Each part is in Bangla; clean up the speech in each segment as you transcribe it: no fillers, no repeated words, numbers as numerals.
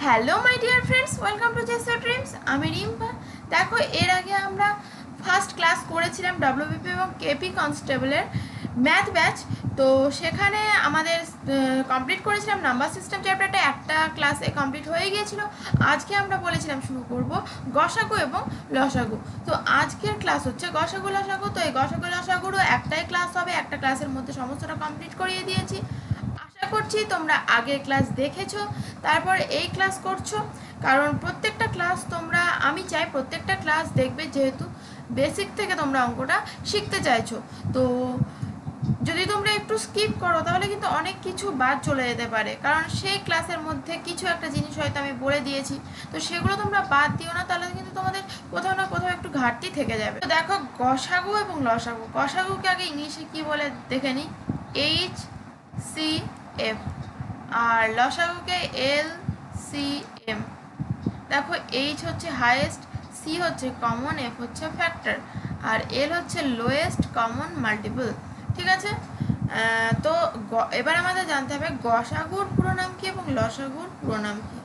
Hello my dear friends, welcome to জেসো ড্রিমস। আমি রিম্পা। দেখো, এর আগে আমরা ফার্স্ট ক্লাস করেছিলাম ডব্লিউবিপি এবং কেপি কনস্টেবলের ম্যাথ ব্যাচ। তো সেখানে আমাদের কমপ্লিট করেছিলাম নাম্বার সিস্টেম চ্যাপ্টারটা, একটা ক্লাসে কমপ্লিট হয়ে গিয়েছিল। আজকে আমরা বলেছিলাম শুরু করব গসাগু এবং লসাগু। তো আজকের ক্লাস হচ্ছে গসাগু লসাগু। তো এই গসাগু লসাগুরও একটাই ক্লাস হবে, একটা ক্লাসের মধ্যে সমস্তটা কমপ্লিট করিয়ে দিয়েছি। আশা করছি তোমরা আগের ক্লাস দেখেছো, তারপর এই ক্লাস করছো, কারণ প্রত্যেকটা ক্লাস তোমরা, আমি চাই প্রত্যেকটা ক্লাস দেখবে, যেহেতু বেসিক থেকে তোমরা অঙ্কটা শিখতে চাইছো। তো যদি তোমরা একটু স্কিপ করো তাহলে কিন্তু অনেক কিছু বাদ চলে যেতে পারে, কারণ সেই ক্লাসের মধ্যে কিছু একটা জিনিস হয়তো আমি বলে দিয়েছি। তো সেগুলো তোমরা বাদ দিও না, তাহলে কিন্তু তোমাদের কোথাও না কোথাও একটু ঘাটতি থেকে যাবে। তো দেখো, গসাগু এবং লসাগু। গসাগুকে আগে ইংলিশে কি বলে দেখে নিই, HCF, আর লসাগুকে LCM। দেখো, H হচ্ছে হাইয়েস্ট, C হচ্ছে কমন, F হচ্ছে ফ্যাক্টর, আর L হচ্ছে লোয়েস্ট কমন মাল্টিপল। ঠিক আছে? তো এবার আমাদের জানতে হবে গসাগুর পুরো নাম কি এবং লসাগুর পুরো নাম কি।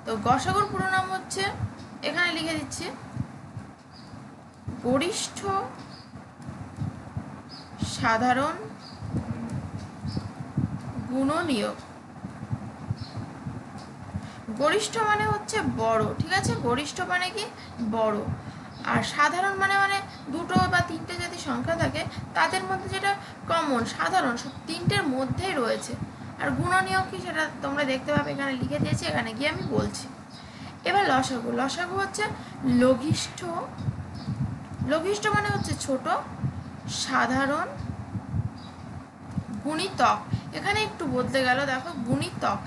তো গসাগুর পুরো নাম হচ্ছে, এখানে লিখে দিচ্ছি, গরিষ্ঠ সাধারণ গুণনীয়ক। গরিষ্ঠ মানে হচ্ছে বড়, ঠিক আছে? গরিষ্ঠ মানে কি? বড়। আর সাধারণ মানে দুটো বা তিনটে যদি সংখ্যা থাকে তাদের মধ্যে যেটা কমন, সাধারণ, সব তিনটের মধ্যেই রয়েছে। আর গুণনীয়ক কি সেটা তোমরা দেখতে পাবে, এখানে লিখে দিয়েছি, এখানে গিয়ে আমি বলছি। এবার লসাগু। লসাগু হচ্ছে লঘিষ্ঠ। লঘিষ্ঠ মানে হচ্ছে ছোট সাধারণ গুণিতক। এখানে একটু বদলে গেল, দেখো, গুণিতক।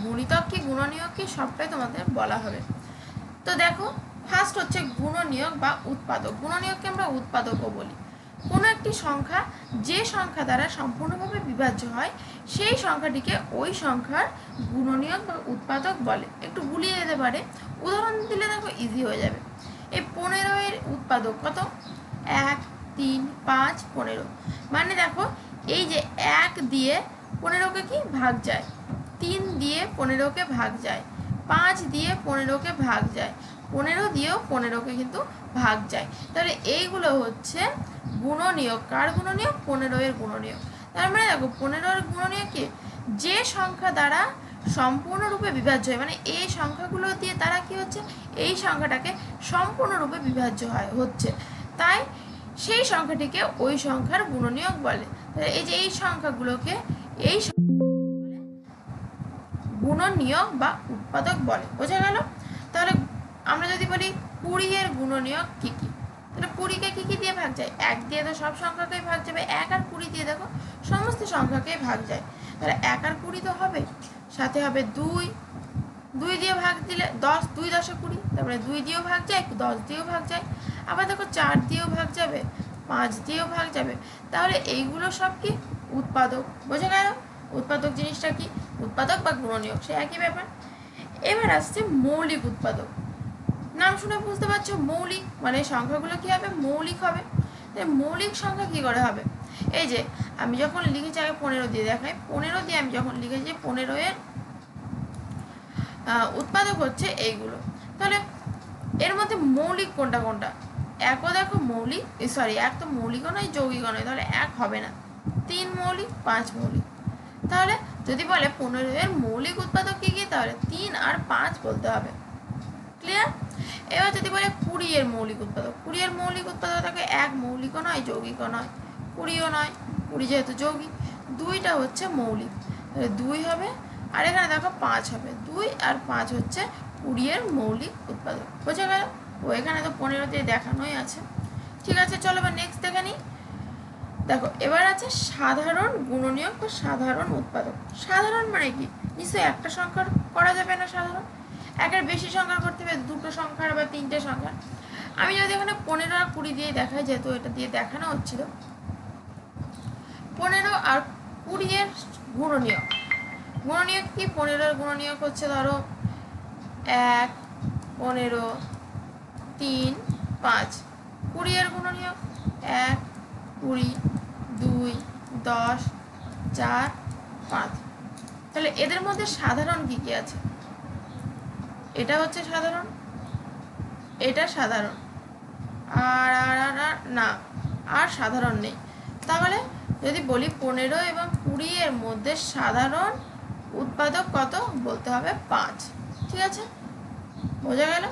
গুণিতক কি গুণনীয়ক কি সবটাই তোমাদের বলা হবে। তো দেখো, ফার্স্ট হচ্ছে গুণনীয়ক বা উৎপাদক। গুণনীয়ককে আমরা উৎপাদকও বলি। কোনো একটি সংখ্যা যে সংখ্যা দ্বারা সম্পূর্ণভাবে বিভাজ্য হয় সেই সংখ্যাটিকে ওই সংখ্যার গুণনীয়ক বা উৎপাদক বলে। একটু গুলিয়ে যেতে পারে, উদাহরণ দিলে দেখো ইজি হয়ে যাবে। এই 15 এর উৎপাদক কত? 1, 3, 5, 15। মানে দেখো, এই যে 1 দিয়ে 15কে কি ভাগ যায়, 3 দিয়ে 15কে ভাগ যায়, 5 দিয়ে 15কে ভাগ যায়, 15 দিয়েও 15কে কিন্তু ভাগ যায়। তাহলে এইগুলো হচ্ছে গুণনীয়ক। কার গুণনীয়ক? 15 এর গুণনীয়ক। তার মানে দেখো, 15 এর গুণনীয়ক কি? যে সংখ্যা দ্বারা সম্পূর্ণরূপে বিভাজ্য হয়, মানে এই সংখ্যাগুলো দিয়ে তারা কি হচ্ছে, এই সংখ্যাটাকে সম্পূর্ণরূপে বিভাজ্য হচ্ছে, তাই সেই সংখ্যাটিকে ওই সংখ্যার গুণনীয়ক বলে। এই যে এই সংখ্যাগুলোকে এই গুণনীয়ক বা উৎপাদক বলে। বোঝা গেল? তাহলে আমরা যদি বলি 20 এর গুণনীয়ক কি কি, তাহলে 20কে কি কি দিয়ে ভাগ যায়? 1 দিয়ে তো সব সংখ্যাকেই ভাগ যাবে, 1 আর 20 দিয়ে দেখো সমস্ত সংখ্যাকেই ভাগ যায়। তাহলে 1 আর 20 তো হবে, সাথে হবে 2, 2 দিয়ে ভাগ দিলে 10, 2 10 20, তারপরে 2 দিয়েও ভাগ যায়, 10 দিয়েও ভাগ যায়, আবার দেখো 4 দিয়েও ভাগ যাবে, 5 দিয়েও ভাগ যাবে। তাহলে এইগুলো সব কি? উৎপাদক। বোঝা গেল? উৎপাদক জিনিসটা কি? উৎপাদক বা গুণনীয়ক সে একই ব্যাপার। এবার আসছে মৌলিক উৎপাদক। নাম শুনে বুঝতে পারছো, মৌলিক মানে সংখ্যাগুলো কি হবে? মৌলিক হবে। মৌলিক সংখ্যা কি করে হবে? এই যে আমি যখন লিখেছি, আগে 15 দিয়ে দেখাই, 15 দিয়ে আমি যখন লিখেছি 15 এর উৎপাদক হচ্ছে এইগুলো। তাহলে এর মধ্যে মৌলিক কোনটা কোনটা? একও দেখো মৌলিক, সরি, এক তো মৌলিকও নয়, যৌগিকও নয়, তাহলে এক হবে না। 3 মৌলিক, 5 মৌলিক। তাহলে যদি বলে 15 এর মৌলিক উৎপাদক কি কি, তাহলে 3 আর 5 বলতে হবে। ক্লিয়ার? এবার যদি বলে 20 এর মৌলিক উৎপাদক, 20 এর মৌলিক উৎপাদক থাকে, এক মৌলিকও নয়, যৌগিকও নয়, 20ও নয়, 20 যেহেতু যৌগিক, 2টা হচ্ছে মৌলিক, তাহলে 2 হবে। আর এখানে দেখো 5 হবে, 2 আর 5 হচ্ছে 20 এর মৌলিক উৎপাদক। বোঝা গেল? ও এখানে তো 15 দিয়ে দেখানোই আছে। ঠিক আছে, চলো এবার নেক্সট দেখে নিই। দেখো, এবার আছে সাধারণ গুণনীয়ক বা সাধারণ উৎপাদক। সাধারণ মানে কি? নিশ্চয়ই একটা সংখ্যার করা যাবে না সাধারণ, একের বেশি সংখ্যার করতে হবে, দুটো সংখ্যার বা তিনটে সংখ্যার। আমি যদি এখানে 15 আর 20 দিয়ে দেখাই, যেহেতু এটা দিয়ে দেখানো হচ্ছিল, 15 আর 20 এর গুণনীয়ক। গুণনীয়ক কি? 15 এর গুণনীয়ক হচ্ছে, ধরো 1, 15, 3, 5। 20 এর গুণনীয়ক 1, 20, 2, 10, 4, 5। তাহলে এদের মধ্যে সাধারণ কি কি আছে? এটা হচ্ছে সাধারণ, এটা সাধারণ, আর আর আর আর না, আর সাধারণ নেই। তাহলে যদি বলি 15 এবং 20 এর মধ্যে সাধারণ উৎপাদক কত, বলতে হবে 5। ঠিক আছে, বোঝা গেল?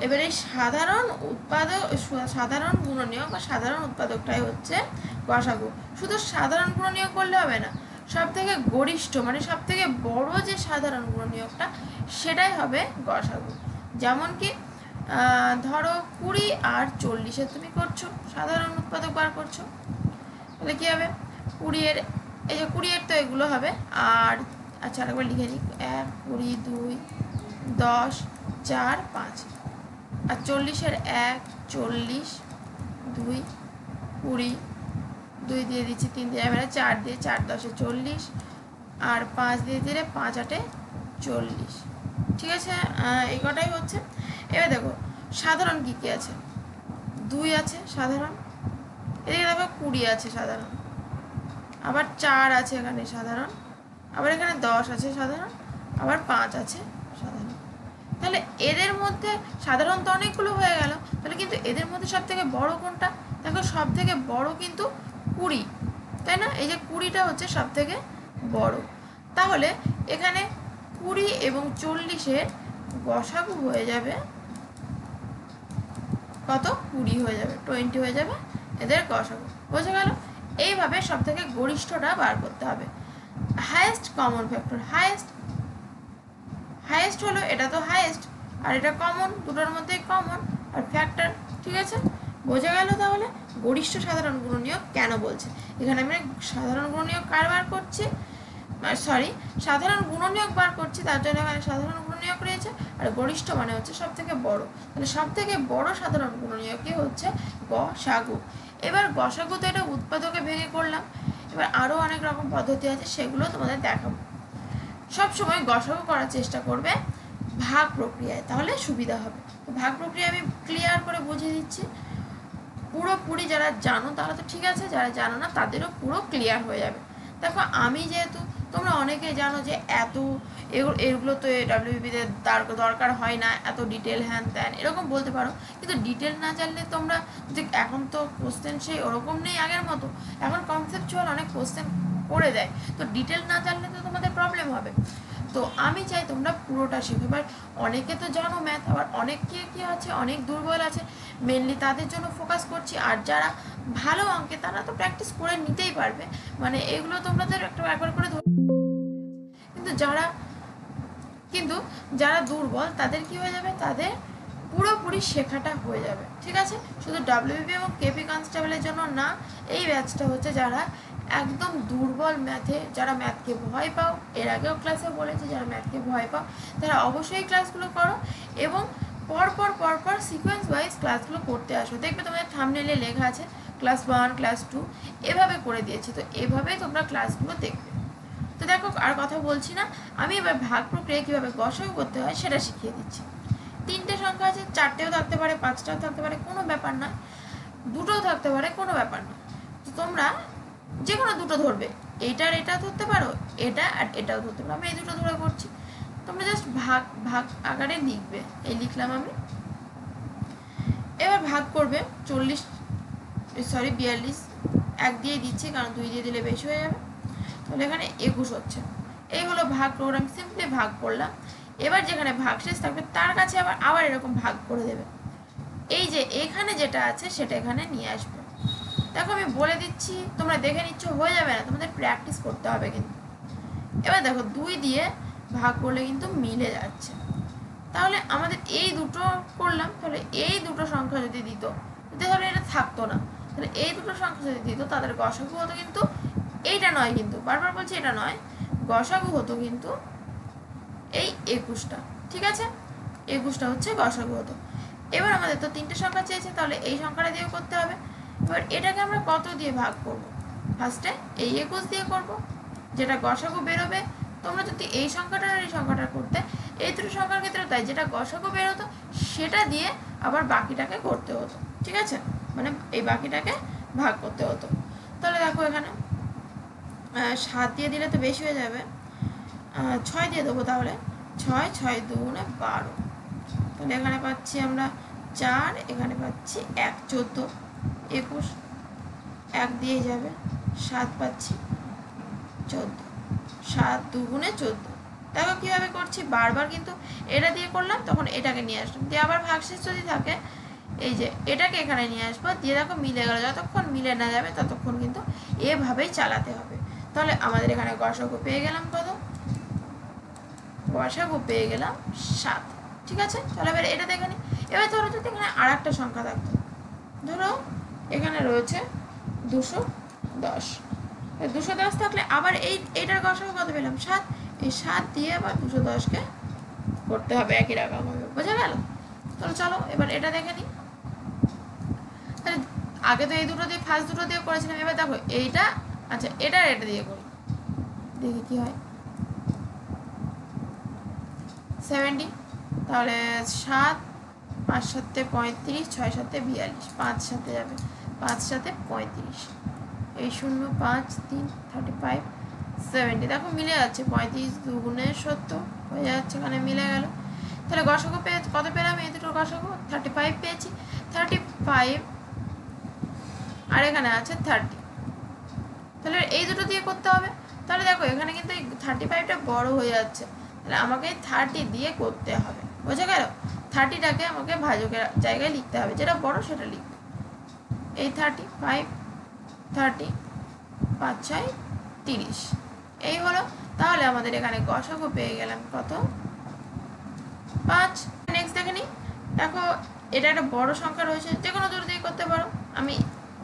এবার এই সাধারণ উৎপাদক, সাধারণ গুণনীয়ক বা সাধারণ উৎপাদকটাই হচ্ছে গসাগু। শুধু সাধারণ গুণনীয়ক করলে হবে না, সব থেকে গরিষ্ঠ মানে সব থেকে বড় যে সাধারণ গুণনীয়কটা সেটাই হবে গসাগু। যেমন কি ধরো 20 আর 40 তুমি করছো সাধারণ উৎপাদক বার করছো, তাহলে কি হবে 20 এর, এই যে 20 এর তো এগুলো হবে, আর আচ্ছা আরেকবার লিখে নিই, 1 20 2 10 4 5, আর 40 এর 1 40 2 20, 2 দিয়ে দিচ্ছি, 3 দিয়ে যাবে না, 4 দিয়ে, 4 10 40, আর 5 দিয়ে দিলে 5 8 40। ঠিক আছে, এই কটাই হচ্ছে। এবার দেখো সাধারণ কী কী আছে, 2 আছে সাধারণ, এদিকে দেখো 20 আছে সাধারণ, আবার 4 আছে এখানে সাধারণ, আবার এখানে 10 আছে সাধারণ, আবার 5 আছে সাধারণ। তাহলে এদের মধ্যে সাধারণ তো অনেকগুলো হয়ে গেল, তাহলে কিন্তু এদের মধ্যে সব থেকে বড় কোনটা, দেখো সব থেকে বড় কিন্তু 20, তাই না? এই যে 20টা হচ্ছে সব থেকে বড়। তাহলে এখানে 20 এবং 40-এর গসাগু হয়ে যাবে কত, 20 হয়ে যাবে, 20 হয়ে যাবে এদের গসাগু। বোঝা গেল? এইভাবে সব থেকে গরিষ্ঠটা বার করতে হবে। হাইয়েস্ট কমন ফ্যাক্টর, হাইয়েস্ট হলো এটা তো হাইয়েস্ট, আর এটা কমন, দুটোর মধ্যেই কমন, আর ফ্যাক্টর। ঠিক আছে, বোঝা গেল? তাহলে গরিষ্ঠ সাধারণ গুণনীয়ক কেন বলছে, এখানে আমি সাধারণ গুণনীয়ক কার বার করছি, সরি সাধারণ গুণনীয়ক বার করছি, তার জন্য এখানে সাধারণ গুণনীয়ক রয়েছে, আর গরিষ্ঠ মানে হচ্ছে সব থেকে বড়, তাহলে সব থেকে বড় সাধারণ গুণনীয়কই হচ্ছে গসাগু। এবার গসাগু তো এটা উৎপাদকে ভেঙে করলাম, এবার আরও অনেক রকম পদ্ধতি আছে, সেগুলো তোমাদের দেখাবো। সবসময় গসাগু করার চেষ্টা করবে ভাগ প্রক্রিয়ায়, তাহলে সুবিধা হবে। তো ভাগ প্রক্রিয়া আমি ক্লিয়ার করে বুঝিয়ে দিচ্ছি, পুরোপুরি যারা জানো তারা তো ঠিক আছে, যারা জানো না তাদেরও পুরো ক্লিয়ার হয়ে যাবে। দেখো আমি যেহেতু, তোমরা অনেকে জানো যে এত এগুলো তো ডাব্লিউবিতে দরকার হয় না, এত ডিটেল হ্যান ত্যান এরকম বলতে পারো, কিন্তু ডিটেল না জানলে তোমরা যে, এখন তো কোশ্চেন সেই ওরকম নেই আগের মতো, এখন কনসেপচুয়াল অনেক কোশ্চেন করে দেয়, তো ডিটেল না জানলে তো তোমাদের প্রবলেম হবে। তো আমি চাই তোমরা পুরোটা শেখো। এবার অনেকে তো জানো ম্যাথ, আবার অনেকে কি আছে অনেক দুর্বল আছে, মেনলি তাদের জন্য ফোকাস করছি, আর যারা ভালো অঙ্কে তারা তো প্র্যাকটিস করে নিতেই পারবে, মানে এগুলো তোমাদের একবার করে কিন্তু যারা দুর্বল তাদের কি হয়ে যাবে, তাদের পুরোপুরি শেখাটা হয়ে যাবে। ঠিক আছে, শুধু ডাব্লিউবি এবং কেপি কনস্টেবলের জন্য না, এই ব্যাচটা হচ্ছে যারা একদম দুর্বল ম্যাথে, যারা ম্যাথকে ভয় পাও, এর আগেও ক্লাসে বলেছি যারা ম্যাথকে ভয় পাও তারা অবশ্যই ক্লাসগুলো করো, এবং পরপর সিকোয়েন্স ওয়াইজ ক্লাসগুলো করতে আসো। দেখবে তোমাদের থাম্বনেইলে লেখা আছে ক্লাস 1 ক্লাস 2 এভাবে করে দিয়েছি, তো এভাবেই তোমরা ক্লাসগুলো দেখবে। তো দেখো আর কথা বলছি না, আমি এবার ভাগ প্রক্রিয়া কীভাবে গসাগু করতে হয় সেটা শিখিয়ে দিচ্ছি। 3টে সংখ্যা আছে, 4টেও থাকতে পারে, 5টাও থাকতে পারে, কোনো ব্যাপার না, 2টোও থাকতে পারে, কোনো ব্যাপার না। তো তোমরা যে কোনো 2টো ধরবে, এইটার এটা ধরতে পারো, এটা আর এটাও ধরতে পারো, আমি এই 2টো ধরে করছি। তোমরা জাস্ট ভাগ আকারে লিখবে, এই লিখলাম আমি। এবার ভাগ করবে 42, 1 দিয়ে দিচ্ছি কারণ 2 দিয়ে দিলে বেশি হয়ে যাবে, তাহলে এখানে 21 হচ্ছে। এই হলো ভাগ প্রোগ্রাম, সিম্পলি ভাগ করলাম। এবার যেখানে ভাগ শেষ থাকবে তার কাছে আবার এরকম ভাগ করে দেবে, এই যে এখানে যেটা আছে সেটা এখানে নিয়ে আসবে। দেখো আমি বলে দিচ্ছি, তোমরা দেখে নিচ্ছ, হয়ে যাবে না, তোমাদের প্র্যাকটিস করতে হবে কিন্তু। এবার দেখো 2 দিয়ে ভাগ করলে কিন্তু মিলে যাচ্ছে, তাহলে আমাদের এই 2টো করলাম, তাহলে এই 2টো সংখ্যা যদি দিত, তাহলে এটা থাকতো না, তাহলে এই 2টো সংখ্যা যদি দিত তাদের গসাগু হতো কিন্তু এইটা নয়, কিন্তু বারবার বলছি এটা নয়, গসাগু হতো কিন্তু এই 21টা। ঠিক আছে, 21টা হচ্ছে গসাগু হতো। এবার আমাদের তো 3টে সংখ্যা চেয়েছে, তাহলে এই সংখ্যাটা দিয়েও করতে হবে। এবার এটাকে আমরা কত দিয়ে ভাগ করব, ফার্স্টে এই 21 দিয়ে করব, যেটা গসাগু বেরোবে। তোমরা যদি এই সংখ্যাটার আর এই সংখ্যাটার করতে, এই 2টো সংখ্যার ক্ষেত্রে তাই যেটা গসাগু বেরোতো সেটা দিয়ে আবার বাকিটাকে করতে হতো। ঠিক আছে, মানে এই বাকিটাকে ভাগ করতে হতো। তাহলে দেখো এখানে 7 দিয়ে দিলে তো বেশি হয়ে যাবে, 6 দিয়ে দেবো, তাহলে ছয়, 6 দুগুণে 12, তাহলে এখানে পাচ্ছি আমরা 4, এখানে পাচ্ছি 1, 14, 21, 1 দিয়ে যাবে, 7 পাচ্ছি, 14, 7 দুগুণে 14। দেখো কীভাবে করছি, বারবার কিন্তু এটা দিয়ে করলাম, তখন এটাকে নিয়ে আসলাম, দিয়ে আবার ভাগশেষ যদি থাকে এই যে এটাকে এখানে নিয়ে আসবো, দিয়ে দেখো মিলে গেল। যতক্ষণ মিলে না যাবে ততক্ষণ কিন্তু এভাবেই চালাতে হবে। তাহলে আমাদের এখানে গসাগু পেয়ে গেলাম কত, গসাগু পেয়ে গেলাম 7। ঠিক আছে, চলো এবার এটা দেখে নিই। এবার ধরো যদি এখানে আর একটা সংখ্যা থাকতো, ধরো এখানে রয়েছে 210, 210 থাকলে আবার এইটার গসাগু কত পেলাম, 7। এই 7 দিয়ে আবার 210কে করতে হবে একই রকম হবে, বোঝা গেল? তাহলে চলো এবার এটা দেখে নিই। তাহলে আগে তো এই দুটো দিয়ে, ফার্স্ট দুটো দিয়ে করেছিলাম, এবার দেখো এইটা, আচ্ছা এটা দিয়ে করি, দেখি কি হয়। 70, তাহলে 7, 5 7 35, 6 7 42, 5 সাথে যাবে, 5 7 35, এই 0 5 3 35, 70। দেখো মিলে যাচ্ছে, 35 দুগুণে 70 হয়ে যাচ্ছে, এখানে মিলে গেল। তাহলে গসাগু পেয়ে কত পেলাম, এই দুটোর গসাগু 35 পেয়েছি, 35 আর এখানে আছে 30। তাহলে এই দুটো দিয়ে করতে হবে। তাহলে দেখো এখানে কিন্তু এই 35টা বড় হয়ে যাচ্ছে, তাহলে আমাকে 30 দিয়ে করতে হবে, বোঝা গেল? 30টাকে আমাকে ভাজকের জায়গায় লিখতে হবে, যেটা বড় সেটা লিখবে। এই 35, 30, 5 6 30, এই হলো। তাহলে আমাদের এখানে গসাগু পেয়ে গেলাম কত, 5। নেক্সট দেখে নিই। দেখো এটা একটা বড় সংখ্যা রয়েছে, যে কোনো দুটো দিয়ে করতে পারো। আমি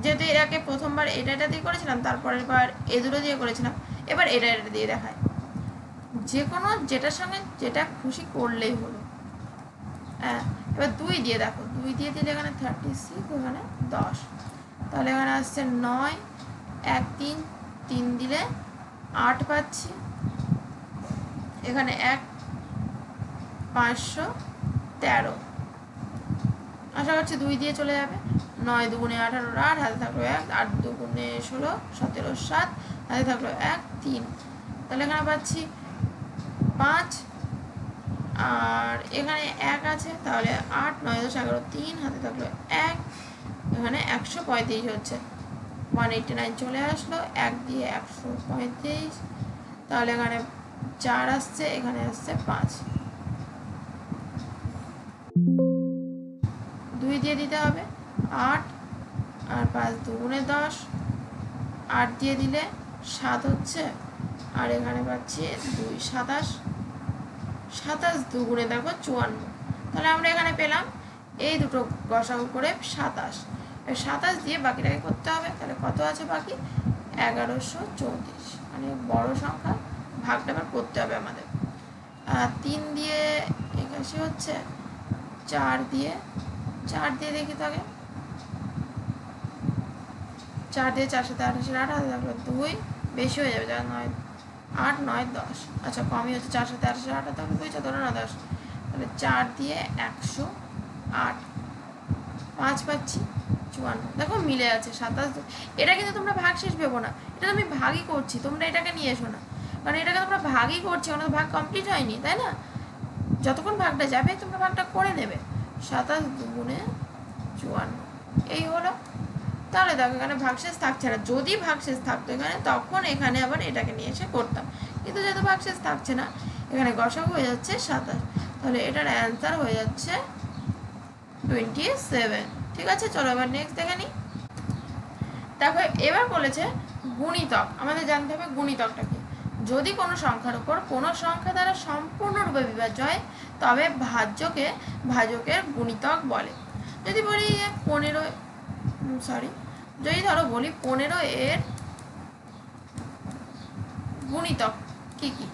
যেহেতু এটাকে প্রথমবার এটা দিয়ে করেছিলাম, তারপরের বার এ দুটো দিয়ে করেছিলাম, এবার এটা দিয়ে দেখায়। যে কোনো যেটার সঙ্গে যেটা খুশি করলেই হলো। হ্যাঁ, এবার 2 দিয়ে দেখো, 2 দিয়ে দিলে এখানে 36, এখানে 10, তাহলে এখানে আসছে 9, 1 3, 3 দিলে 8 পাচ্ছি, এখানে 1 513। আশা করছি 2 দিয়ে চলে যাবে। 9 দুগুণে 18, 8 হাতে থাকলো 1, 8 দুগুণে 16, 17 7, হাতে থাকলো 1 3, তাহলে এখানে পাচ্ছি 5, আর এখানে 1 আছে, তাহলে 8 9 10 11 3, হাতে থাকলো 1, এখানে 135 হচ্ছে, 189 চলে আসলো, 1 দিয়ে 135, তাহলে এখানে 4 আসছে, এখানে আসছে 5, 2 দিয়ে দিতে হবে 8, আর 5 দুগুণে 10, 8 দিয়ে দিলে 7 হচ্ছে, আর এখানে পাচ্ছি 2 27, 27 দুগুণে দেখো 54। তাহলে আমরা এখানে পেলাম এই দুটো গসাগু করে 27। 27 দিয়ে বাকিটাকে করতে হবে, তাহলে কত আছে বাকি, 1134, মানে বড় সংখ্যা, ভাগটা আবার করতে হবে আমাদের। 3 দিয়ে 81 হচ্ছে, 4 দিয়ে দেখি তো আগে, 4 দিয়ে 4 সাথে 88, 8 হাতে থাকলো 2, বেশি হয়ে যাবে, 9 8 9 10, আচ্ছা কমই হচ্ছে, 4 সাথে 88, 8 থাকলো 2, 4 না 10, তাহলে 4 দিয়ে 108, 5 পাচ্ছি 54। দেখো মিলে আছে 27। এটা কিন্তু তোমরা ভাগশেষ ভেবো না, এটা আমি ভাগই করছি, তোমরা এটাকে নিয়ে এসো না, কারণ এটাকে তোমরা ভাগই করছি, ওনার ভাগ কমপ্লিট হয়নি, তাই না? যতক্ষণ ভাগটা যাবে তোমরা ভাগটা করে নেবে। 27 দুগুণে 54, এই হলো। তাহলে দেখো এখানে ভাগশেষ থাকছে না, যদি ভাগশেষ থাকতো এখানে, তখন এখানে আবার এটাকে নিয়ে এসে করতাম, কিন্তু যেহেতু ভাগশেষ থাকছে না, এখানে গসাগু হয়ে যাচ্ছে 27, তাহলে এটার অ্যান্সার হয়ে যাচ্ছে 27। ঠিক আছে, চলো এবার নেক্সট দেখে নিই। দেখো এবার বলেছে গুণিতক, আমাদের জানতে হবে গুণিতকটা কি। যদি কোনো সংখ্যার উপর কোনো সংখ্যা দ্বারা সম্পূর্ণরূপে বিভাজ্য হয়, তবে ভাজকের গুণিতক বলে। যদি বলি 15, যদি ধরো বলি 15 এর গুণিতক কি কি,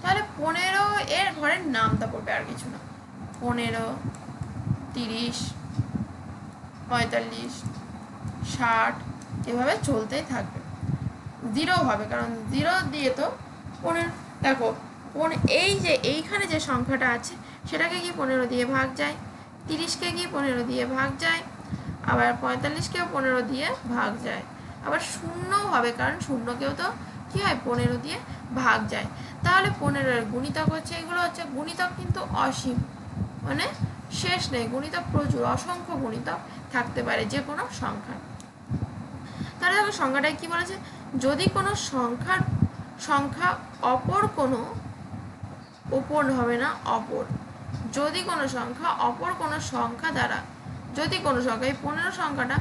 তাহলে 15 এর ঘরের নামটা পড়বে, আর কিছু না। 15 30 45 60, এভাবে চলতেই থাকবে, 0 হবে, কারণ 0 দিয়ে তো 15। দেখো এই যে এইখানে যে সংখ্যাটা আছে সেটাকে কি 15 দিয়ে ভাগ যায়, 30কে কি 15 দিয়ে ভাগ যায়, আবার 45কেও 15 দিয়ে ভাগ যায়, আবার শূন্যও হবে, কারণ শূন্যকেও তো কি হয় 15 দিয়ে ভাগ যায়। তাহলে 15-এর গুণিতক হচ্ছে এগুলো হচ্ছে গুণিতক কিন্তু অসীম, মানে শেষ নেই, গুণিতক প্রচুর, অসংখ্য গুণিতক থাকতে পারে যে কোনো সংখ্যার। তাহলে দেখো সংখ্যাটায় কি বলেছে, যদি কোনো সংখ্যা অপর কোনো, ওপর হবে না অপর, যদি কোনো সংখ্যা অপর কোনো সংখ্যা দ্বারা, যদি কোনো সংখ্যা, এই 15 সংখ্যাটা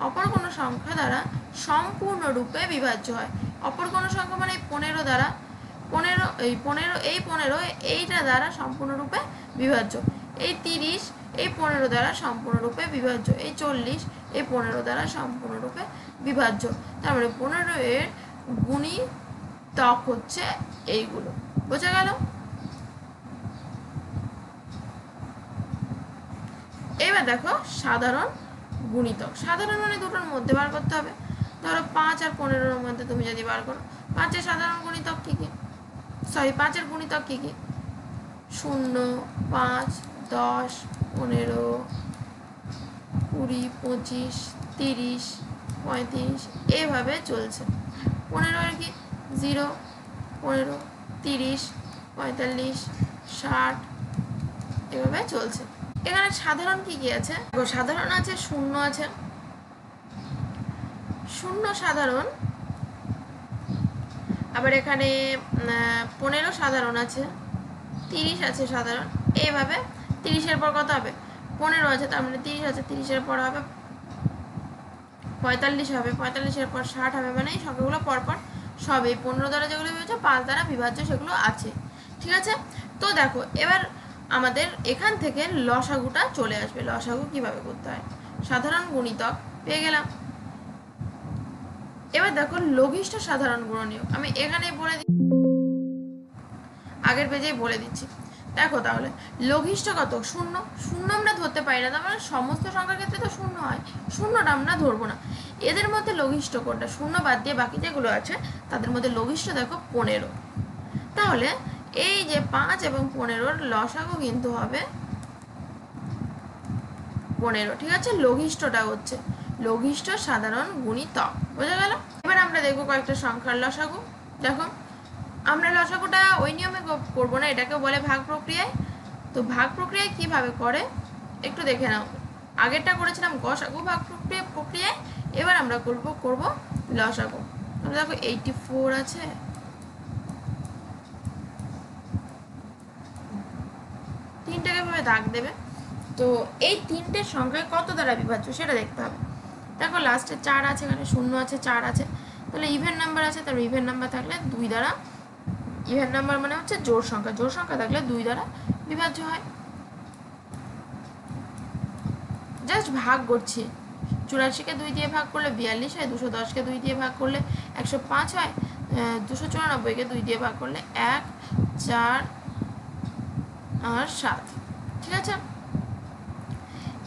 অপর কোনো সংখ্যা দ্বারা সম্পূর্ণরূপে বিভাজ্য হয়। অপর কোনো সংখ্যা মানে 15 দ্বারা, 15 এইটা দ্বারা সম্পূর্ণরূপে বিভাজ্য, এই 30 এই 15 দ্বারা সম্পূর্ণরূপে বিভাজ্য, এই 40 এই 15 দ্বারা সম্পূর্ণরূপে বিভাজ্য। তার মানে 15-এর গুণিতক হচ্ছে এইগুলো। বোঝা গেল? এবার দেখো সাধারণ গুণিতক। সাধারণ মানে দুটোর মধ্যে বার করতে হবে। ধরো 5 আর 15-এর মধ্যে তুমি যদি বার করো, 5-এর সাধারণ গুণিতক কি কি, 5-এর গুণিতক কি কি, 0, 5, 10, 15, 20, 25, 30, 35 এভাবে চলছে। 15-এর কি 0, 15, 30, 45, 60 এভাবে চলছে। এখানে সাধারণ কি কি আছে, সাধারণ আছে, শূন্য আছে, শূন্য সাধারণ, আবার এখানে 15 সাধারণ আছে, 30 আছে সাধারণ, এইভাবে 30-এর পর কত হবে, 15 আছে, তার মানে 30 আছে, 30-এর পর হবে 45 হবে, 45-এর পর 60 হবে, মানে এই সংখ্যাগুলো পরপর সব এই 15 দ্বারা যেগুলো বিভাজ্য, 5 দ্বারা বিভাজ্য সেগুলো আছে। ঠিক আছে? তো দেখো এবার আমাদের এখান থেকে লসাগুটা চলে আসবে। লসাগু কিভাবে করতে হয়, সাধারণ গুণিতক পেয়ে গেলাম। এবার দেখো লঘিষ্ঠ সাধারণ গুণনীয়ক, আমি এখানেই বলে দিচ্ছি, আগের পেজেই বলে দিচ্ছি। দেখো তাহলে লঘিষ্ঠ কত, 0, 0 আমরা ধরতে পারি না, তার মানে সমস্ত সংখ্যার ক্ষেত্রে তো 0 হয়, 0টা আমরা ধরবো না। এদের মধ্যে লঘিষ্ঠ কোনটা, 0 বাদ দিয়ে বাকি যেগুলো আছে তাদের মধ্যে লঘিষ্ঠ দেখো 15। তাহলে এই যে 5 এবং 15-র লসাগু কিন্তু হবে 15। ঠিক আছে? লঘিষ্ঠটা হচ্ছে লঘিষ্ঠ সাধারণ গুণিতক। বোঝা গেল? এবার আমরা দেখবো কয়েকটা সংখ্যার লসাগু। দেখো আমরা লসাগুটা ওই নিয়মে করবো না, এটাকে বলে ভাগ প্রক্রিয়ায়। তো ভাগ প্রক্রিয়ায় কিভাবে করে একটু দেখে নাও। আগেরটা করেছিলাম গসাগু ভাগ প্রক্রিয়ায়, এবার আমরা করব লসাগু। তাহলে দেখো 84 আছে, তিনটাকে ভাবে দাগ দেবে। তো এই তিনটে সংখ্যায় কত দ্বারা বিভাজ্য সেটা দেখতে হবে। দেখো লাস্টে 4 আছে, এখানে 0 আছে, 4 আছে, তাহলে ইভেন নাম্বার আছে, তাহলে ইভেন নাম্বার থাকলে 2 দ্বারা, ইভেন নাম্বার মানে হচ্ছে জোড় সংখ্যা, জোড় সংখ্যা থাকলে 2 দ্বারা বিভাজ্য হয়। জাস্ট ভাগ করছি, 84-কে 2 দিয়ে ভাগ করলে 42 হয়, 210-কে 2 দিয়ে ভাগ করলে 105 হয়, 294-কে 2 দিয়ে ভাগ করলে 1, 4 আর 7। ঠিক আছে?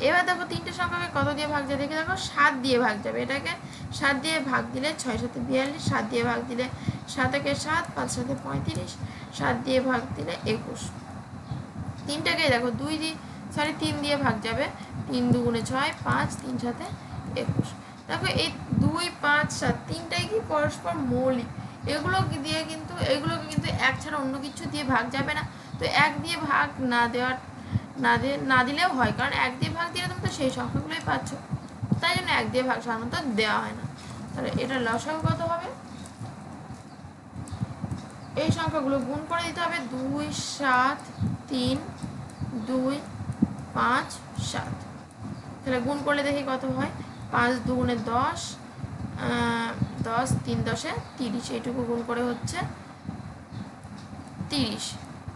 এবার দেখো তিনটে সংখ্যাকে কত দিয়ে ভাগ যায় দেখে দেখো, 7 দিয়ে ভাগ যাবে। এটাকে 7 দিয়ে ভাগ দিলে 6 7 42, 7 দিয়ে ভাগ দিলে 7 একে 7, 5 7 35, 7 দিয়ে ভাগ দিলে 21। তিনটাকে দেখো 3 দিয়ে ভাগ যাবে, 3 দুগুণে 6, 5 3 7 21। দেখো এই 2 5 7 তিনটাই কি পরস্পর মৌলিক, এগুলোকে কিন্তু এক ছাড়া অন্য কিছু দিয়ে ভাগ যাবে না। তো 1 দিয়ে ভাগ না দিলেও হয়, কারণ 1 দিয়ে ভাগ দিলে তুমি তো সেই সংখ্যাগুলোই পাচ্ছ, তাই জন্য 1 দিয়ে ভাগ সাধারণত দেওয়া হয় না। তাহলে এটা লসাগু কত হবে, এই সংখ্যাগুলো গুণ করে দিতে হবে, 2 7 3 2 5 7। তাহলে গুণ করলে দেখি কত হয়, 5 দুগুণে 10, 10 3 10-এ 30, এইটুকু গুণ করে হচ্ছে 30,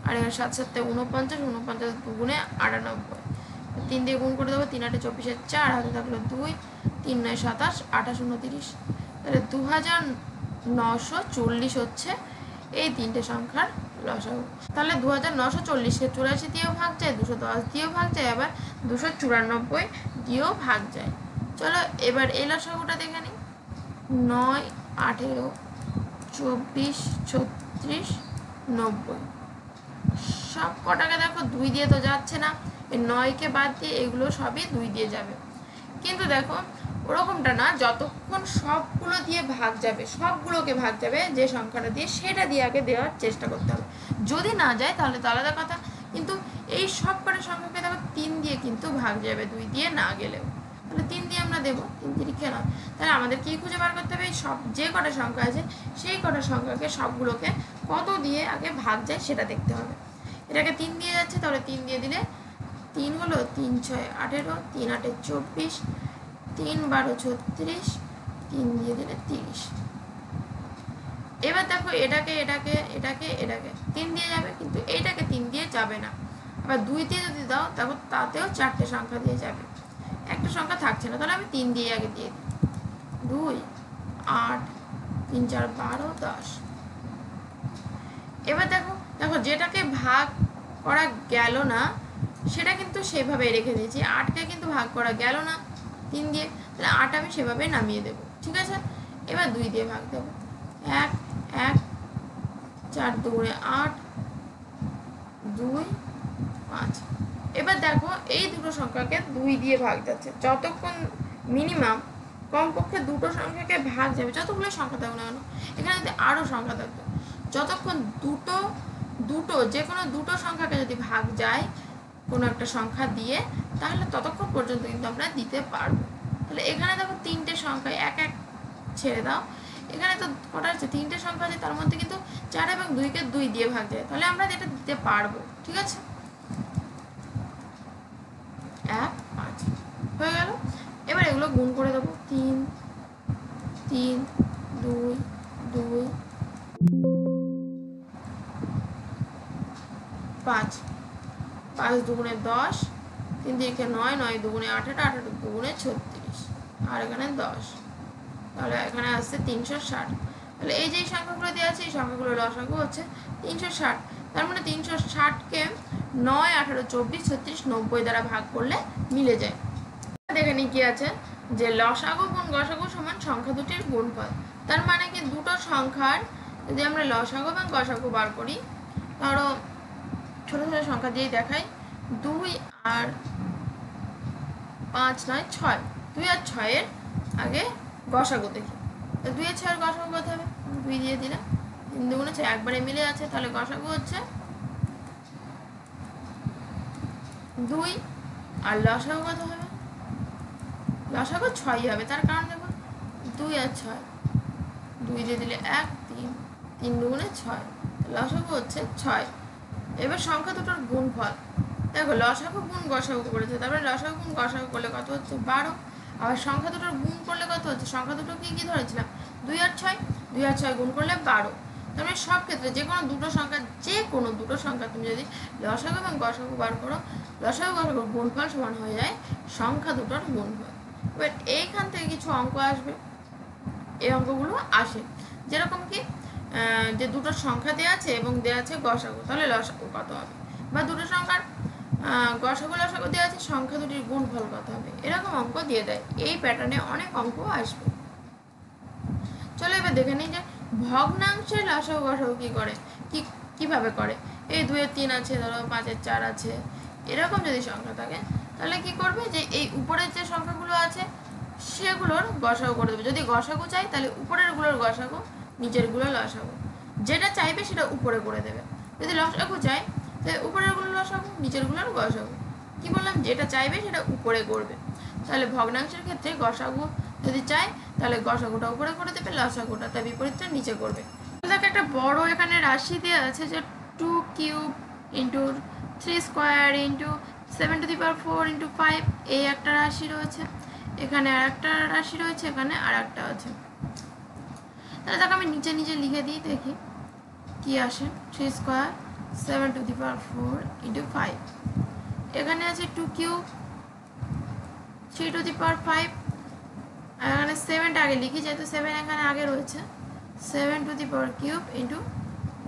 আর এখানে 7 7 49, 49 দুগুণে 98, 3 দিয়ে গুণ করে দেবো, 3 8 24, 4 হাতে থাকলো 2, 3 9 27, 28 29। তাহলে 2940 হচ্ছে এই তিনটে সংখ্যার লসাগু। তাহলে 2940-কে 84 দিয়েও ভাগ যায়, 210 দিয়েও ভাগ যায়, আবার 294 দিয়েও ভাগ যায়। চলো এবার এই লসাগুটা দেখে নিই। 9 18 24 36 90, সব কটাকে দেখো 2 দিয়ে তো যাচ্ছে না, এই 9-কে বাদ দিয়ে এগুলো সবই 2 দিয়ে যাবে। কিন্তু দেখো ওরকমটা না, যতক্ষণ সবগুলো দিয়ে ভাগ যাবে, সবগুলোকে ভাগ যাবে যে সংখ্যাটা দিয়ে, সেটা দিয়ে আগে দেওয়ার চেষ্টা করতে হবে। যদি না যায় তাহলে তো আলাদা কথা, কিন্তু এই সব কটা সংখ্যাকে দেখো 3 দিয়ে কিন্তু ভাগ যাবে, 2 দিয়ে না গেলেও। তাহলে 3 দিয়ে আমরা দেবো, 3 তিরিখে নয়। তাহলে আমাদের কি খুঁজে বার করতে হবে, সব যে কটা সংখ্যা আছে সেই কটা সংখ্যাকে সবগুলোকে কত দিয়ে আগে ভাগ যায় সেটা দেখতে হবে। এটাকে 3 দিয়ে যাচ্ছে, তাহলে 3 দিয়ে দিলে 3 হলো, 3 6 18, 3 8 24, 3 12 36, 3 দিয়ে দিলে 30। এবার দেখো এটাকে এটাকে এটাকে এটাকে 3 দিয়ে যাবে, কিন্তু এইটাকে 3 দিয়ে যাবে না। আবার 2 দিয়ে যদি দাও তখন তাতেও 4টে সংখ্যা দিয়ে যাবে, একটা সংখ্যা থাকছে না। তাহলে আমি 3 দিয়ে আগে দিয়ে দিই, 2 8 3 4 12 10। এবার দেখো দেখো যেটাকে ভাগ করা গেল না সেটা কিন্তু সেভাবে রেখে দিয়েছি, 8কে কিন্তু ভাগ করা গেল না 3 দিয়ে, তাহলে 8 আমি সেভাবে নামিয়ে দেবো, ঠিক আছে। এবার 2 দিয়ে ভাগ দেবো, 1 1 4 2 8 2 5। এবার দেখো এই দুটো সংখ্যাকে 2 দিয়ে ভাগ যাচ্ছে, যতক্ষণ মিনিমাম কমপক্ষে দুটো সংখ্যাকে ভাগ যাবে, যতগুলো সংখ্যা থাকুক না কেন, এখানে যদি আরও সংখ্যা থাকতো, যতক্ষণ দুটো দুটো যে কোনো দুটো সংখ্যাকে যদি ভাগ যায় কোনো একটা সংখ্যা দিয়ে, তাহলে ততক্ষণ পর্যন্ত কিন্তু আমরা দিতে পারবো। তাহলে এখানে দেখো 3টে সংখ্যা, এক এক ছেড়ে দাও, এখানে তো কটা আছে, 3টে সংখ্যা আছে, তার মধ্যে কিন্তু 4 এবং 2কে 2 দিয়ে ভাগ যায়, তাহলে আমরা এটা দিতে পারবো, ঠিক আছে। 1 5 হয়ে গেল। এবার এগুলো গুণ করে দেবো, 3 3 2 2 5 5 দুগুণে 10, 3 তিরিখে 9 9 দুগুণে 18 18 দুগুণে 36, আর এখানে 10, তাহলে এখানে আসছে 360। তাহলে এই যে সংখ্যাগুলো দেওয়া আছে এই সংখ্যাগুলো লসাগু হচ্ছে 360। তার মানে 360কে 9 18 24 36 90 দ্বারা ভাগ করলে মিলে যায়। দেখে নি কি আছে, যে লসাগু গুণ গসাগু সমান সংখ্যা দুটির গুণফল। তার মানে কি দুটো সংখ্যার যদি আমরা লসাগু এবং গসাগু বার করি, ধরো ছোট ছোট সংখ্যা দিয়েই দেখাই, 2 আর 5 নয় 6, 2 আর 6-এর আগে গসাগু দেখি, 2 আর 6-এর গসাগু কত হবে, 2 দিয়ে দিলাম, 3 দুগুণে 6 একবারে মিলে আছে, তাহলে গসাগু হচ্ছে 2, আর লসাগু কত হবে, লসাগু 6ই হবে, তার কারণ দেখো 2 আর 6, 2 দিয়ে দিলে 1 3, 3 দুগুণে 6, লসাগু হচ্ছে 6। এবার সংখ্যা দুটোর গুণফল দেখো, লসাগু গুণ গসাগু করেছে, তারপরে লসাগু গুণ গসাগু করলে কত হচ্ছে 12, আবার সংখ্যা দুটোর গুণ করলে কত হচ্ছে, সংখ্যা দুটো কি কি ধরেছিলাম 2 আর 6, 2 আর 6 গুণ করলে 12। তারপরে সব ক্ষেত্রে যে কোনো দুটো সংখ্যা তুমি যদি লসাগু এবং গসাগু বার করো, লসাগু গসাগুর গুণফল সমান হয়ে যায় সংখ্যা দুটোর গুণফল। এবার এইখান থেকে কিছু অঙ্ক আসবে, এই অঙ্কগুলো আসে যেরকম কি যে দুটো সংখ্যা দেওয়া আছে এবং দেওয়া আছে গসাগু, তাহলে লসাগু কত হবে, বা দুটো সংখ্যার গসাগু লসাগু দেওয়া আছে সংখ্যা দুটির গুণফল কত হবে, এরকম অঙ্ক দিয়ে দেয়। এই প্যাটার্নে অনেক অঙ্ক আসবে। চলো এবার দেখে নিই যে ভগ্নাংশের লসাগু গসাগু কি করে, কিভাবে করে। এই 2 এর 3 আছে, ধরো 5 এর 4 আছে, এরকম যদি সংখ্যা থাকে তাহলে কি করবে, যে এই উপরের যে সংখ্যাগুলো আছে সেগুলোর গসাগু করে দেবে। যদি গসাগু চাই তাহলে উপরের গুলোর গসাগু, নিচের গুলো লসাগু, যেটা চাইবে সেটা উপরে করে দেবে। যদি লসাগু চাই তাহলে উপরের গুলো লসাগু, নিচের গুলোর গসাগু। কি বললাম, যেটা চাইবে সেটা উপরে করবে। তাহলে ভগ্নাংশের ক্ষেত্রে গসাগু যদি চাই তাহলে গসাগুটা উপরে করে দেবে, লসাগুটা তার বিপরীতটা নিচে করবে। দেখো একটা বড় এখানে রাশি দেওয়া আছে যে 2 cube into 3 square into 7 to the power 4 into 5, এই একটা রাশি রয়েছে, এখানে আর একটা রাশি রয়েছে, এখানে আর একটা আছে। তাহলে দেখো আমি নিচে নিচে লিখে দিই, দেখি কি আসে। 3 square 7 to the power 4 into 5, এখানে আছে 2 কিউব 3 টু দি পাওয়ার 5, আর এখানে 7টা আগে লিখি যেহেতু 7 এখানে আগে রয়েছে, 7 to the power cube into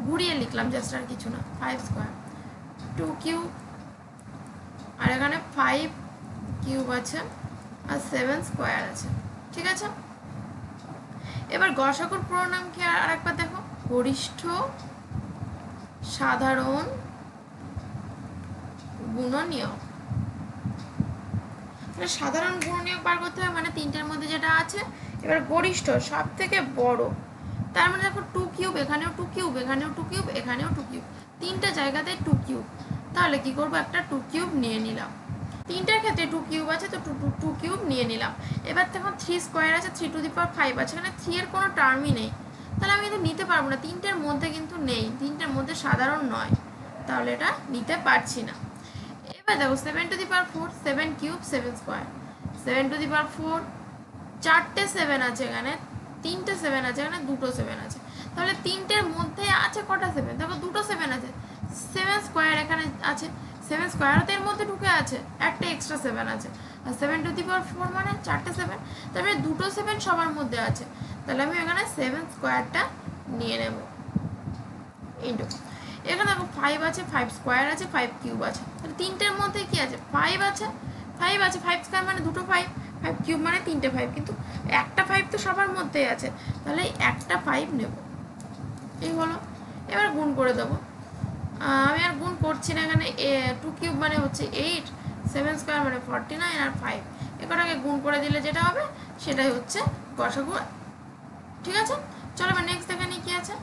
ঘুরিয়ে লিখলাম জাস্ট, আর কিছু না, 5 স্কোয়ার 2 কিউব, আর এখানে 5 কিউব আছে আর 7 স্কোয়ার আছে, ঠিক আছে। এবার গসাগুর পুরো নাম কি আর একবার দেখো, গরিষ্ঠ সাধারণ গুণনীয়ক। তাহলে সাধারণ গুণনীয়ক বার করতে হবে, মানে তিনটের মধ্যে যেটা আছে। এবার গরিষ্ঠ সব থেকে বড়, তার মানে দেখো 2 কিউব, এখানেও 2 কিউব, এখানেও 2 কিউব, এখানেও 2 কিউব, তিনটে জায়গাতে 2 কিউব। তাহলে কি করবো, একটা 2 কিউব নিয়ে নিলাম। তিনটার ক্ষেত্রে 2 কিউব আছে, তো 2 কিউব নিয়ে নিলাম। এবার দেখো 3 স্কোয়ার আছে, 3 টু দি পাওয়ার 5 আছে, এখানে 3 এর কোনো টার্মই নেই, তাহলে আমি কিন্তু নিতে পারবো না। তিনটের মধ্যে কিন্তু নেই, তিনটের মধ্যে সাধারণ নয়, তাহলে এটা নিতে পারছি না। এবার দেখো 7 to the power 4, 7 cube 7 square, 7 to the power 4, চারটে 7 আছে এখানে, তিনটে 7 আছে এখানে, দুটো 7 আছে, তাহলে তিনটের মধ্যে আছে কটা 7, দেখো দুটো 7 আছে। 7 স্কোয়ার এখানে আছে, 7 স্কোয়ার তো এর মধ্যে ঢুকে আছে, একটা এক্সট্রা 7 আছে, আর 7 টু দি পাওয়ার 4 মানে চারটে 7, তারপরে দুটো 7 সবার মধ্যে আছে, তাহলে আমি এখানে 7 স্কোয়ারটা নিয়ে নেব ইন্টু, এখানে দেখো 5 আছে, 5 স্কোয়ার আছে, 5 কিউব আছে, তাহলে তিনটের মধ্যে কি আছে, 5 আছে, 5 আছে, 5 স্কোয়ার মানে দুটো 5, 5 কিউব মানে তিনটে 5, কিন্তু একটা 5 তো সবার মধ্যেই আছে, তাহলে একটা 5 নেব। এই হলো, এবার গুণ করে দেবো। আমি আর গুণ করছি না, এখানে 2 কিউব মানে হচ্ছে 8, 7 স্কোয়ার মানে 49, আর 5 এটাকে গুণ করে দিলে যেটা হবে সেটাই হচ্ছে গসাগু। ঠিক আছে, চলো এবার নেক্সট দেখে নিই কি আছে।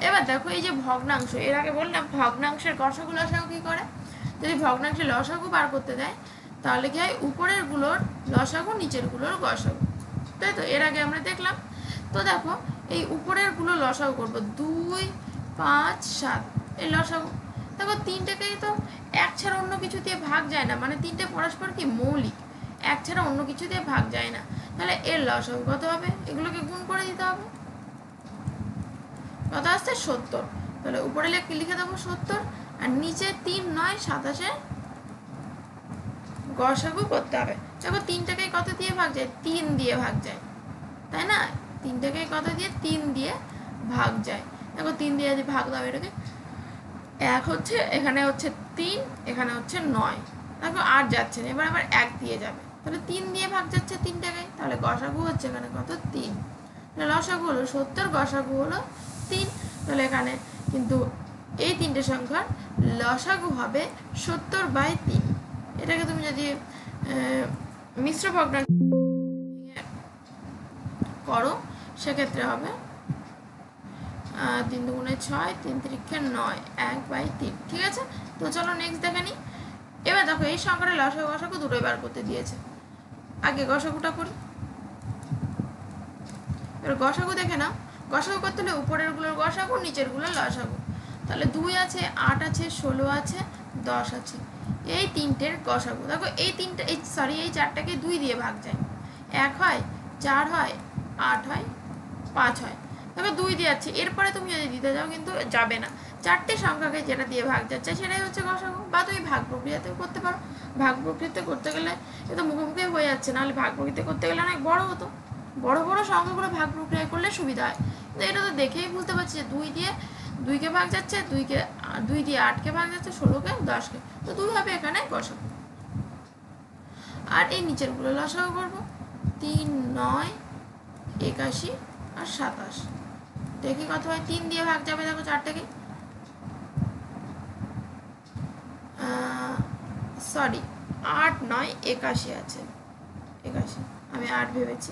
এবার দেখো এই যে ভগ্নাংশ, এর আগে বললাম ভগ্নাংশের গসাগু লসাগু কি করে, যদি ভগ্নাংশের লসাগু বার করতে দেয় তাহলে কি হয়, উপরের গুলোর লসাগু নিচের গুলোর গসাগু, তাই তো এর আগে আমরা দেখলাম। তো দেখো এই উপরের গুলো লসাগু করবো, 2, 5, 7 এই লসাগু। দেখো তিনটেকেই তো এক ছাড়া অন্য কিছু দিয়ে ভাগ যায় না, মানে তিনটে পরস্পর কি মৌলিক, এক ছাড়া অন্য কিছু দিয়ে ভাগ যায় না, তাহলে এর লসাগু কত হবে, এগুলোকে গুণ করে দিতে হবে। কত আসছে 70, তাহলে উপরে লিখে দেবো 70, আর নিচে 3, 9, 27 গসাগু করতে হবে। দেখো তিনটাকে কত দিয়ে ভাগ যায়, 3 দিয়ে ভাগ যায়, তাই না, তিনটাকে কত দিয়ে 3 দিয়ে ভাগ যায়। দেখো 3 দিয়ে যদি ভাগ দাও এটাকে, এক হচ্ছে, এখানে হচ্ছে 3, এখানে হচ্ছে 9, দেখো আর যাচ্ছে না, এবার আবার 1 দিয়ে যাবে, তাহলে 3 দিয়ে ভাগ যাচ্ছে তিনটাকে, তাহলে গসাগু হচ্ছে এখানে কত 3, লসাগু হলো 70, গসাগু হলো 3, তাহলে এখানে কিন্তু এই তিনটে সংখ্যার লসাগু হবে 70/3। এটাকে তুমি যদি মিশ্র ভগ্নাংশ করো সেক্ষেত্রে হবে 3 দুগুণে 6, 3 তিরিক্ষে 9, 1/3। ঠিক আছে, তো চলো নেক্সট দেখে নিই। এবার দেখো এই সংখ্যাটা লসাগু গসাগু দুটোই বার করতে দিয়েছে, আগে গসাগুটা করি। এবার গসাগু দেখে নাও, গসাগু করতে হলে উপরের গুলোর গসাগু, নিচের গুলোর লসাগু, তাহলে 2 আছে, 8 আছে, 16 আছে, 10 আছে, এই তিনটের গসাগু। দেখো এই তিনটে, এই চারটাকে 2 দিয়ে ভাগ যায়, 1 হয়, 4 হয়, 8 হয়, 5 হয়, দেখো 2 দিয়ে যাচ্ছে, এরপরে তুমি যদি দিতে যাও কিন্তু যাবে না, চারটে সংখ্যাকে যেটা দিয়ে ভাগ যাচ্ছে সেটাই হচ্ছে গসাগু। বা তুমি ভাগ প্রক্রিয়াতেও করতে পারো, ভাগ প্রক্রিয়াতে করতে গেলে এ তো মুখে হয়ে যাচ্ছে, নাহলে ভাগ প্রক্রিয়াতে করতে গেলে অনেক বড় হতো, বড় বড় সংখ্যাগুলো ভাগ প্রক্রিয়া করলে সুবিধা হয়। কিন্তু এটা তো দেখেই বুঝতে পারছি যে 2 দিয়ে 2কে ভাগ যাচ্ছে, 2 দিয়ে 8কে ভাগ যাচ্ছে, 16কে 10কে, তো 2 হবে এখানে গসাগু। আর এই নিচের গুলো লসাগু করবো, 3, 9, 81 আর 27, দেখি কত হয়, 3 দিয়ে ভাগ যাবে, দেখো চারটাকে, সরি 8, 9, 81 আছে, 81 আমি 8 ভেবেছি,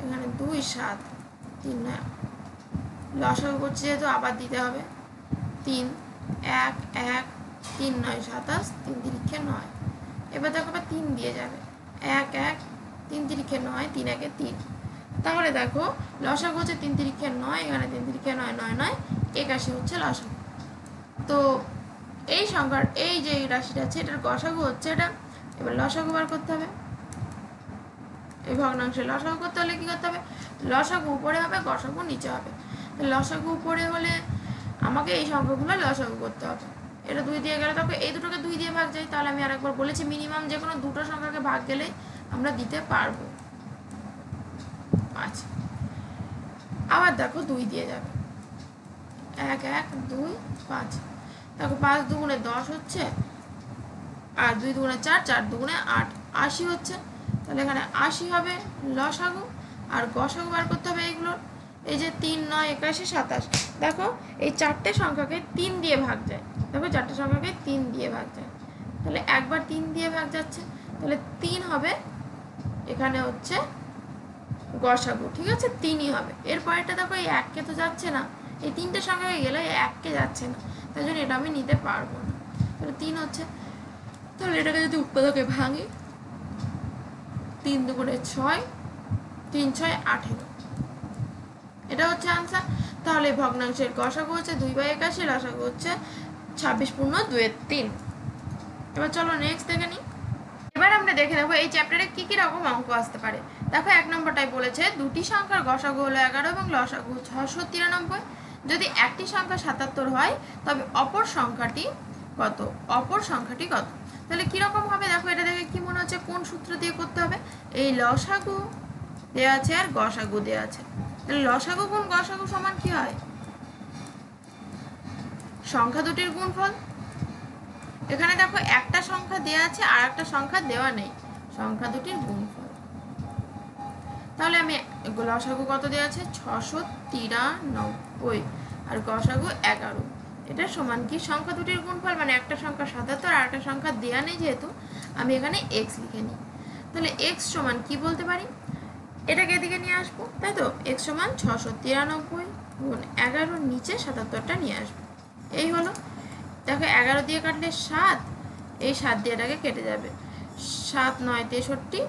এখানে 2, 7, 3, 9, লসাগু করছি যেহেতু আবার দিতে হবে, 3, 1, 1, 3, 9, 27, 3 তিরিক্ষে 9, এবার দেখো আবার 3 দিয়ে যাবে, 1, 1, 3 তিরিক্ষে 9, 3 1 3, তাহলে দেখো লসাগু হচ্ছে 3 তিরিক্ষে 9, এখানে 3 তিরিক্ষে 9, 9, 9, 81 হচ্ছে লসাগু। তো এই সংখ্যার এই যে রাশিটা আছে এটার গসাগু হচ্ছে এটা, এবার লসাগু বার করতে হবে। এই ভগ্নাংশে লসাগু করতে হলে কি করতে হবে, লসাগু উপরে হবে, গসাগু নিচে হবে। লসাগু উপরে হলে আমাকে এই সংখ্যাগুলো লসাগু করতে হবে, এটা 2 দিয়ে গেলে তখন এই দুটোকে 2 দিয়ে ভাগ যায়, তাহলে আমি আরেকবার বলেছি মিনিমাম যে কোনো দুটো সংখ্যাকে ভাগ গেলেই আমরা দিতে পারবো। আচ্ছা, আবার দেখো 2 দিয়ে যাবে, 1, 1, 2, 5, দেখো 5 দুগুণে 10 হচ্ছে, আর 2 দুগুণে 4, 4 দুগুণে 8, 80 হচ্ছে, তাহলে এখানে 80 হবে লসাগু। আর গসাগু বার করতে হবে এইগুলোর, এই যে 3, 9, 81, 27, দেখো এই চারটে সংখ্যাকে 3 দিয়ে ভাগ যায়, দেখো চারটে সংখ্যাকে 3 দিয়ে ভাগ যায়, তাহলে একবার 3 দিয়ে ভাগ যাচ্ছে, তাহলে 3 হবে, এখানে হচ্ছে গসাগু, ঠিক আছে, 3ই হবে। এরপরেরটা দেখো এই 1কে তো যাচ্ছে না, এই 3টে সংখ্যা হয়ে গেলে এই 1কে যাচ্ছে না, তাই জন্য এটা আমি নিতে পারবো না। তাহলে 3 হচ্ছে, তাহলে এটাকে যদি উৎপাদকে ভাঙি, 3 দুগুণে 6, 3 6 18, এটা হচ্ছে আনসার। তাহলে ভগ্নাংশের গসাগু হচ্ছে 2/81, লসাগু হচ্ছে 26 পূর্ণ 2/3। এবার চলো নেক্সট দেখে নিই। এবার আমরা দেখে নেবো এই চ্যাপ্টারে কি কি রকম অঙ্ক আসতে পারে। দেখো 1 নম্বরটাই বলেছে দুটি সংখ্যার গসাগু হলো 11 এবং লসাগু 693। যদি একটি সংখ্যা 77 হয় তবে অপর সংখ্যাটি কত, অপর সংখ্যাটি কত। তাহলে কিরকম হবে দেখো, এটা দেখে কি মনে হচ্ছে কোন সূত্র দিয়ে করতে হবে। এই লসাগু দেওয়া আছে আর গসাগু দেওয়া আছে, তাহলে লসাগু গুণ গসাগু সমান কি হয়, সংখ্যা দুটির গুণফল। এখানে দেখো একটা সংখ্যা দেওয়া আছে আর একটা সংখ্যা দেওয়া নেই, সংখ্যা দুটির গুণফল। তাহলে আমি লসাগু কত দেওয়া আছে 693 আর গসাগু 11, এটা সমান কি সংখ্যা দুটির গুণফল, মানে একটা সংখ্যা 77 আর একটা সংখ্যা দেওয়া নেই, যেহেতু আমি এখানে x লিখে নিই। তাহলে x সমান কি বলতে পারি, এটাকে এদিকে নিয়ে আসবো, তাই তো, x সমান 693 গুণ 11, নিচে 77টা নিয়ে আসবো, এই হলো। দেখো 11 দিয়ে কাটলে 7, এই 7 দিয়ে এটাকে কেটে যাবে, 7 9 63,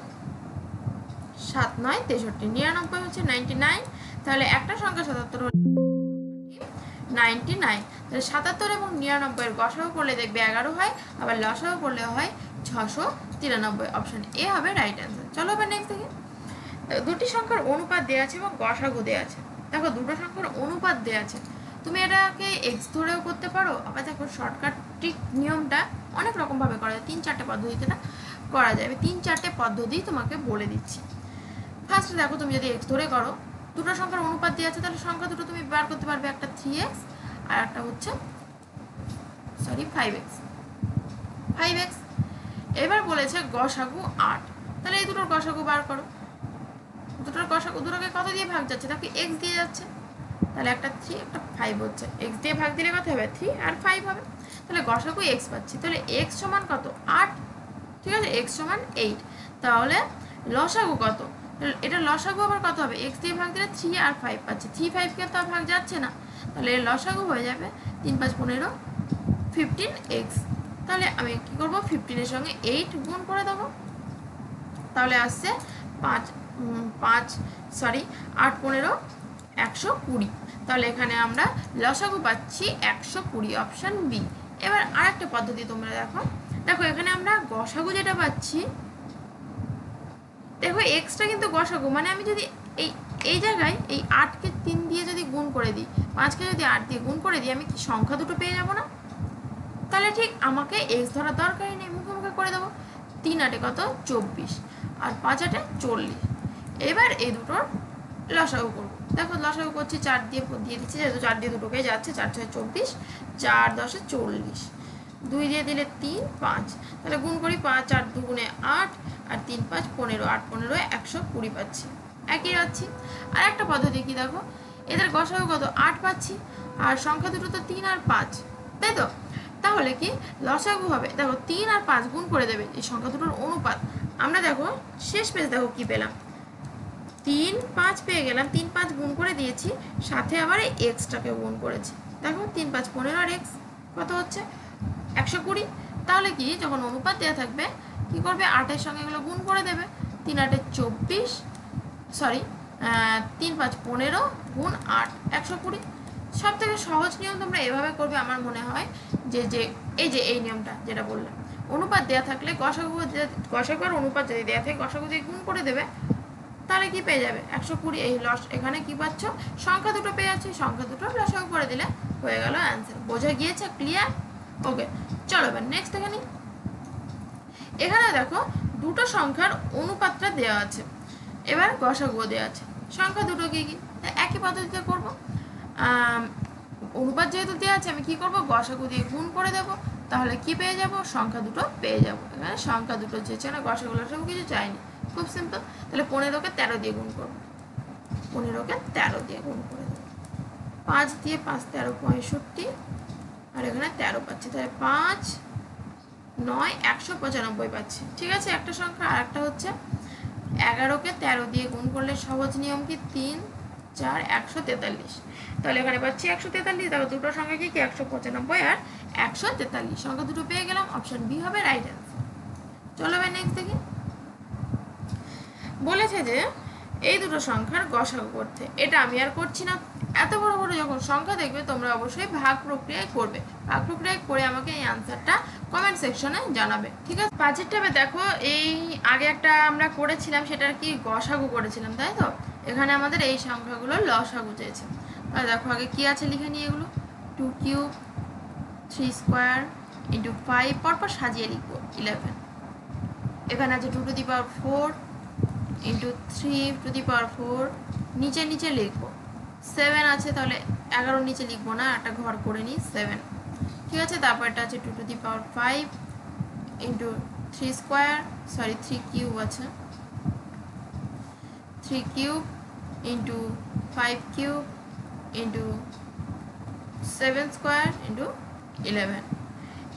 7 9 63, 99 হচ্ছে 99। তাহলে একটা সংখ্যা 77 হলে 99, তাহলে 77 এবং 99 এর গসাগু করলে দেখবে 11 হয়, আবার লসাগু করলে হয় 693। অপশন এ হবে রাইট অ্যান্সার। চলো এবার নেক্সট দেখি। দুটি সংখ্যার অনুপাত দেওয়া আছে এবং গসাগু দেওয়া আছে। দেখো দুটো সংখ্যার অনুপাত দেওয়া আছে, তুমি এটাকে এক্স ধরেও করতে পারো, আবার দেখো শর্টকাট ট্রিক নিয়মটা অনেক রকমভাবে করা যায়, 3-4টে পদ্ধতিতে না করা যায়। আমি 3-4টে পদ্ধতি তোমাকে বলে দিচ্ছি। ফার্স্টে দেখো তুমি যদি এক্স ধরে করো, দুটো সংখ্যার অনুপাত দেওয়া আছে, তাহলে সংখ্যা দুটো তুমি বার করতে পারবে, একটা 3x আর একটা হচ্ছে 5x। এবার বলেছে গসাগু 8, তাহলে এই দুটোর গসাগু বার করো। দুটোর গসাগু, দুটোকে কত দিয়ে ভাগ যাচ্ছে, দেখো এক্স দিয়ে যাচ্ছে, তাহলে একটা 3 একটা 5 হচ্ছে, এক্স দিয়ে ভাগ দিলে কত হবে 3 আর 5 হবে, তাহলে গসাগু এক্স পাচ্ছি। তাহলে এক্স সমান কত 8, ঠিক আছে, এক্স সমান 8। তাহলে লসাগু কত, এটা লসাগু আবার কত হবে, এক্স দিয়ে ভাগ দিলে 3 আর 5 পাচ্ছি, 3 5কে তো ভাগ যাচ্ছে না, তাহলে এর লসাগু হয়ে যাবে 3 5 15 15x। তাহলে আমি কি করব, 15 এর সঙ্গে 8 গুণ করে দেবো, তাহলে আসছে 8 15 120। তাহলে এখানে আমরা লসাগু পাচ্ছি 120, অপশন বি। এবার আরেকটা পদ্ধতি তোমরা দেখো, দেখো এখানে আমরা গসাগু যেটা পাচ্ছি, দেখো এক্সটা কিন্তু গসাগু, মানে আমি যদি এই জায়গায় এই 8কে 3 দিয়ে যদি গুণ করে দিই, 5কে যদি 8 দিয়ে গুণ করে দিই, আমি কি সংখ্যা দুটো পেয়ে যাব না? তাহলে ঠিক আমাকে এক্স ধরার দরকারই নেই, মুখে মুখে করে দেবো। 3 8 কত 24 আর 5 8 40। এবার এই দুটোর লসাগু করবো, দেখো লসাগু করছি 4 দিয়ে দিচ্ছি, যেহেতু 4 দিয়ে দুটোকে যাচ্ছে, 4 6 24, 4 10 40, 2 দিয়ে দিলে 3 5, তাহলে গুণ করি, 5 4 2 গুণে 8 আর 3 5 15, 8 15 120 পাচ্ছি, একই পাচ্ছি। আর একটা পদ্ধতি কি দেখো, এদের গসাগু কত 8 পাচ্ছি, আর সংখ্যা দুটো তো 3 আর 5, তাই তো, তাহলে কি লসাগু হবে, দেখো 3 আর 5 গুণ করে দেবে এই সংখ্যা দুটোর অনুপাত। আমরা দেখো শেষ পেজ দেখো কি পেলাম, 3 5 পেয়ে গেলাম, 3 5 গুণ করে দিয়েছি, সাথে আবার এই এক্সটাকে গুণ করেছি, দেখো 3 5 15 আর এক্স কত হচ্ছে 120। তাহলে কি যখন অনুপাত দেওয়া থাকবে কি করবে, 8 এর সঙ্গে এগুলো গুণ করে দেবে, 3 8 24, সরি 3 5 15 গুণ 8 120। সব থেকে সহজ নিয়ম তোমরা এভাবে করবে আমার মনে হয়, যে এই নিয়মটা যেটা বললাম, অনুপাত দেওয়া থাকলে গসাগু আর অনুপাত যদি দেওয়া থাকে গসাগু দিয়ে গুণ করে দেবে, তাহলে কি পেয়ে যাবে 120। এই লস এখানে কি পাচ্ছ, সংখ্যা দুটো পেয়ে যাচ্ছে, সংখ্যা দুটো লসাগু করে দিলে হয়ে গেল অ্যান্সার। বোঝা গিয়েছে, ক্লিয়ার? ওকে, চলো এবার নেক্সট এখানে। এখানে দেখো দুটো সংখ্যার অনুপাতটা দেওয়া আছে, এবার গসাগু দেওয়া আছে, সংখ্যা দুটো কি কি একই পদ্ধতিতে করব। অনুপাত যেহেতু দেওয়া আছে, আমি কি করব, গসাগু দিয়ে গুণ করে দেব, তাহলে কি পেয়ে যাব, সংখ্যা দুটো পেয়ে যাব। এখানে সংখ্যা দুটো চেয়েছে না, গসাগু লসাগু কিছু চাইনি, খুব সিম্পল। তাহলে 15কে 13 দিয়ে গুণ করবো, 15কে 13 দিয়ে গুণ করে দেবো, 5 দিয়ে 5 13 65, আর এখানে 13 পাচ্ছি, তাহলে 5 9 195 পাচ্ছি। ঠিক আছে, একটা সংখ্যা। আর একটা হচ্ছে 11কে 13 দিয়ে গুণ করলে সহজ নিয়ম কি 3 4 143। তাহলে এখানে পাচ্ছি 143। তাহলে দুটো সংখ্যা কি 195 আর 143, সংখ্যা দুটো পেয়ে গেলাম। অপশন বি হবে রাইট অ্যান্সার। চলো ভাই নেক্সট দেখি। বলেছে যে এই দুটো সংখ্যার গসাগু করতে। এটা আমি আর করছি না। এত বড় বড় যখন সংখ্যা দেখবে তোমরা অবশ্যই ভাগ প্রক্রিয়ায় করবে। ভাগ প্রক্রিয়ায় করে আমাকে এই আনসারটা কমেন্ট সেকশনে জানাবে। ঠিক আছে, 5 ট্যাবে দেখো এই আগে একটা আমরা করেছিলাম, সেটার কি গসাগু করেছিলাম, তাই তো? এখানে আমাদের এই সংখ্যাগুলো লসাগু চেয়েছে। তাহলে দেখো আগে কি আছে লিখে নিই এগুলো। 2 কিউব 3 স্কোয়ার ইন্টু 5, পরপর সাজিয়ে লিখবো 11। এখানে আছে 2 to the power 4 into 3 to the power 4, নিচে নিচে লিখবো। 7 আছে, তাহলে 11 নিচে লিখবো না, একটা ঘর করে নিই 7। ঠিক আছে, তারপর এটা আছে 2 to the power 5 into 3 square, sorry 3 cube আছে, 3 cube into 5 cube into 7 square into 11।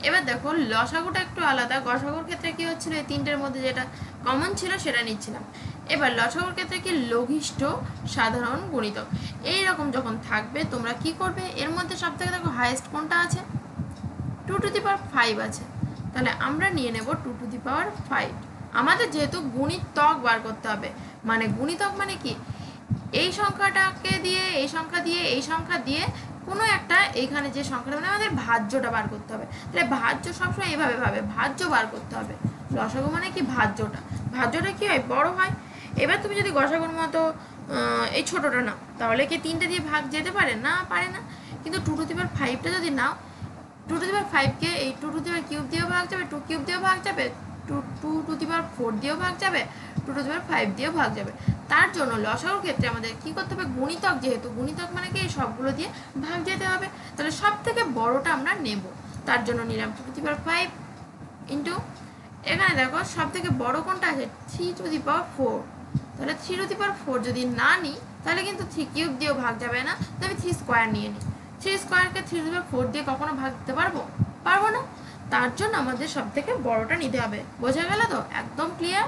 এবার দেখো লসাগুটা একটু আলাদা। গসাগুর ক্ষেত্রে কি হচ্ছিল, এই তিনটের মধ্যে যেটা কমন ছিল সেটা নিচ্ছিলাম। এবার লসাগুর ক্ষেত্রে কি লঘিষ্ঠ সাধারণ গুণিতক এইরকম যখন থাকবে তোমরা কি করবে, এর মধ্যে সব থেকে দেখো হাইয়েস্ট কোনটা আছে, 2 টু দি পাওয়ার 5 আছে। তাহলে আমরা নিয়ে নেব 2 টু দি পাওয়ার 5। আমাদের যেহেতু গুণিতক বার করতে হবে, মানে গুণিতক মানে কি, এই সংখ্যাটাকে দিয়ে এই সংখ্যা দিয়ে এই সংখ্যা দিয়ে কোনো একটা, এইখানে যে সংখ্যাটা মানে আমাদের ভাজ্যটা বার করতে হবে। তাহলে ভাজ্য সবসময় এইভাবে ভাবে, ভাজ্য বার করতে হবে। লসাগু মানে কি, ভাজ্যটা। ভাজ্যটা কি হয়, বড় হয়। এবার তুমি যদি গসাগুর মতো এই ছোটোটা নাও, তাহলে কি 3টে দিয়ে ভাগ যেতে পারে না? পারে না। কিন্তু 2 টু দি পাওয়ার 5টা যদি নাও, 2 টু দি পাওয়ার 5কে এই 2 টু দি পাওয়ার কিউব দিয়েও ভাগ যাবে, 2 কিউব দিয়েও ভাগ যাবে, 2 টু দি পাওয়ার 4 দিয়েও ভাগ যাবে, 2 টু দি পাওয়ার 5 দিয়েও ভাগ যাবে। তার জন্য লসাগুর ক্ষেত্রে আমাদের কি করতে হবে, গুণিতক, যেহেতু গুণিতক মানে কি সবগুলো দিয়ে ভাগ যেতে হবে। তাহলে সব থেকে বড়টা আমরা নেব। তার জন্য নিলাম 2 টু দি পাওয়ার 5 ইন্টু, এখানে দেখো সব থেকে বড় কোনটা আছে, 3 টু দি পাওয়ার 4। তাহলে 3 টু দি পাওয়ার 4 যদি না নিই, তাহলে কিন্তু 3 কিউব দিয়েও ভাগ যাবে না। তো আমি 3 স্কোয়ার নিয়ে নিই। 3 স্কোয়ারকে 3 টু দি পাওয়ার 4 দিয়ে কখনো ভাগ দিতে পারবো? পারবো না। তার জন্য আমাদের সব থেকে বড়টা নিতে হবে। বোঝা গেল তো? একদম ক্লিয়ার?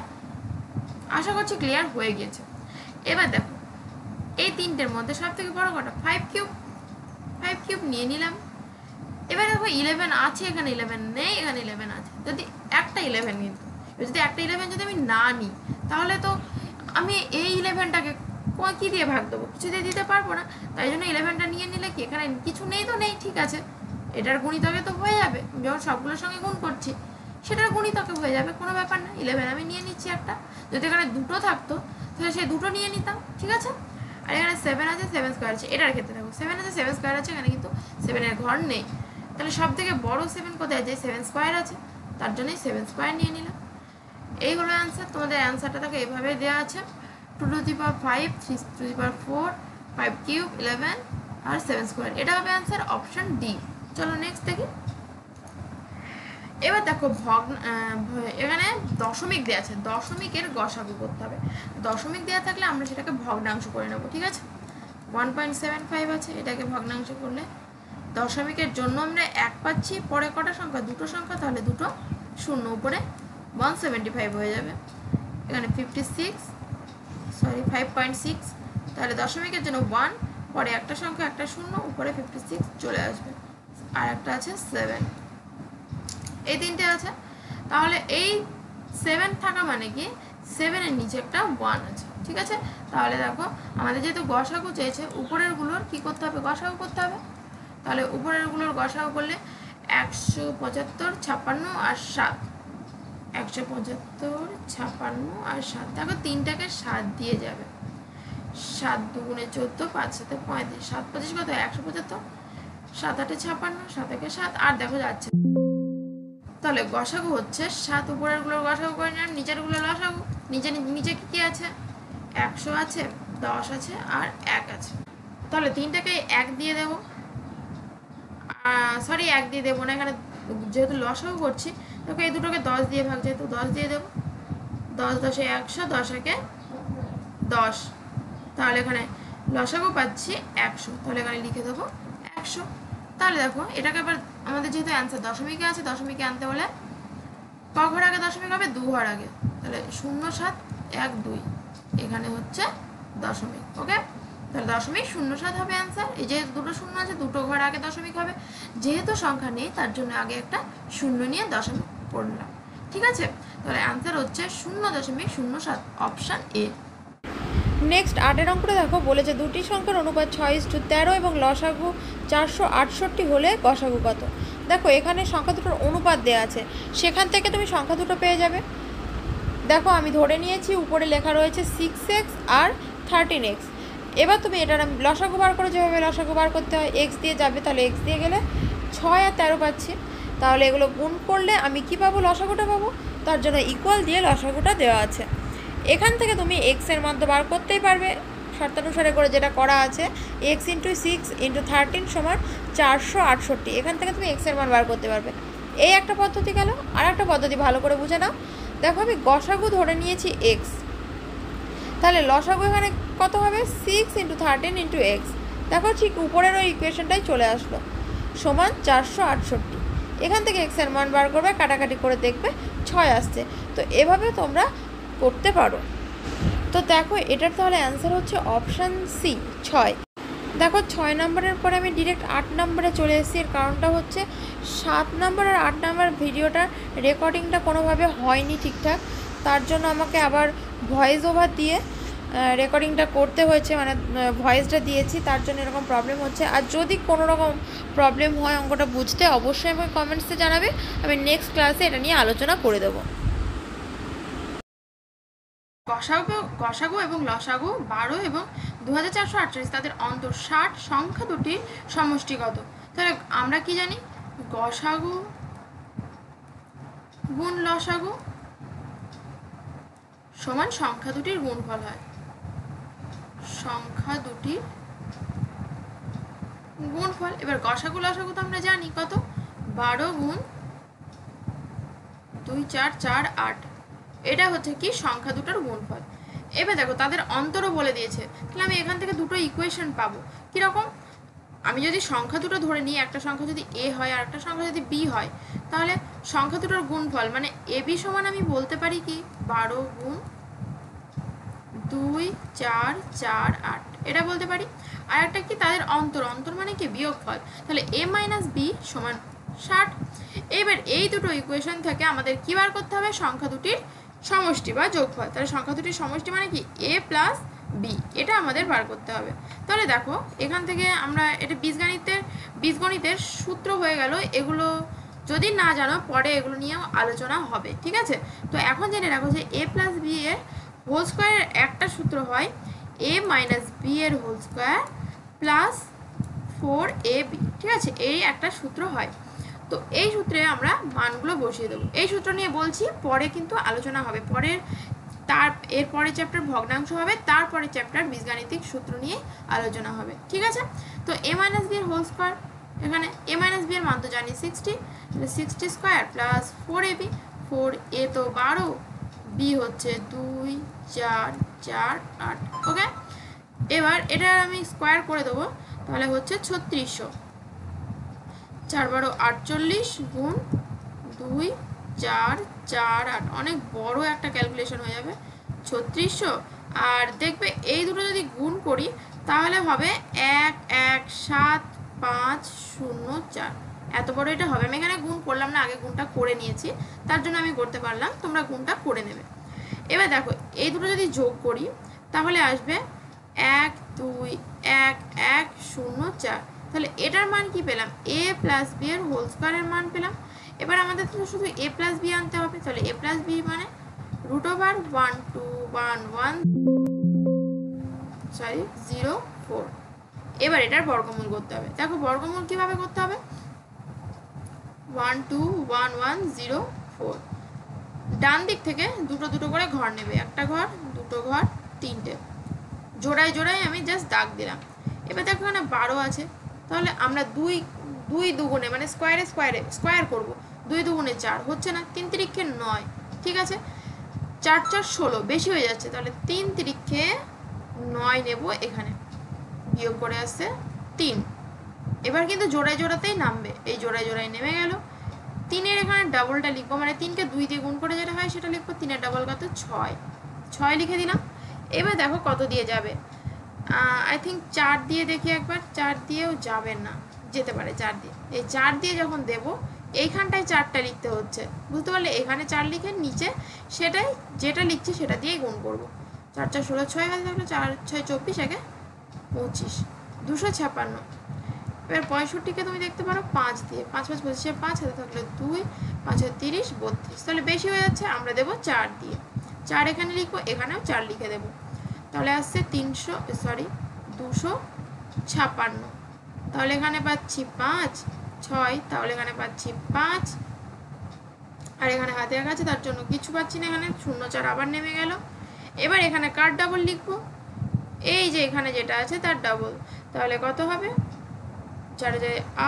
আশা করছি ক্লিয়ার হয়ে গিয়েছে। এবার দেখো এই তিনটের মধ্যে সব থেকে বড় কটা, 5 কিউব। 5 কিউব নিয়ে নিলাম। এবার দেখো 11 আছে, এখানে 11 নেই, এখানে 11 আছে। যদি একটা 11 কিন্তু, যদি একটা 11 যদি আমি না নিই, তাহলে তো আমি এই 11টাকে কি দিয়ে ভাগ দেবো, কিছু দিয়ে দিতে পারবো না। তাই জন্য 11টা নিয়ে নিলে কি, এখানে কিছু নেই তো নেই, ঠিক আছে, এটার গুণিতকে তো হয়ে যাবে। যখন সবগুলোর সঙ্গে গুণ করছি সেটার গুণিতকে হয়ে যাবে, কোনো ব্যাপার না। 11 আমি নিয়ে নিচ্ছি একটা। যদি এখানে দুটো থাকতো তাহলে সেই দুটো নিয়ে নিতাম, ঠিক আছে। আর এখানে 7 আছে, 7 স্কোয়ার আছে, এটার ক্ষেত্রে দেখো 7 আছে, 7 স্কোয়ার আছে, এখানে কিন্তু 7-এর ঘর নেই। তাহলে সব থেকে বড় 7 কোথায় আছে, 7 স্কোয়ার আছে, তার জন্যই 7 স্কোয়ার নিয়ে নিলাম। এই হলো অ্যান্সার। তোমাদের অ্যান্সারটা দেখো এভাবে দেওয়া আছে, 2 to the power 5, 3 to the power 4, 5 cube, 11 আর 7 স্কোয়ার। এটা হবে অ্যান্সার, অপশন ডি। চলো নেক্সট দেখি। এবার দেখো এখানে দশমিক দেওয়া আছে, দশমিকের গসাগু করতে হবে। দশমিক দেওয়া থাকলে আমরা সেটাকে ভগ্নাংশ করে নেব, ঠিক আছে। 1.75 আছে, এটাকে ভগ্নাংশ করলে দশমিকের জন্য আমরা 1 পাচ্ছি। পরে কটা সংখ্যা, দুটো সংখ্যা, তাহলে দুটো শূন্য, উপরে 175 হয়ে যাবে। এখানে 5.6, তাহলে দশমিকের জন্য 1, পরে একটা সংখ্যা, একটা শূন্য, উপরে 56 চলে আসবে। আর একটা আছে 7, এই তিনটে আছে। তাহলে এই 7 থাকা মানে কি, 7-এর নিচে একটা 1 আছে, ঠিক আছে। তাহলে দেখো আমাদের যেহেতু গসাগু চেয়েছে, উপরেরগুলোর কি করতে হবে, গসাগু করতে হবে। তাহলে উপরেরগুলোর গসাগু করলে 175, 56 আর 7, 175, 56 আর 7। দেখো 3টাকে 7 দিয়ে যাবে, 7 2 14, 5 7 35, 7 25 কত, 175, 7 8 56, 7 1 7, আর দেখো যাচ্ছে। তাহলে গসাগু হচ্ছে 7, উপরেরগুলোর গসাগু করে নিলাম, নিচেরগুলোর লসাগু। নিচে কি আছে, 100 আছে, 10 আছে আর 1 আছে। তাহলে 3টাকে 1 দিয়ে দেবো, সরি 1 দিয়ে দেবো না, এখানে যেহেতু লসাগু করছি তোকে এই দুটোকে 10 দিয়ে ভাগ, যেহেতু 10 দিয়ে দেবো। 10 10 100, 10 1 10। তাহলে এখানে লসাগু পাচ্ছি 100, তাহলে এখানে লিখে দেবো 100। তাহলে দেখো এটাকে এবার আমাদের যেহেতু অ্যান্সার দশমিকে আছে, দশমিকে আনতে হলে ক ঘর আগে দশমিক হবে? 2 ঘর আগে, তাহলে 0 7 1 2, এখানে হচ্ছে দশমিক। ওকে, তাহলে 0.07 হবে অ্যান্সার। এই যে দুটো শূন্য আছে, দুটো ঘর আগে দশমিক হবে, যেহেতু সংখ্যা নেই তার জন্য আগে একটা শূন্য নিয়ে দশমিক পড়লাম। ঠিক আছে, তাহলে অ্যান্সার হচ্ছে 0.07, অপশান এ। নেক্সট 8 অঙ্কটা দেখো, বলেছে দুটি সংখ্যার অনুপাত 6:13 এবং লসাগু 468 হলে গসাগু কত। দেখো এখানে সংখ্যা দুটোর অনুপাত দেওয়া আছে, সেখান থেকে তুমি সংখ্যা দুটো পেয়ে যাবে। দেখো আমি ধরে নিয়েছি উপরে লেখা রয়েছে 6x আর 13x। এবার তুমি এটার লসাগু বার করে, যেভাবে লসাগু বার করতে হয়, এক্স দিয়ে যাবে, তাহলে এক্স দিয়ে গেলে 6 আর 13 পাচ্ছি। তাহলে এগুলো গুণ করলে আমি কি পাবো? লসাগুটা পাবো। তার জন্য ইকুয়াল দিয়ে লসাগুটা দেওয়া আছে। এখান থেকে তুমি এক্সের মান তো বার করতেই পারবে, শর্তানুসারে করে যেটা করা আছে, x × 6 × 13 = 468। এখান থেকে তুমি এক্সের মান বার করতে পারবে। এই একটা পদ্ধতি গেল। আর একটা পদ্ধতি ভালো করে বুঝে নাও। দেখো আমি গসাগু ধরে নিয়েছি এক্স, তাহলে লসাগু এখানে কত হবে? 6 × 13 × x। দেখো ঠিক উপরের ওই ইকুয়েশনটাই চলে আসলো, সমান 468। এখান থেকে এক্সের মান বার করবে, কাটাকাটি করে দেখবে 6 আসছে। তো এভাবে তোমরা করতে পারো। তো দেখো এটার তাহলে অ্যান্সার হচ্ছে অপশান সি, 6। দেখো 6 নম্বরের পরে আমি ডিরেক্ট 8 নম্বরে চলে এসেছি। এর কারণটা হচ্ছে 7 নম্বর আর 8 নম্বর ভিডিওটার রেকর্ডিংটা কোনোভাবে হয়নি ঠিকঠাক, তার জন্য আমাকে আবার ভয়েস ওভার দিয়ে রেকর্ডিংটা করতে হয়েছে, মানে ভয়েসটা দিয়েছি, তার জন্য এরকম প্রবলেম হচ্ছে। আর যদি কোনো রকম প্রবলেম হয় অঙ্কটা বুঝতে, অবশ্যই আমাকে কমেন্টসে জানাবে, আমি নেক্সট ক্লাসে এটা নিয়ে আলোচনা করে দেবো। গসাগু এবং লসাগু 12 এবং 2448, তাদের অন্তর 60, সংখ্যা দুটির সমষ্টি কত? তাহলে আমরা কি জানি? গসাগু গুণ লসাগু সমান সংখ্যা দুটির গুণফল হয়। সংখ্যা দুটির গুণফল। এবার গসাগু লসাগু তো আমরা জানি কত? 12 × 2 4 4 8, এটা হচ্ছে কি সংখ্যা দুটোর গুণফল। এবার দেখো তাদের অন্তরও বলে দিয়েছে, তাহলে আমি এখান থেকে দুটো ইকুয়েশন পাবো। কীরকম? আমি যদি সংখ্যা দুটো ধরে নিই, একটা সংখ্যা যদি এ হয় আর একটা সংখ্যা যদি বি হয়, তাহলে সংখ্যা দুটোর গুণফল মানে এ বি সমান আমি বলতে পারি কি 12 × 2 4 4 8, এটা বলতে পারি। আর একটা কি তাদের অন্তর, অন্তর মানে কি বিয়োগফল, তাহলে a - b সমান 60। এবার এই দুটো ইকুয়েশন থেকে আমাদের কি বার করতে হবে? সংখ্যা দুটির সমষ্টি বা যোগফল। তাহলে সংখ্যা দুটির সমষ্টি মানে কি a + b, এটা আমাদের বার করতে হবে। তাহলে দেখো এখান থেকে আমরা এটা বীজগণিতের সূত্র হয়ে গেল। এগুলো যদি না জানো পরে এগুলো নিয়েও আলোচনা হবে, ঠিক আছে? তো এখন জেনে রাখো যে a + b এর হোল স্কোয়ারের একটা সূত্র হয় a - b এর হোল স্কোয়ার প্লাস 4ab, ঠিক আছে? এই একটা সূত্র হয়। তো এই সূত্রে আমরা মানগুলো বসিয়ে দেবো। এই সূত্র নিয়ে বলছি, পরে কিন্তু আলোচনা হবে, এরপরে চ্যাপ্টার ভগ্নাংশ হবে, তারপরে চ্যাপ্টার বীজগাণিতিক সূত্র নিয়ে আলোচনা হবে, ঠিক আছে? তো a - b এর হোল স্কোয়ার, এখানে a - b এর মান তো জানি 60, 60² প্লাস 4ab, 4a তো 12, b হচ্ছে 2 4 4 8। ওকে, এবার এটা আমি স্কোয়ার করে দেবো, তাহলে হচ্ছে 3600, 4 12 48 গুণ 2 4 4 8, অনেক বড় একটা ক্যালকুলেশন হয়ে যাবে 3600। আর দেখবে এই দুটো যদি গুণ করি তাহলে হবে 1 1 7 5 0 4, এত বড় এটা হবে। আমি এখানে গুণ করলাম না, আগে গুণটা করে নিয়েছি, তার জন্য আমি করতে পারলাম, তোমরা গুণটা করে নেবে। এবার দেখো এই দুটো যদি যোগ করি তাহলে আসবে 1 2 1 1 0 4, তাহলে এটার মান কি পেলাম? a + b এর হোল স্কোয়ারের মান পেলাম। এবার আমাদের তো শুধু a + b আনতে হবে, তাহলে a + b মানে √1 2 1 1 0 4। এবার এটার বর্গমূল করতে হবে। দেখো বর্গমূল কিভাবে করতে হবে? 1 2 1 1 0 4, ডান দিক থেকে দুটো দুটো করে ঘর নেবে, একটা ঘর, দুটো ঘর, তিনটে, জোড়ায় জোড়ায় আমি জাস্ট দাগ দিলাম। এবার দেখো এখানে 12 আছে, তাহলে আমরা 2 দুগুণে মানে স্কোয়ার করবো। 2 দুগুণে 4 হচ্ছে না, 3 তিরিক্ষে 9, ঠিক আছে? 4 4 16, বেশি হয়ে যাচ্ছে, তাহলে 3 তিরিক্ষে 9 নেব, এখানে বিয়োগ করে আসছে 3। এবার কিন্তু জোড়ায় জোড়াতেই নামবে, এই জোড়ায় জোড়ায় নেমে গেল। তিনের এখানে ডাবলটা লিখবো, মানে 3কে 2 দিয়ে গুণ করে যেটা হয় সেটা লিখবো। 3-এর ডাবল কত? 6, 6 লিখে দিলাম। এবার দেখো কত দিয়ে যাবে। আই থিঙ্ক 4 দিয়ে দেখি একবার। 4 দিয়েও যাবে না, যেতে পারে 4 দিয়ে। এই 4 দিয়ে যখন দেব এইখানটায় 4টা লিখতে হচ্ছে, বুঝতে পারলে? এখানে 4 লিখে নিচে সেটাই যেটা লিখছি সেটা দিয়েই গুণ করবো। 4 4 16, 6 হাতে থাকলো 4 6 24, একে 25, 256। এবার 65কে তুমি দেখতে পারো 5 দিয়ে, 5 5 25, 5 হাতে থাকলো 2, 5 30 32, তাহলে বেশি হয়ে যাচ্ছে, আমরা দেবো 4 দিয়ে। 4 এখানে লিখবো, এখানেও 4 লিখে দেবো, তাহলে আসছে 256। তাহলে এখানে পাচ্ছি 5 6, তাহলে এখানে পাচ্ছি 5, আর এখানে হাতে এক আছে তার জন্য কিছু পাচ্ছি না, এখানে 0 4 আবার নেমে গেল। এবার এখানে কার ডাবল লিখবো? এই যে এখানে যেটা আছে তার ডাবল, তাহলে কত হবে? 4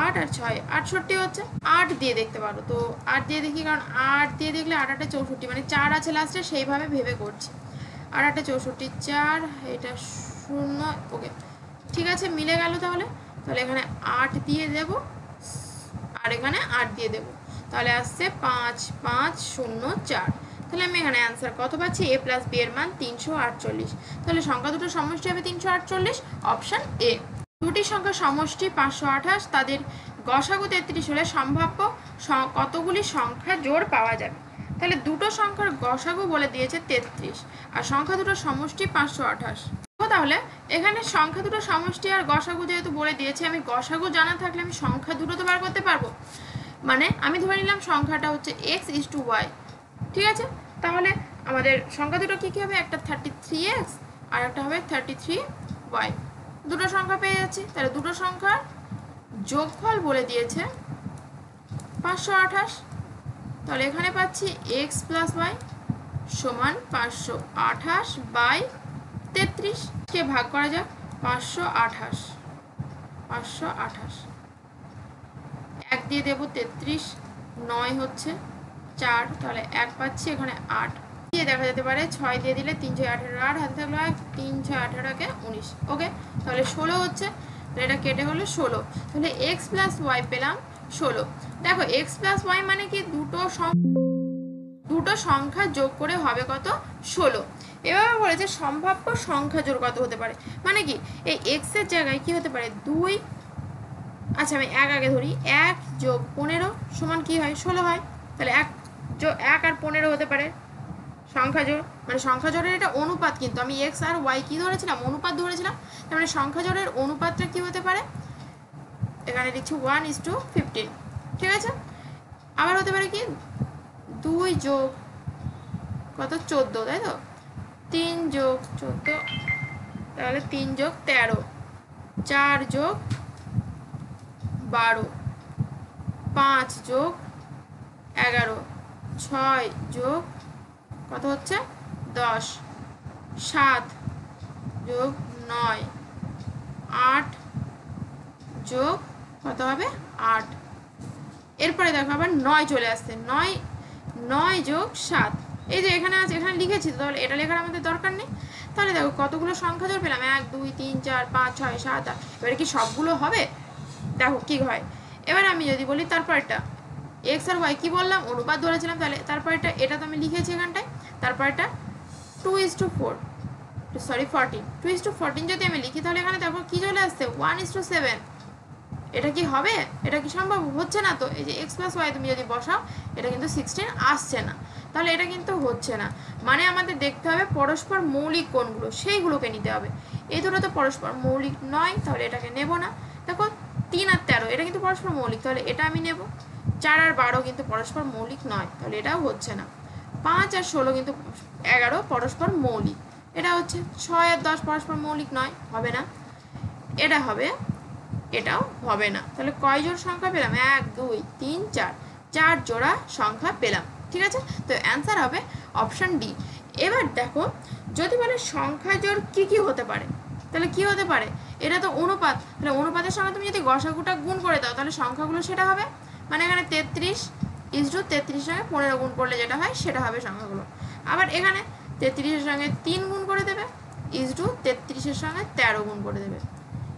8 আর 6 68 হচ্ছে। 8 দিয়ে দেখতে পারো, তো 8 দিয়ে দেখি, কারণ 8 দিয়ে দেখলে 8 8 64, মানে 4 আছে লাস্টে, সেইভাবে ভেবে করছি। 8 8 64, 4 এটা 0, ওকে ঠিক আছে, মিলে গেল। তাহলে এখানে 8 দিয়ে দেব, আর এখানে 8 দিয়ে দেব, তাহলে আসছে 5 5 0 4। তাহলে আমি এখানে অ্যান্সার কত পাচ্ছি? a প্লাস b এর মান 348। তাহলে সংখ্যা দুটোর সমষ্টি হবে 348, অপশান এ। দুটি সংখ্যার সমষ্টি 528, তাদের গসাগু 33 হলে সম্ভাব্য কতগুলি সংখ্যা জোড় পাওয়া যাবে? তাহলে দুটো সংখ্যার গসাগু বলে দিয়েছে 33, আর সংখ্যা দুটোর সমষ্টি 528। তাহলে এখানে সংখ্যা দুটো সমষ্টি আর গসাগু যেহেতু বলে দিয়েছে, আমি গসাগু জানা থাকলে আমি সংখ্যা দুটো তো বার করতে পারবো। মানে আমি ধরে নিলাম সংখ্যাটা হচ্ছে x is to y, ঠিক আছে? তাহলে আমাদের সংখ্যা দুটো কী কী হবে? একটা 33x আর একটা হবে 33y। দুটো সংখ্যা পেয়ে যাচ্ছি, তাহলে দুটো সংখ্যার যোগফল বলে দিয়েছে 528। তাহলে এখানে পাচ্ছি x প্লাস y সমান 528/33, কে ভাগ করা যাক 528, 1 দিয়ে দেবো 33, 9 হচ্ছে 4, তাহলে 1 পাচ্ছি, এখানে 8 দিয়ে দেখা যেতে পারে। 6 দিয়ে দিলে 3 6 18, 8 হাতে থাকলো 1, 3 6 18 কে 19, ওকে তাহলে 16 হচ্ছে, তাহলে এটা কেটে হলো 16। তাহলে x প্লাস ওয়াই পেলাম 16। দেখো x প্লাস ওয়াই মানে কি? দুটো সংখ্যা যোগ করে হবে কত? 16। এভাবে বলেছে সম্ভাব্য সংখ্যা জোড় কত হতে পারে, মানে কি এই x এর জায়গায় কি হতে পারে? 2, আচ্ছা আমি 1 আগে ধরি, 1 যোগ 15 সমান কি হয়? 16 হয়। তাহলে 1 আর 15 হতে পারে সংখ্যা জোড়, মানে সংখ্যা জোড়ের এটা অনুপাত, কিন্তু আমি x আর y কি ধরেছিলাম? অনুপাত ধরেছিলাম। তার মানে সংখ্যা জোড়ের অনুপাতটা কি হতে পারে? এখানে লিখছি 1:15, ঠিক আছে? আবার হতে পারে কি 2 যোগ কত? 14, তাই তো? 3 যোগ 14, তাহলে 3 যোগ 13, 4 যোগ 12, 5 যোগ 11, 6 যোগ কত হচ্ছে? 10, 7 যোগ 9, 8 যোগ কত হবে? 8। এরপরে দেখো আবার 9 চলে আসছে, 9 যোগ 7, এই যে এখানে আছে, এখানে লিখেছি, তাহলে এটা লেখার আমাদের দরকার নেই। তাহলে দেখো কতগুলো সংখ্যা জোড় পেলাম? 1 2 3 4 5 6 7 8। এবারে কি সবগুলো হবে? দেখো কি হয়। এবার আমি যদি বলি তারপরটা x আর y কি বললাম? অনুপাত ধরেছিলাম, তাহলে তারপরটা এটা তো আমি লিখেছি এখানটায়। তারপরটা 2:4, সরি 14, 2:14 যদি আমি লিখি, তাহলে এখানে দেখো কি চলে আসছে? 1:7। এটা কি হবে? এটা কি সম্ভব? হচ্ছে না তো। এই যে x প্লাস ওয়াই তুমি যদি বসাও, এটা কিন্তু 16 আসছে না, তাহলে এটা কিন্তু হচ্ছে না। মানে আমাদের দেখতে হবে পরস্পর মৌলিক কোনগুলো, সেইগুলোকে নিতে হবে। এই দুটো তো পরস্পর মৌলিক নয়, তাহলে এটাকে নেব না। দেখো 3 আর 13 এটা কিন্তু পরস্পর মৌলিক, তাহলে এটা আমি নেব। 4 আর 12 কিন্তু পরস্পর মৌলিক নয়, তাহলে এটাও হচ্ছে না। 5 আর 16 কিন্তু 11 পরস্পর মৌলিক, এটা হচ্ছে। 6 আর 10 পরস্পর মৌলিক নয়, হবে না। এটা হবে, এটাও হবে না। তাহলে কয় জোড় সংখ্যা পেলাম? 1 2 3 4, 4 জোড়া সংখ্যা পেলাম, ঠিক আছে? তো অ্যান্সার হবে অপশান ডি। এবার দেখো যদি বলে সংখ্যা জোড় কি কি হতে পারে, তাহলে কি হতে পারে? এটা তো অনুপাত, তাহলে অনুপাতের সঙ্গে তুমি যদি গসাগুটা গুণ করে দাও, তাহলে সংখ্যাগুলো সেটা হবে। মানে এখানে 33:33 সঙ্গে 15 গুণ করলে যেটা হয় সেটা হবে সংখ্যাগুলো। আবার এখানে 33-এর সঙ্গে 3 গুণ করে দেবে, 33-এর সঙ্গে 13 গুণ করে দেবে,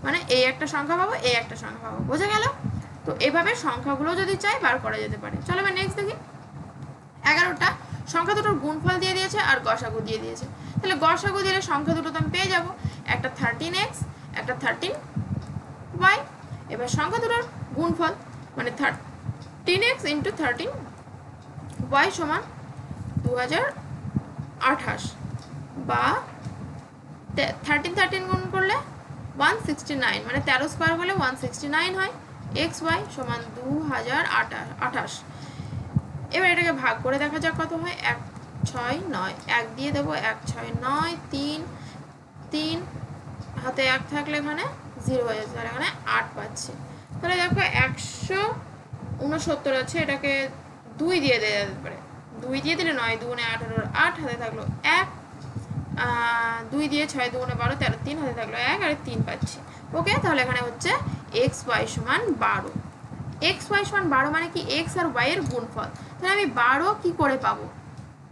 মানে এই একটা সংখ্যা পাবো, এই একটা সংখ্যা পাবো। বোঝা গেল? তো এভাবে সংখ্যাগুলো যদি চাই বার করা যেতে পারে। চলো এবার নেক্সট দেখি। 11টা সংখ্যা দুটোর গুণফল দিয়ে দিয়েছে আর গসাগু দিয়ে দিয়েছে। তাহলে গসাগু দিলে সংখ্যা দুটো তো আমি পেয়ে যাবো, একটা 13x একটা 13y। এবার সংখ্যা দুটোর গুণফল মানে 13x ইন্টু 13y সমান 2028 বা 13 গুণ করলে 169, মানে 13 স্কোয়ার করলে 169 হয়। xy সমান 2028। এবার এটাকে ভাগ করে দেখা যাক কত হয়। 1 6 9, 1 দিয়ে দেবো, 1 6 9, 3 3 হাতে 1 থাকলে এখানে 0 হয়ে যাচ্ছে, এখানে 8 পাচ্ছি। তাহলে দেখো 169 আছে, এটাকে 2 দিয়ে দেওয়া যেতে পারে। 2 দিয়ে দিলে 9 2 18, 8 হাতে থাকলো 1, 2 দিয়ে 6 2 12 13, 3 হাতে থাকলো 1 আর 3 পাচ্ছি। ওকে, তাহলে এখানে হচ্ছে xy সমান 12। xy সমান 12 মানে কি x আর y এর গুণফল। তাহলে আমি 12 কি করে পাবো,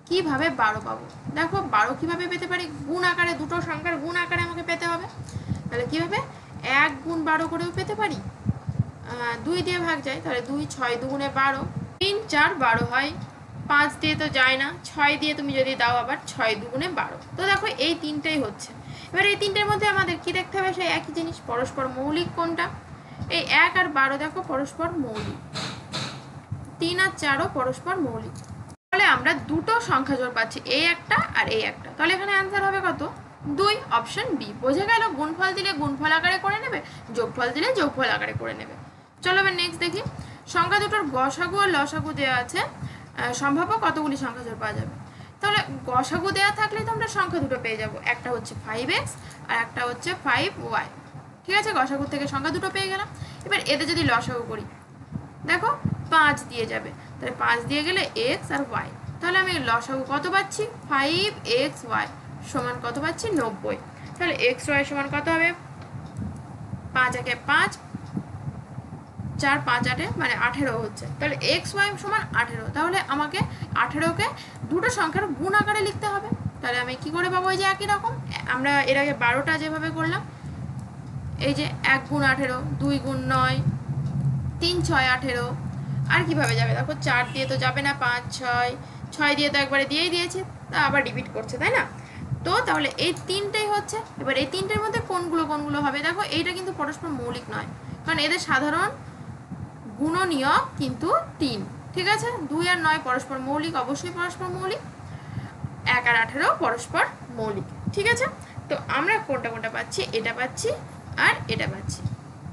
কিভাবে 12 পাবো? দেখো 12 কিভাবে পেতে পারি, গুণ আকারে, দুটো সংখ্যার গুণ আকারে আমাকে পেতে হবে। তাহলে কিভাবে 1 গুণ 12 করেও পেতে পারি। 2 দিয়ে ভাগ যায়, তাহলে 2 6 2 12, 3 4 12 হয়। 5 দিয়ে তো যায় না, 6 দিয়ে তুমি যদি দাও আবার 6 2 12। তো দেখো এই তিনটেই হচ্ছে। এবার এই তিনটের মধ্যে আমাদের কি দেখতে হবে, সেই একই জিনিস, পরস্পর মৌলিক কোনটা। এই 1 আর 12 দেখো পরস্পর মৌলিক, 3 আর 4ও পরস্পর মৌলিক। তাহলে আমরা দুটো সংখ্যা জোড় পাচ্ছি, এই একটা আর এই একটা। তাহলে এখানে অ্যান্সার হবে কত, 2, অপশন বি। বোঝা গেল, গুণফল দিলে গুণফল আকারে করে নেবে, যোগফল দিলে যোগফল আকারে করে নেবে। চলো এবার নেক্সট দেখি। সংখ্যা দুটোর গসাগু আর লসাগু দেওয়া আছে, সম্ভাব্য কতগুলি সংখ্যা জোড় পাওয়া যাবে। তাহলে গসাগু দেওয়া থাকলে তো আমরা সংখ্যা দুটো পেয়ে যাব, একটা হচ্ছে 5x আর একটা হচ্ছে 5y। ঠিক আছে, গসাগু থেকে সংখ্যা দুটো পেয়ে গেলাম। এবার এতে যদি লসাগু করি, দেখো 5 দিয়ে যাবে, তাহলে 5 দিয়ে গেলে x আর y। তাহলে আমি লসাগু কত পাচ্ছি, 5xy সমান কত পাচ্ছি, 90। তাহলে xy সমান কত হবে, 5 একে 5, 4 5 8 মানে 18 হচ্ছে। তাহলে xy সমান 18। তাহলে আমাকে 18কে দুটো সংখ্যার গুণ আকারে লিখতে হবে। তাহলে আমি কি করে পাবো, এই যে একই রকম আমরা এর আগে 12টা যেভাবে করলাম, এই যে 1 গুণ 18, 2 গুণ 9, 3 6 18। আর কিভাবে যাবে দেখো, 4 দিয়ে তো যাবে না, 5 6, 6 দিয়ে তো একবারে দিয়েই দিয়েছে, তা আবার রিপিট করছে, তাই না? তো তাহলে এই তিনটেই হচ্ছে। এবার এই তিনটের মধ্যে কোনগুলো হবে, দেখো এইটা কিন্তু পরস্পর মৌলিক নয়, কারণ এদের সাধারণ গুণনীয়ক কিন্তু 3। ঠিক আছে, 2 আর 9 পরস্পর মৌলিক, অবশ্যই পরস্পর মৌলিক। 1 আর 18 পরস্পর মৌলিক। ঠিক আছে, তো আমরা কোনটা কোনটা পাচ্ছি, এটা পাচ্ছি আর এটা পাচ্ছি।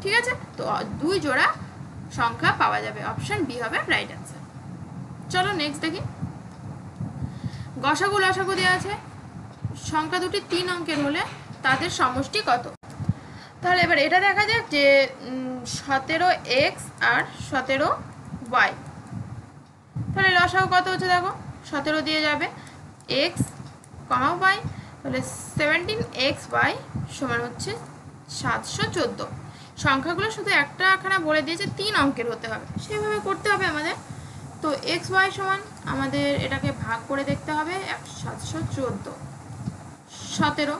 ঠিক আছে, তো 2 জোড়া সংখ্যা পাওয়া যাবে, অপশন বি হবে রাইট অ্যান্সার। চলো নেক্সট দেখি। গসাগু লসাগু দেওয়া আছে, সংখ্যা দুটি 3 অঙ্কের হলে তাদের সমষ্টি কত। তাহলে এবার এটা দেখা যাক যে 17x আর 17y। তাহলে লসাগু কত হচ্ছে, দেখো 17 দিয়ে যাবে x, y, তাহলে 17xy সমান হচ্ছে 714। সংখ্যাগুলো শুধু একটা আখানা বলে দিয়েছে, 3 অঙ্কের হতে হবে, সেভাবে করতে হবে আমাদের। তো xy সমান আমাদের এটাকে ভাগ করে দেখতে হবে, 714 17।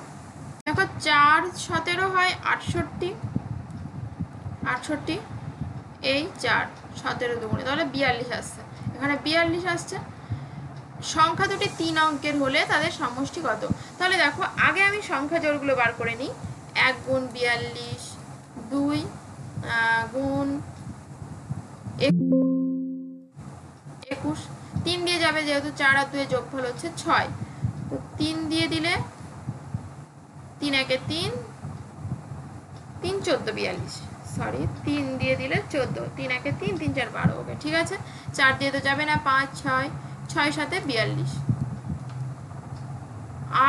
দেখো 4 17 হয় 68, 68 এই 4 17 দুগুণে, তাহলে 42 আসছে, এখানে 42 আসছে। সংখ্যা দুটি 3 অঙ্কের হলে তাদের সমষ্টি কত। তাহলে দেখো আগে আমি সংখ্যা জোড়গুলো বার করে নিই। 1 গুণ 42, 2 গুণ 21, 3 দিয়ে যাবে, যেহেতু 4 আর 2 যোগফল হচ্ছে 6, তো 3 দিয়ে দিলে 3 একে 3, 3 14 42, সরি 3 দিয়ে দিলে 14, 3 একে 3 3 4 12। ওকে, ঠিক আছে, 4 দিয়ে তো যাবে না, 5 6, 6 7 42,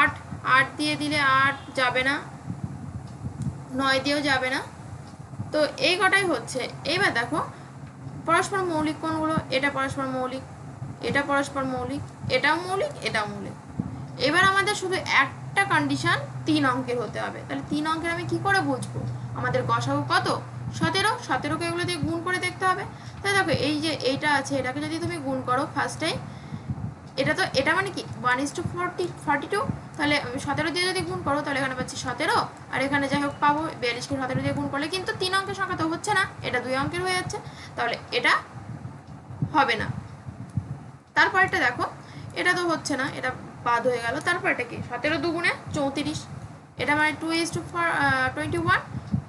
8 8 দিয়ে দিলে 8 যাবে না, 9 দিয়েও যাবে না। তো এই কটাই হচ্ছে। এইবার দেখো পরস্পর মৌলিক কোনগুলো, এটা পরস্পর মৌলিক, এটা পরস্পর মৌলিক, এটাও মৌলিক, এটাও মৌলিক। এবার আমাদের শুধু একটা কন্ডিশন 3 অঙ্কের হতে হবে। তাহলে 3 অঙ্কের আমি কি করে বুঝবো, আমাদের গসাগু কত, 17, 17কে এগুলো দিয়ে গুণ করে দেখতে হবে। তাই দেখো এই যে এইটা আছে, এটাকে যদি তুমি গুণ করো ফার্স্টে, এটা মানে কি 1:42, তাহলে 17 দিয়ে যদি গুণ করো তাহলে এখানে পাচ্ছি 17, আর এখানে যাই হোক পাবো 42কে 17 দিয়ে গুণ করলে, কিন্তু 3 অঙ্কের সংখ্যা তো হচ্ছে না, এটা 2 অঙ্কের হয়ে যাচ্ছে, তাহলে এটা হবে না। তারপরটা দেখো, এটা তো হচ্ছে না, এটা বাদ হয়ে গেল। তারপরটা কি 17 দুগুণে 34, এটা মানে 2:21,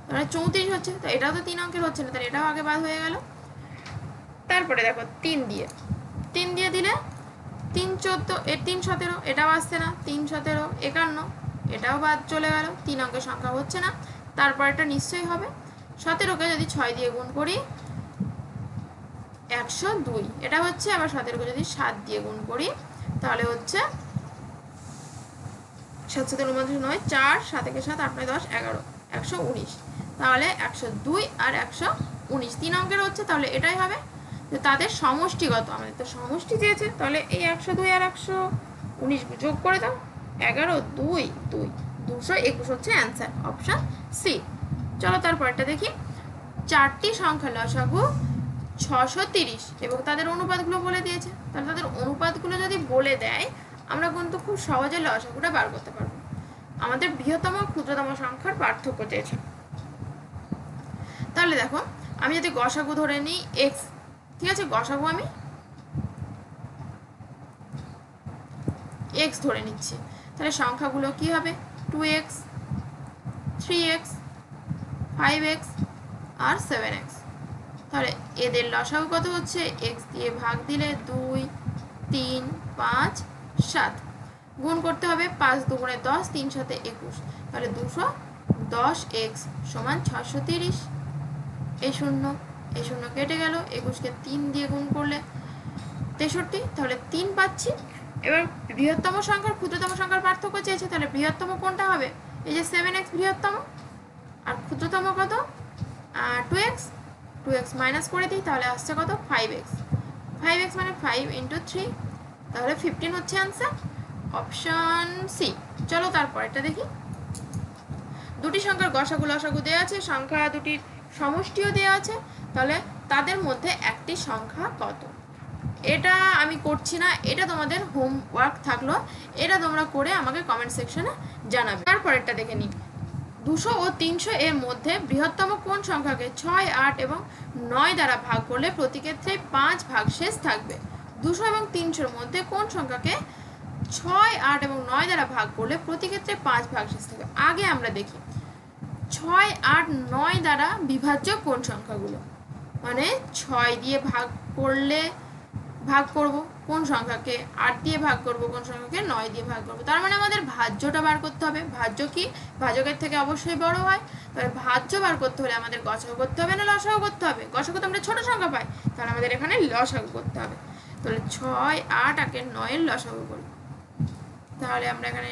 তাহলে 34 হচ্ছে, তো এটাও তো 3 অঙ্কের হচ্ছে না, তাহলে এটাও আগে বাদ হয়ে গেল। তারপরে দেখো 3 দিয়ে দিলে 3 14, 3 17, এটাও আসছে না, 3 17 51, এটাও বাদ চলে গেল, 3 অঙ্কের সংখ্যা হচ্ছে না। তারপর এটা নিশ্চয়ই হবে 17কে যদি 6 দিয়ে গুণ করি 102, এটা হচ্ছে। আবার 17কে যদি 7 দিয়ে গুণ করি তাহলে হচ্ছে 7 7 49, 4 7 একে 7 8 9 10 11, 119, তাহলে 102 আর 119 3 অঙ্কের হচ্ছে, তাহলে এটাই হবে যে তাদের সমষ্টিগত, আমাদের তো সমষ্টি দিয়েছে, তাহলে এই 102 আর 119 যোগ করে দাও, 11 2 2 221 হচ্ছে অ্যান্সার, অপশন সি। চলো তারপরটা দেখি, 4টি সংখ্যা লসাগু 630 এবং তাদের অনুপাতগুলো বলে দিয়েছে, তাহলে তাদের অনুপাতগুলো যদি বলে দেয় আমরা কিন্তু খুব সহজে লসাগুটা বার করতে পারবো। আমাদের বৃহত্তম ক্ষুদ্রতম সংখ্যার পার্থক্য চেয়েছে, তাহলে দেখো আমি যদি গসাগু ধরে নিই এক্স, ঠিক আছে, গসাগু আমি এক্স ধরে নিচ্ছি, তাহলে সংখ্যাগুলো কি হবে 2x 3x 5x আর 7x, তাহলে এদের লসাগু কত হচ্ছে, এক্স দিয়ে ভাগ দিলে 2 3 5 7, গুণ করতে হবে 5 দুগুণে 10 3 7 21, তাহলে 210x সমান 630, এই শূন্য কেটে গেল, 21কে 3 দিয়ে গুণ করলে 63, তাহলে 3 পাচ্ছি। এবার বৃহত্তম সংখ্যার ক্ষুদ্রতম সংখ্যার পার্থক্য চেয়েছে, তাহলে বৃহত্তম কোনটা হবে, এই যে 7x বৃহত্তম, আর ক্ষুদ্রতম কত 2x মাইনাস করে দিই, তাহলে আসছে কত 5x মানে 5 × 3, তাহলে 15 হচ্ছে অ্যান্সার, অপশন সি। চলো তারপর এটা দেখি, দুটি সংখ্যার গসাগু লসাগু দেওয়া আছে, সংখ্যা দুটির সমষ্টিও দেওয়া আছে, তাহলে তাদের মধ্যে একটি সংখ্যা কত, এটা আমি করছি না, এটা তোমাদের হোমওয়ার্ক থাকলো, এটা তোমরা করে আমাকে কমেন্ট সেকশনে জানাবে। তারপরেরটা দেখে নিই, 200 ও 300 এর মধ্যে বৃহত্তম কোন সংখ্যাকে 6 8 এবং 9 দ্বারা ভাগ করলে প্রতি ক্ষেত্রে 5 ভাগশেষ থাকবে। 200 এবং 300 মধ্যে কোন সংখ্যাকে 6 8 এবং 9 দ্বারা ভাগ করলে প্রতি ক্ষেত্রে 5 ভাগশেষ থাকবে। আগে আমরা দেখি 6 8 9 দ্বারা বিভাজ্য কোন সংখ্যাগুলো, মানে 6 দিয়ে ভাগ করব কোন সংখ্যাকে, 8 দিয়ে ভাগ করব কোন সংখ্যাকে, 9 দিয়ে ভাগ করব, তার মানে আমাদের ভাজ্যটা বার করতে হবে। ভাজ্য কি ভাজকের থেকে অবশ্যই বড় হয়, তাহলে ভাজ্য বার করতে হলে আমাদের গসাগু করতে হবে না লসাগু করতে হবে, গসাগু তো আমরা ছোট সংখ্যা পাই, তাহলে আমাদের এখানে লসাগু করতে হবে, তাহলে 6 8 আর 9 এর লসাগু করি, তাহলে আমরা এখানে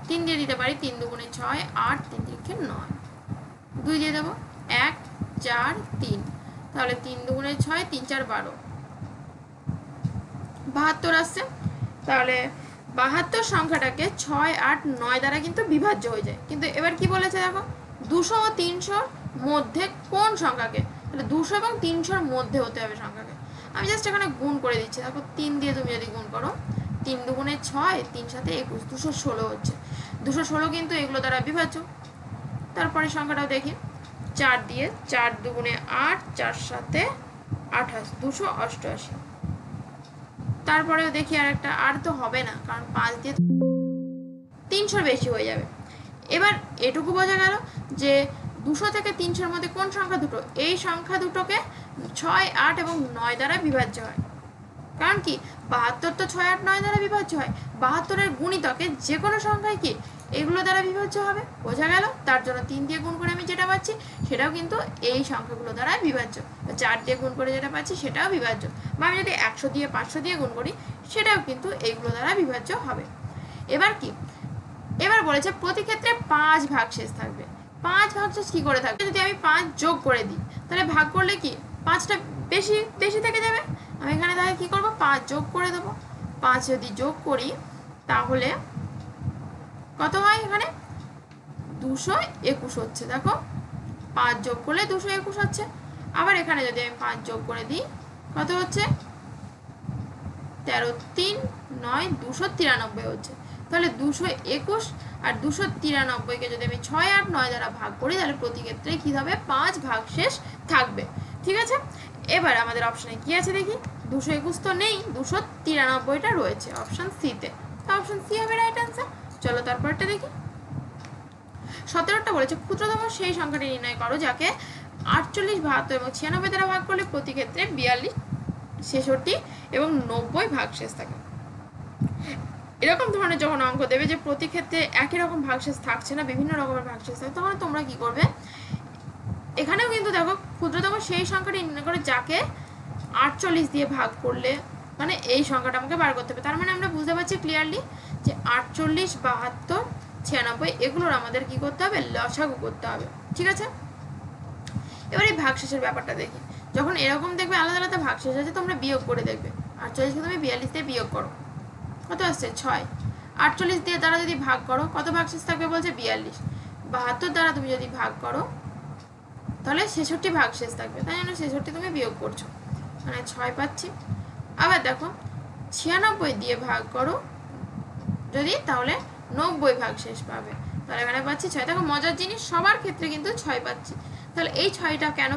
3 দিয়ে দিতে পারি, 3 দুগুণে 6 8 3 3 9, 2 দিয়ে দেবো 1 4 3, তাহলে 3 দুগুণে 6 3 4 12 72 আসছে, তাহলে 72 সংখ্যাটাকে 6 8 9 দ্বারা কিন্তু বিভাজ্য হয়ে যায়। কিন্তু এবার কি বলেছে দেখো, 200 ও 300 মধ্যে কোন সংখ্যাকে, তাহলে 200 এবং 300 মধ্যে হতে হবে সংখ্যাকে, আমি জাস্ট এখানে গুণ করে দিচ্ছি, দেখো 3 দিয়ে তুমি যদি গুণ করো 3 দুগুণে 6 3 7 21 216 হচ্ছে, 216 কিন্তু এগুলো দ্বারা বিভাজ্য। তারপরে সংখ্যাটাও দেখি, 4 দিয়ে 4 দুগুণে 8 4 7 28 288, তারপরেও দেখি আর একটা, আর তো হবে না কারণ 5 দিয়ে 300 বেশি হয়ে যাবে। এবার এটুকু বোঝা গেল যে 200 থেকে 300 মধ্যে কোন সংখ্যা দুটো, এই সংখ্যা দুটোকে 6 8 এবং 9 দ্বারা বিভাজ্য হয়, কারণ কি 72 তো 6 8 9 দ্বারা বিভাজ্য হয়, 72 এর গুণিতকে যে কোনো সংখ্যায় কি এগুলো দ্বারা বিভাজ্য হবে, বোঝা গেল। তার জন্য 3 দিয়ে গুণ করে আমি যেটা পাচ্ছি সেটাও কিন্তু এই সংখ্যাগুলো দ্বারা বিভাজ্য, 4 দিয়ে গুণ করে যেটা পাচ্ছি সেটাও বিভাজ্য, বা আমি যদি 100 দিয়ে 500 দিয়ে গুণ করি সেটাও কিন্তু এইগুলো দ্বারা বিভাজ্য হবে। এবার কি, এবার বলেছে প্রতি ক্ষেত্রে 5 ভাগশেষ থাকবে। 5 ভাগশেষ কি করে থাকবে, যদি আমি 5 যোগ করে দিই তাহলে ভাগ করলে কি 5টা বেশি বেশি থেকে যাবে, আমি এখানে তাহলে কি করব 5 যোগ করে দেবো, 5 যদি যোগ করি তাহলে কত হয়, এখানে 221 হচ্ছে, দেখো 5 যোগ করলে 221 হচ্ছে। আবার এখানে যদি আমি 5 যোগ করে দিই কত হচ্ছে 13 3 9 293 হচ্ছে। তাহলে 221 আর 293কে যদি আমি 6 8 9 দ্বারা ভাগ করি তাহলে প্রতি ক্ষেত্রে কি হবে 5 ভাগশেষ থাকবে। ঠিক আছে, এবার আমাদের অপশনে কি আছে দেখি। 221 তো নেই, 293টা রয়েছে অপশন সিতে, তো অপশন সি হবে রাইট অ্যান্সার। চলো তারপরটা দেখি। 17টা বলেছে ক্ষুদ্রতম সেই সংখ্যাটি নির্ণয় করো যাকে 48 72 এবং 96 দ্বারা ভাগ করলে প্রতি ক্ষেত্রে 42 66 এবং 90 ভাগশেষ থাকে। এরকম ধরনের যখন অঙ্ক দেবে যে প্রতি ক্ষেত্রে একই রকম ভাগশেষ থাকছে না, বিভিন্ন রকমের ভাগশেষ থাকে, তখন তোমরা কি করবে, এখানেও কিন্তু দেখো ক্ষুদ্রতম সেই সংখ্যাটি নির্ণয় করে যাকে 48 দিয়ে ভাগ করলে, মানে এই সংখ্যাটা আমাকে বার করতে হবে। তার মানে আমরা বুঝতে পারছি ক্লিয়ারলি যে 48 72 96 এগুলোর আমাদের কি করতে হবে, লসাগু করতে হবে। ঠিক আছে, এবার এই ভাগশেষের ব্যাপারটা দেখি। যখন এরকম দেখবে আলাদা আলাদা ভাগশেষ আছে তোমরা বিয়োগ করে দেখবে। 48কে তুমি 42 দিয়ে বিয়োগ করো, কত আসছে 6। 48 দিয়ে দ্বারা যদি ভাগ করো কত ভাগশেষ থাকবে বলছে 42। 72 দ্বারা তুমি যদি ভাগ করো তাহলে 66 ভাগশেষ থাকবে, তাই জন্য 66 তুমি বিয়োগ করছো, মানে 6 পাচ্ছি। আবার দেখো 96 দিয়ে ভাগ করো যদি, তাহলে 90 ভাগশেষ পাবে, তাহলে এখানে পাচ্ছি 6। দেখো মজার জিনিস, সবার ক্ষেত্রে কিন্তু 6 পাচ্ছি। তাহলে এই 6টা কেন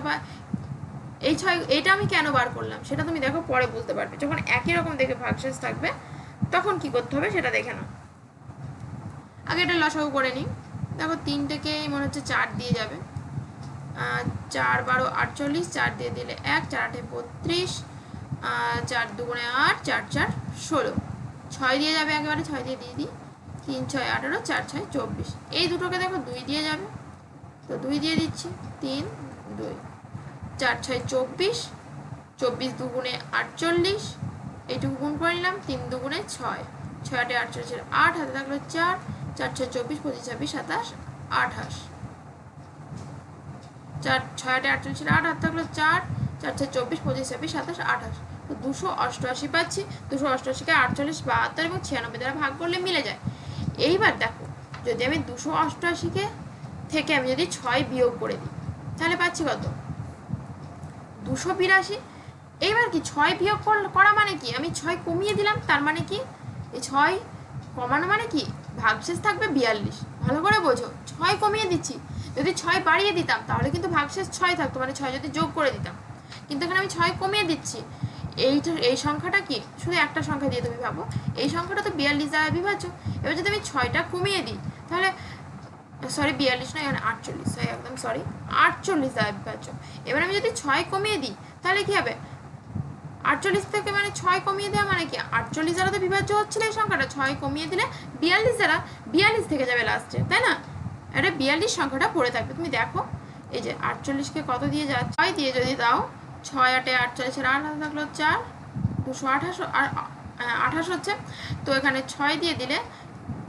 এই 6 এইটা আমি কেন বার করলাম সেটা তুমি দেখো পরে বুঝতে পারবে। যখন একই রকম দেখে ভাগশেষ থাকবে তখন কি করতে হবে সেটা দেখে নাও। আগে এটা লসাগু করে নিই। দেখো 3 থেকে মনে হচ্ছে 4 দিয়ে যাবে, 4 12 48, 4 দিয়ে দিলে 1, 4 8 32, 4 2 8, 4 4 16, 6 দিয়ে যাবে একেবারে, 6 দিয়ে দিয়ে দিই, 3 6 18, 4 6 24। এই দুটোকে দেখো 2 দিয়ে যাবে, তো 2 দিয়ে দিচ্ছি, 3 2, 4 6 24, 24 2 48, এইটুকু গুণ করে নিলাম, 3 2 6, 6 8 48, 8 হাতে থাকলো 4, 4 6 24 25 26 27 28, 4 6 8 48, 8 হাতে থাকলো 4, 4 6 24 25 26 27 28, তো 288 পাচ্ছি। 288কে 48 72 এবং 96 দ্বারা ভাগ করলে মিলে যায়। এইবার দেখো যদি আমি 288কে থেকে আমি যদি 6 বিয়োগ করে দিই তাহলে পাচ্ছি কত, 282। এইবার কি 6 বিয়োগ করা মানে কি, আমি 6 কমিয়ে দিলাম, তার মানে কি এই 6 কমানো মানে কি ভাগশেষ থাকবে 42। ভালো করে বোঝো, 6 কমিয়ে দিচ্ছি, যদি 6 বাড়িয়ে দিতাম তাহলে কিন্তু ভাগশেষ 6 থাকতো, মানে 6 যদি যোগ করে দিতাম, কিন্তু এখানে আমি 6 কমিয়ে দিচ্ছি। এই সংখ্যাটা কি শুধু একটা সংখ্যা দিয়ে তুমি ভাবো, এই সংখ্যাটা তো 42 দ্বারা বিভাজ্য। এবার যদি আমি 6টা কমিয়ে দিই তাহলে, সরি 42 নয়, এখানে 48, একদম সরি 48 দ্বারা বিভাজ্য। এবার আমি যদি 6 কমিয়ে দিই তাহলে কি হবে, 48 থেকে মানে 6 কমিয়ে দেওয়া মানে কি 48 দ্বারা তো বিভাজ্য হচ্ছিল এই সংখ্যাটা, 6 কমিয়ে দিলে 42 দ্বারা, 42 থেকে যাবে লাস্টে, তাই না, এটা 42 সংখ্যাটা পড়ে থাকবে। তুমি দেখো এই যে 48কে কত দিয়ে যাচ্ছে, 6 দিয়ে যদি দাও, 6 8 48, 8 হাতে থাকলো 4, 228 আর 28 হচ্ছে, তো এখানে 6 দিয়ে দিলে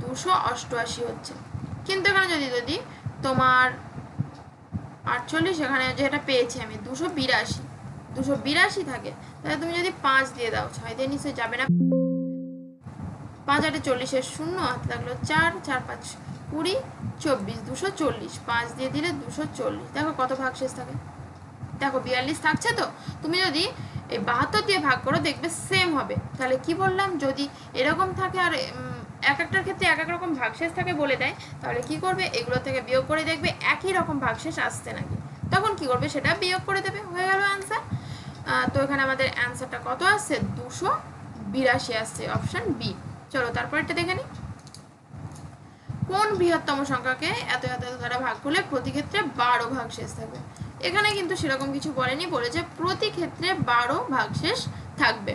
288 হচ্ছে। কিন্তু এখানে যদি তোমার 48, এখানে যেটা পেয়েছি আমি 282 থাকে, তাহলে তুমি যদি 5 দিয়ে দাও, 6 দিয়ে নিশ্চয়ই যাবে না, 5 8 40 0 হাতে থাকলো 4, 4 5 20 24, 240, 5 দিয়ে দিলে 240। দেখো কত ভাগশেষ থাকে, দেখো 42 থাকছে। তো তুমি যদি এই 72 দিয়ে ভাগ করো দেখবে সেম হবে। তাহলে কি বললাম, যদি এরকম থাকে আর এক একটার ক্ষেত্রে এক এক রকম ভাগশেষ থাকে বলে দেয়, তাহলে কি করবে, এগুলো থেকে বিয়োগ করে দেখবে একই রকম ভাগশেষ আসছে নাকি, তখন কি করবে সেটা বিয়োগ করে দেবে, হয়ে গেল অ্যান্সার। তো এখানে আমাদের অ্যান্সারটা কত আসছে, 282 আসছে, অপশন বি। চলো তারপরটা দেখে নিই। কোন বৃহত্তম সংখ্যাকে এত এত দ্বারা ভাগ করলে প্রতি ক্ষেত্রে 12 ভাগশেষ থাকবে। এখানে কিন্তু সেরকম কিছু বলেনি, বলেছে প্রতি ক্ষেত্রে 12 ভাগশেষ থাকবে।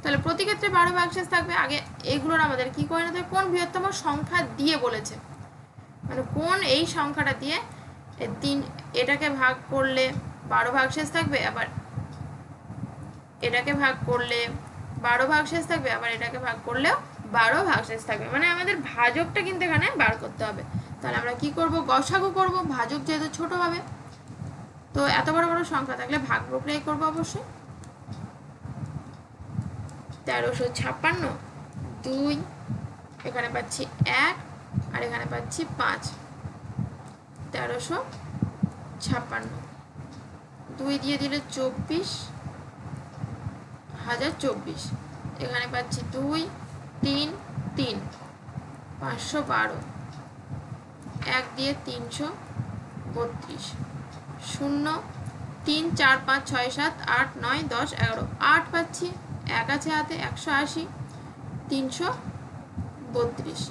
তাহলে প্রতি ক্ষেত্রে 12 ভাগশেষ থাকবে, আগে এগুলোর আমাদের কি করে নিতে হবে, কোন বৃহত্তম সংখ্যা দিয়ে বলেছে, মানে কোন এই সংখ্যাটা দিয়ে এটাকে ভাগ করলে 12 ভাগশেষ থাকবে, আবার এটাকে ভাগ করলে 12 ভাগশেষ থাকবে, আবার এটাকে ভাগ করলেও 12 ভাগশেষ থাকবে, মানে আমাদের ভাজকটা কিন্তু এখানে বার করতে হবে। তাহলে আমরা কি করব, গসাগু করব, ভাজক যেহেতু ছোট হবে, তো এত বড় বড় সংখ্যা থাকলে ভাগ প্রক্রিয়া করব অবশ্যই। 1356 2, এখানে পাচ্ছি 1 আর এখানে পাচ্ছি 5, 1356 2 দিয়ে দিলে 24,024, এখানে পাচ্ছি 2 3 3 512, 1 দিয়ে 332, 0 3 4 5 6 7 8 9 10 11, 8 পাচ্ছি, 1 আছে হাতে 180, 332,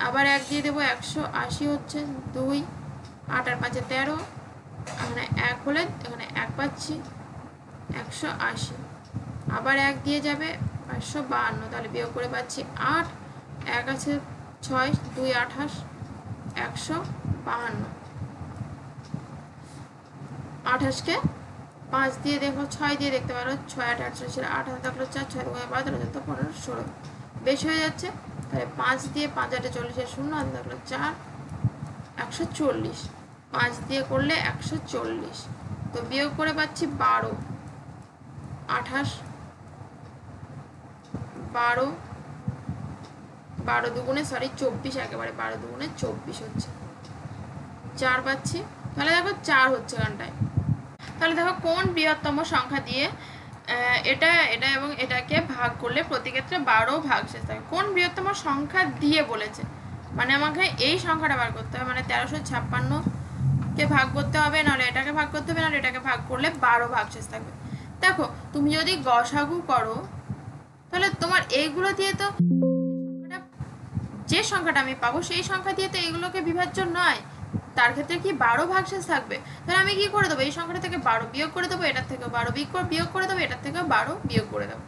আবার 1 দিয়ে দেবো 180 হচ্ছে 2, 8 আর 5 13, এখানে 1 হলে এখানে 1 পাচ্ছি 180, আবার 1 দিয়ে যাবে 552, তাহলে বিয়োগ করে পাচ্ছি 8, 1 আছে 6, 2 28, 152, 28 কে 5 দিয়ে দেখো, 6 দিয়ে দেখতে পারো, 6 8 48, 8 হাতে থাকলো 4, 6 2 12, 13 15 16, বেশি হয়ে যাচ্ছে, তাহলে 5 দিয়ে 5 8 40, 0 হাতে থাকলো 4, 140, 5 দিয়ে করলে 140, তো বিয়োগ করে পাচ্ছি 12, 28, 12 12 দুগুণে 24, একেবারে 12 দুগুণে 24 হচ্ছে, 4 পাচ্ছি, তাহলে দেখো 4 হচ্ছে এখানটায়। তাহলে দেখো কোন বৃহত্তম সংখ্যা দিয়ে এটা এটা এবং এটাকে ভাগ করলে প্রতি ক্ষেত্রে 12 ভাগশেষ থাকে। কোন বৃহত্তম সংখ্যা দিয়ে বলেছে, মানে আমাকে এই সংখ্যাটা বার করতে হবে, মানে 1356 কে ভাগ করতে হবে, নাহলে এটাকে ভাগ করতে হবে, নাহলে এটাকে ভাগ করলে 12 ভাগশেষ থাকবে। দেখো তুমি যদি গসাগু করো তাহলে তোমার এইগুলো দিয়ে তো যে সংখ্যাটা আমি পাবো সেই সংখ্যা দিয়ে তো এইগুলোকে বিভাজ্য নয়, তার ক্ষেত্রে কি 12 ভাগশেষ থাকবে। তাহলে আমি কি করে দেবো, এই সংখ্যাটা থেকে 12 বিয়োগ করে দেবো, এটার থেকে 12 বিয়োগ করে দেবো, এটার থেকে 12 বিয়োগ করে দেবো।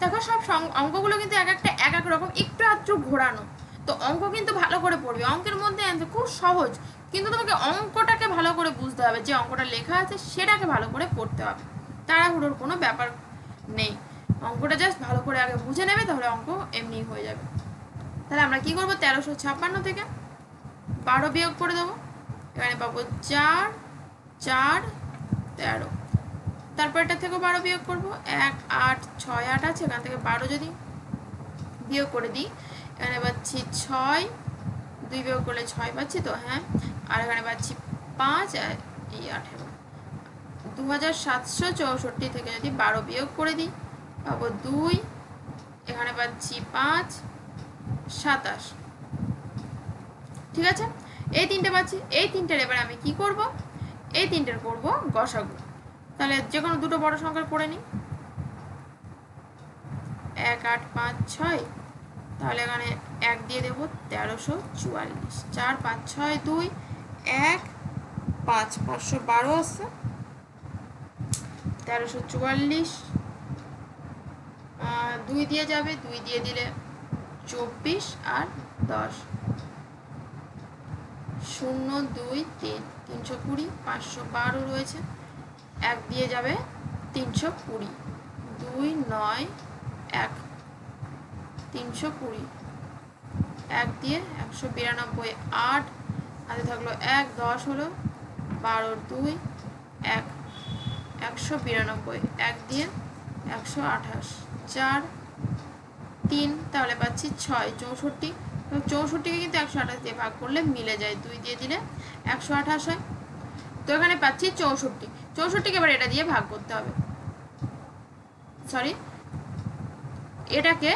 দেখো সব অঙ্কগুলো কিন্তু এক একটা এক এক রকম, একটু আধটু ঘোরানো, তো অঙ্ক কিন্তু ভালো করে পড়বে। অঙ্কের মধ্যে খুব সহজ, কিন্তু তোমাকে অঙ্কটাকে ভালো করে বুঝতে হবে, যে অঙ্কটা লেখা আছে সেটাকে ভালো করে পড়তে হবে, তাড়াহুড়োর কোনো ব্যাপার নেই। অঙ্কটা জাস্ট ভালো করে আগে বুঝে নেবে, তাহলে অঙ্ক এমনি হয়ে যাবে। তাহলে আমরা কি করবো, 1356 থেকে 12 বিয়োগ করে দেবো, এখানে পাবো 4 4 13, তারপর এটা থেকে 12 বিয়োগ করবো, 1 8 6 8 আছে, এখান থেকে 12 যদি বিয়োগ করে দিই, এখানে পাচ্ছি 6, 2 বিয়োগ করলে 6 পাচ্ছি তো, হ্যাঁ, আর এখানে পাচ্ছি 5, এই 18, 2764 থেকে যদি 12 বিয়োগ করে দিই পাবো 2, এখানে পাচ্ছি 5 27, ঠিক আছে, এই তিনটে পাচ্ছি। এই তিনটের এবার আমি কি করব, এই তিনটের করব গসাগু। তাহলে যে কোনো দুটো বড় সংখ্যা করে নিই, 1 8 5 6, তাহলে এখানে 1 দিয়ে দেবো 1344, 4 5 6 2 1 5 512 আসছে, 1344, 2 দিয়ে যাবে, 2 দিয়ে দিলে 24 আর 10, 0 2 3 320, 512 রয়েছে, 1 দিয়ে যাবে 320, 2 9 1 320, 1 দিয়ে 192, 8 হাতে থাকলো 1, 10 হলো 12, 2 1 192, 1 দিয়ে 128, 4 3, তাহলে পাচ্ছি 6 64, 64কে কিন্তু 128 দিয়ে ভাগ করলে মিলে যায়, 2 দিয়ে দিলে 128 হয়, তো এখানে পাচ্ছি 64, 64কে এবার এটা দিয়ে ভাগ করতে হবে, সরি এটাকে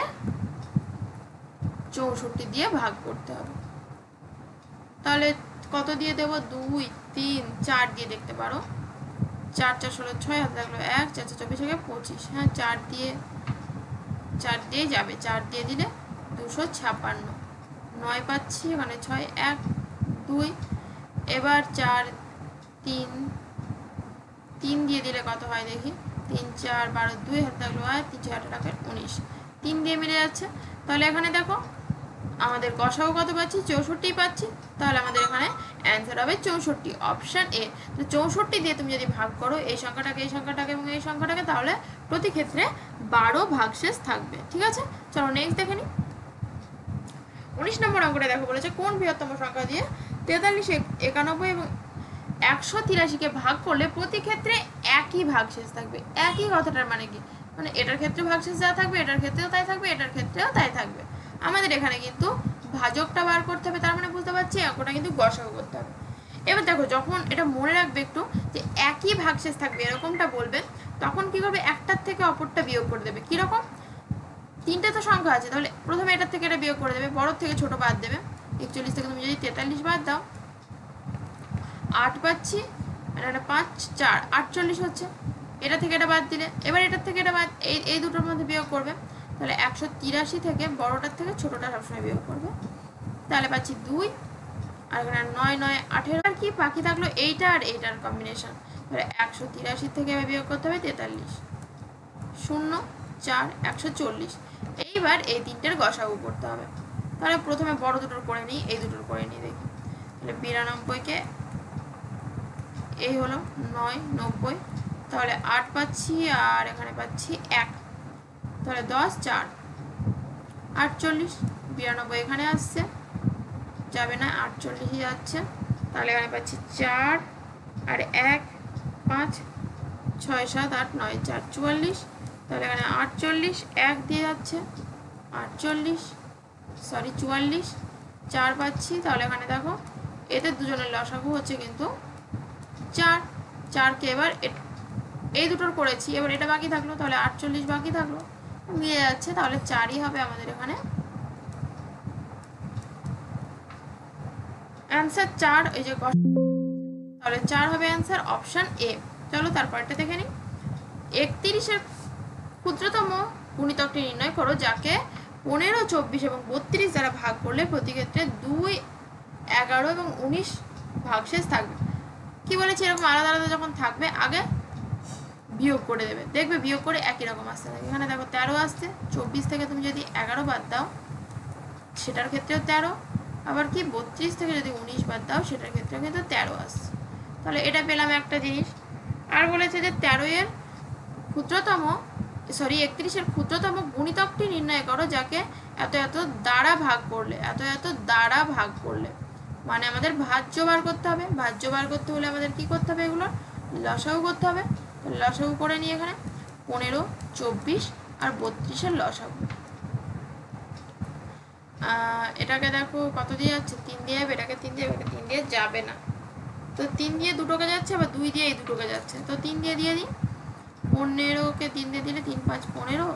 64 দিয়ে ভাগ করতে হবে, তাহলে কত দিয়ে দেবো, 2 3 4 দিয়ে দেখতে পারো, 4 4 16 6 হাতে থাকলো 1, 4 4 24 থেকে 25, হ্যাঁ 4 দিয়ে যাবে, 4 দিয়ে দিলে 256, 9 পাচ্ছি, এখানে 6 1 2, এবার 4 3 3 দিয়ে দিলে কত হয় দেখি, 3 4 12 2 হাতে থাকলো 1, 3 4 8 19, 3 দিয়ে মিলে যাচ্ছে, তাহলে এখানে দেখো আমাদের গসাগু কত পাচ্ছি, 64 পাচ্ছি, তাহলে আমাদের এখানে অ্যান্সার হবে 64, অপশন এ। তো 64 দিয়ে তুমি যদি ভাগ করো এই সংখ্যাটাকে এবং এই সংখ্যাটাকে, তাহলে প্রতি ক্ষেত্রে 12 ভাগশেষ থাকবে, ঠিক আছে। চলো নেক্সট দেখে নিই। 19 নম্বর অঙ্কটা দেখো, বলেছে কোন বৃহত্তম সংখ্যা দিয়ে 43 91 এবং 183কে ভাগ করলে প্রতি ক্ষেত্রে একই ভাগশেষ থাকবে। একই কথাটার মানে কি, মানে এটার ক্ষেত্রে ভাগশেষ যা থাকবে এটার ক্ষেত্রেও তাই থাকবে, এটার ক্ষেত্রেও তাই থাকবে। আমাদের এখানে কিন্তু ভাজকটা বার করতে হবে, তার মানে বুঝতে পারছি অঙ্কটা কিন্তু গসাগু করতে হবে। এবার দেখো যখন এটা মনে রাখবে একটু, যে একই ভাগশেষ থাকবে এরকমটা বলবেন, তখন কি করবে, একটার থেকে অপরটা বিয়োগ করে দেবে। কিরকম, তিনটে তো সংখ্যা আছে, তাহলে প্রথমে এটার থেকে এটা বিয়োগ করে দেবে, বড় থেকে ছোট বাদ দেবে। 41 থেকে তুমি যদি 43 বাদ দাও, 8 পাচ্ছি, আর একটা 5 4 48 হচ্ছে। এটা থেকে এটা বাদ দিলে, এবার এটার থেকে এটা বাদ, এই দুটোর মধ্যে বিয়োগ করবে, তাহলে 183 থেকে বড়টার থেকে ছোটটা সবসময় বিয়োগ করবে, তাহলে পাচ্ছি 2। আর এখানে 9 9 18, আর কি বাকি থাকলো এইটা আর এইটার কম্বিনেশন, তাহলে 183 থেকে বিয়োগ করতে হবে 43, 0 4 140। এইবার এই তিনটের গসাগু করতে হবে, তাহলে প্রথমে বড় দুটোর করে নিই, এই দুটোর করে নিই দেখি। তাহলে 92-কে এই হলো 9 90, তাহলে 8 পাচ্ছি, আর এখানে পাচ্ছি 1, তাহলে 10 4 48। 92 এখানে আসছে, যাবে না, 48 যাচ্ছে, তাহলে এখানে পাচ্ছি 4 আর 1 5 6 7 8 9 4 44, তাহলে এখানে 48 1 দিয়ে যাচ্ছে 48, সরি 44, 4 পাচ্ছি, তাহলে এখানে দেখো এদের দুজনের লসাগু হচ্ছে কিন্তু 4। 4কে এবার এই দুটোর করেছি, এবার এটা বাকি থাকলো, তাহলে 48 বাকি থাকলো, মিলে যাচ্ছে, তাহলে 4ই হবে আমাদের এখানে অ্যান্সার 4। এই যে তাহলে 4 হবে অ্যান্সার, অপশন এ। চলো তারপরটা দেখে নিই। 31-এর ক্ষুদ্রতম গুণিতকটি নির্ণয় করো যাকে 15 24 এবং 32 দ্বারা ভাগ করলে প্রতি ক্ষেত্রে 2 11 এবং 19 ভাগশেষ থাকবে। কি বলেছি, এরকম আলাদা আলাদা যখন থাকবে আগে বিয়োগ করে দেবে, দেখবে বিয়োগ করে একই রকম আসতে থাকে। এখানে দেখো 13 আসছে, 24 থেকে তুমি যদি 11 বাদ দাও সেটার ক্ষেত্রেও 13, আবার কি 32 থেকে যদি 19 বাদ দাও সেটার ক্ষেত্রে কিন্তু 13 আসছে। তাহলে এটা পেলাম একটা জিনিস। আর বলেছে যে 31-এর ক্ষুদ্রতম গুণিতকটি নির্ণয় করো যাকে এত এত দ্বারা ভাগ করলে, এত এত দ্বারা ভাগ করলে, মানে আমাদের ভাজ্য বার করতে হবে। ভাজ্য বার করতে হলে আমাদের কি করতে হবে, এগুলো লসাগু করতে হবে। লসাগু করে নিয়ে এখানে 15 24 আর 32-এর লসাগু। এটাকে দেখো কত দিয়ে যাচ্ছে, 3 দিয়ে যাবে, এটাকে 3 দিয়ে যাবে, 3 দিয়ে যাবে না, তো 3 দিয়ে দুটোকে যাচ্ছে, আবার 2 দিয়ে এই দুটোকে যাচ্ছে, তো 3 দিয়ে দিয়ে দিই। 15-কে 3 দিয়ে দিলে 3 5 15,